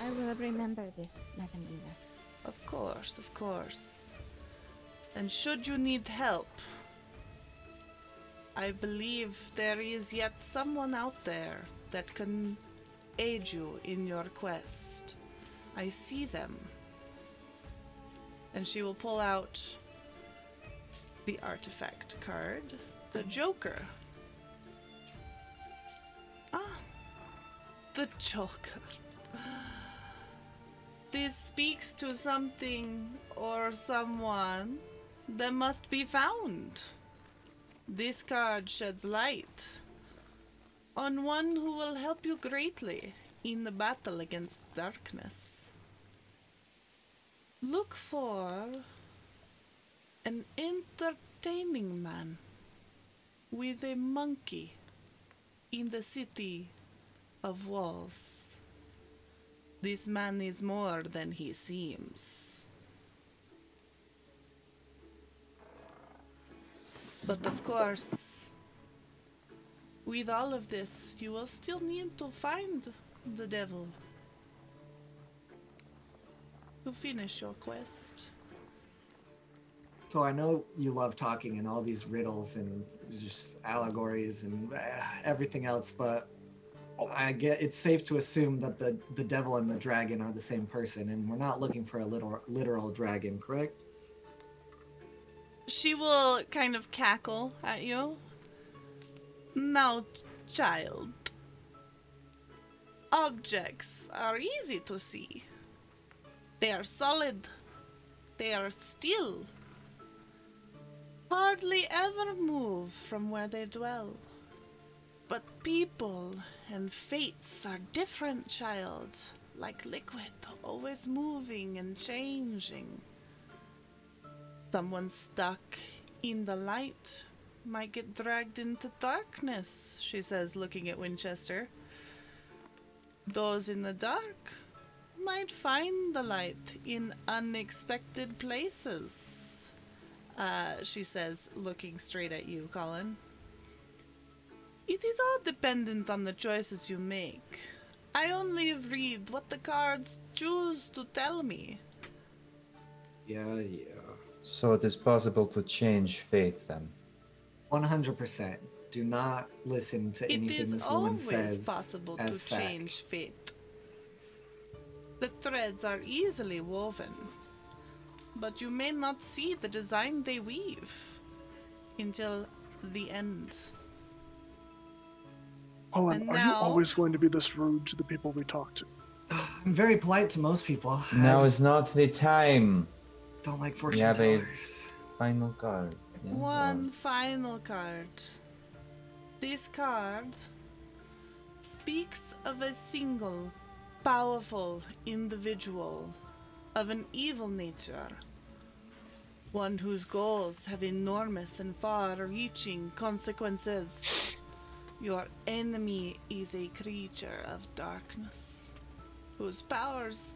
I will remember this, Madam Eva. Of course, of course. And should you need help, I believe there is yet someone out there that can aid you in your quest. I see them. And she will pull out the artifact card, the Joker. Ah, the Joker. This speaks to something or someone that must be found. This card sheds light on one who will help you greatly in the battle against darkness. Look for an entertaining man with a monkey in the city of walls. This man is more than he seems. But of course, with all of this, you will still need to find the devil to finish your quest. So I know you love talking and all these riddles and just allegories and everything else, but I get it's safe to assume that the devil and the dragon are the same person, and we're not looking for a literal dragon, correct? She will kind of cackle at you. Now, child, objects are easy to see. They are solid. They are still. Hardly ever move from where they dwell. But people and fates are different, child. Like liquid, always moving and changing. Someone stuck in the light might get dragged into darkness, she says, looking at Winchester. Those in the dark might find the light in unexpected places, she says, looking straight at you, Colin. It is all dependent on the choices you make. I only read what the cards choose to tell me. Yeah. So it is possible to change fate then. 100%. Do not listen to anything this woman says. It is always possible to change fate. The threads are easily woven, but you may not see the design they weave until the end. Colin, are you always going to be this rude to the people we talk to? I'm very polite to most people. Now is not the time. Don't like fortune We have a tellers. final card. Yeah, One final card. This card speaks of a single, powerful individual of an evil nature. One whose goals have enormous and far-reaching consequences. Your enemy is a creature of darkness, whose powers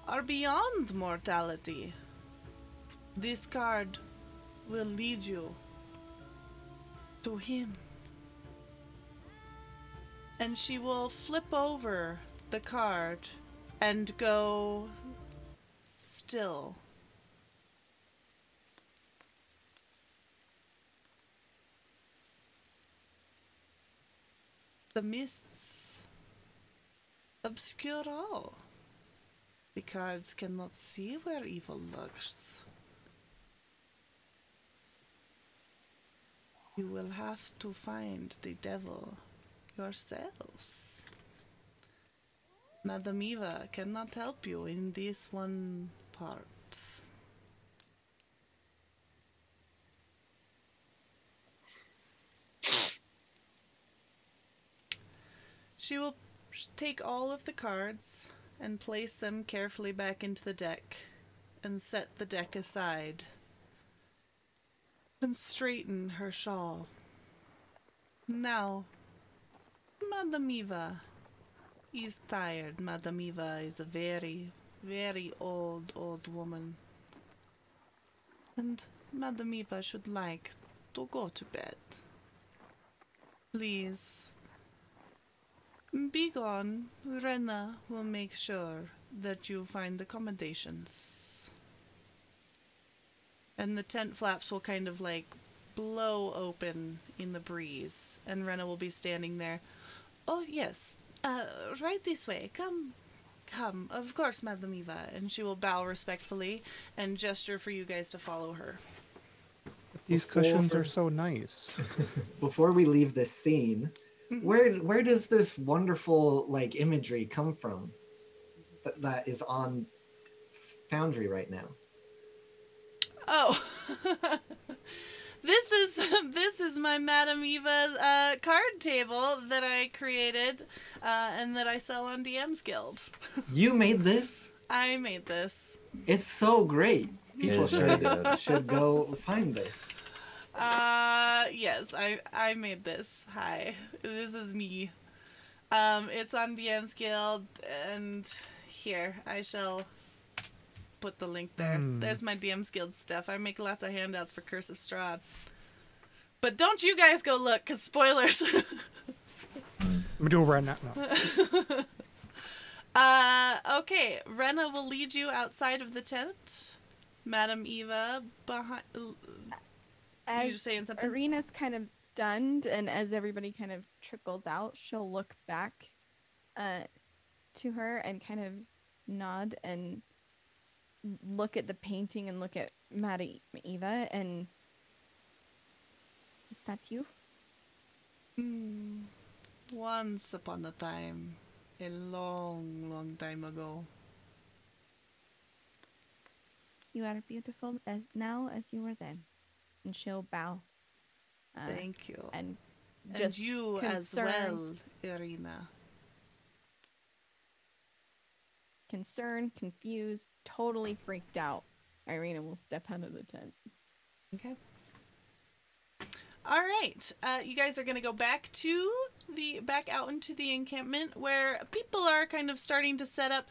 are beyond mortality. This card will lead you to him. And she will flip over the card and go still. The mists obscure all. The cards cannot see where evil lurks. You will have to find the devil yourselves. Madam Eva cannot help you in this one part. She will take all of the cards and place them carefully back into the deck and set the deck aside and straighten her shawl. Now, Madam Eva is tired. Madam Eva is a very, very old woman. And Madam Eva should like to go to bed. Please, be gone. Ireena will make sure that you find accommodations. And the tent flaps will kind of like blow open in the breeze, and Ireena will be standing there. Oh yes, right this way. Come. Of course, Madam Eva. And she will bow respectfully and gesture for you guys to follow her. These cushions are so nice. Before we leave this scene, where does this wonderful like imagery come from that is on Foundry right now? Oh, this is my Madam Eva card table that I created and that I sell on DM's Guild. You made this? I made this. It's so great. People It is very good. should go find this. Yes, I made this. Hi, this is me. It's on DM's Guild, and here, I shall put the link there. There's my DM's Guild stuff. I make lots of handouts for Curse of Strahd. But don't you guys go look, because spoilers. I'm gonna do it right now. No. Okay, Rena will lead you outside of the tent. Madam Eva behind. As You just saying something? Ireena's kind of stunned, and as everybody kind of trickles out, she'll look back to her and kind of nod and look at the painting and look at Madam Eva and... Is that you? Once upon a time, a long, long time ago. You are beautiful as now as you were then. And she'll bow. Thank you. And And you as well, Ireena. Concerned, confused, totally freaked out, Ireena will step out of the tent. Okay. All right. You guys are going to go back out into the encampment where people are kind of starting to set up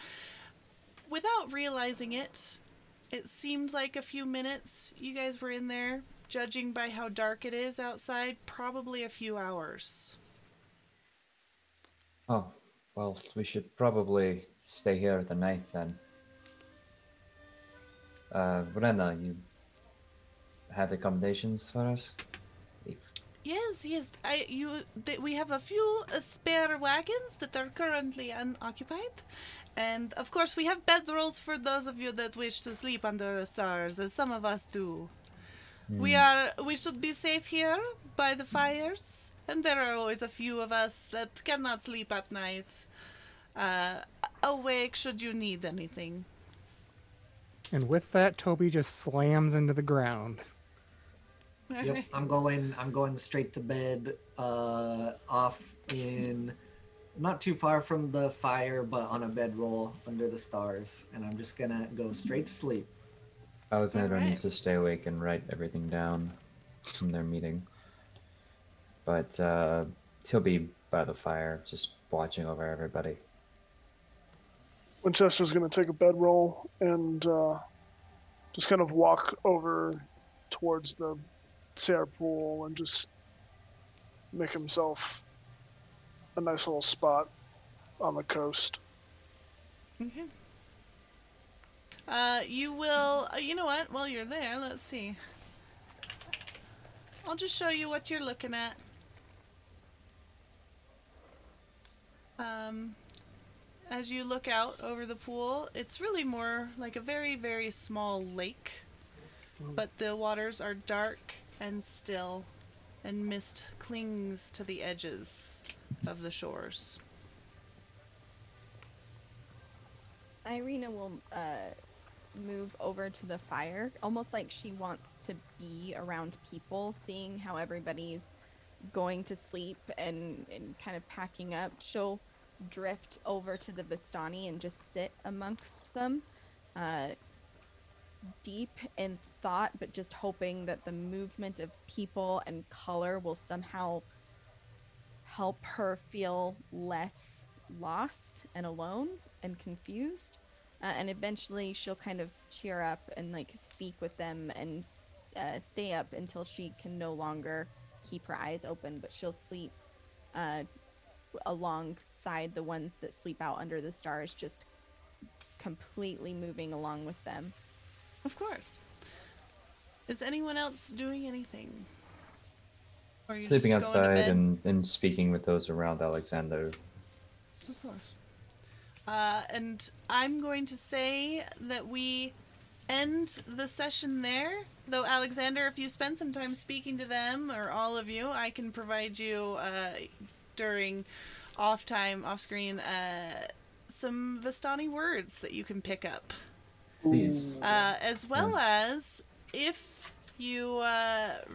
without realizing it. It seemed like a few minutes you guys were in there, judging by how dark it is outside, probably a few hours. Oh, well, we should probably stay here the night then. Rena, you had accommodations for us? Yes. We have a few spare wagons that are currently unoccupied. And, of course, we have bedrolls for those of you that wish to sleep under the stars, as some of us do. We should be safe here by the fires, and there are always a few of us that cannot sleep at night. Awake should you need anything. And with that, Toby just slams into the ground. Yep, I'm going straight to bed, off in not too far from the fire, but on a bedroll under the stars, and I'm just gonna go straight to sleep. Alexander Alright. needs to stay awake and write everything down from their meeting. But he'll be by the fire, just watching over everybody. Winchester's going to take a bedroll and just kind of walk over towards the Tser Pool and just make himself a nice little spot on the coast. Okay. You will, you know what, while you're there, let's see. I'll just show you what you're looking at. As you look out over the pool, it's really more like a very, very small lake. But the waters are dark and still, and mist clings to the edges of the shores. Ireena will move over to the fire, almost like she wants to be around people, seeing how everybody's going to sleep and kind of packing up. She'll drift over to the Vistani and just sit amongst them, deep in thought, but just hoping that the movement of people and color will somehow help her feel less lost and alone and confused. And eventually she'll kind of cheer up and like speak with them and stay up until she can no longer keep her eyes open, but she'll sleep alongside the ones that sleep out under the stars, just completely moving along with them. Of course. Is anyone else doing anything? Or are you Sleeping just going to outside bed? and speaking with those around Alexander. Of course. And I'm going to say that we end the session there. Though, Alexander, if you spend some time speaking to them, or all of you, I can provide you, during off screen, some Vistani words that you can pick up. Please. As well as, if you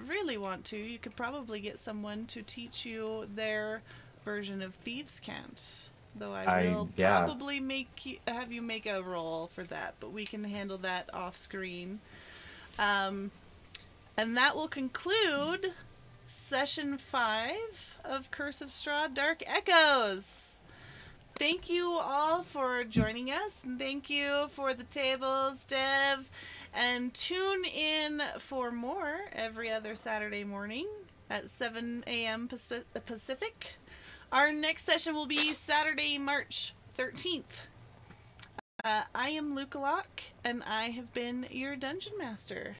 really want to, you could probably get someone to teach you their version of Thieves' Cant. Though I will probably have you make a roll for that, but we can handle that off screen. And that will conclude session 5 of Curse of Strahd Dark Echoes. Thank you all for joining us, and thank you for the tables, Dev. And tune in for more every other Saturday morning at 7 a.m. Pacific. Our next session will be Saturday, March 13th. I am Luke Locke, and I have been your Dungeon Master.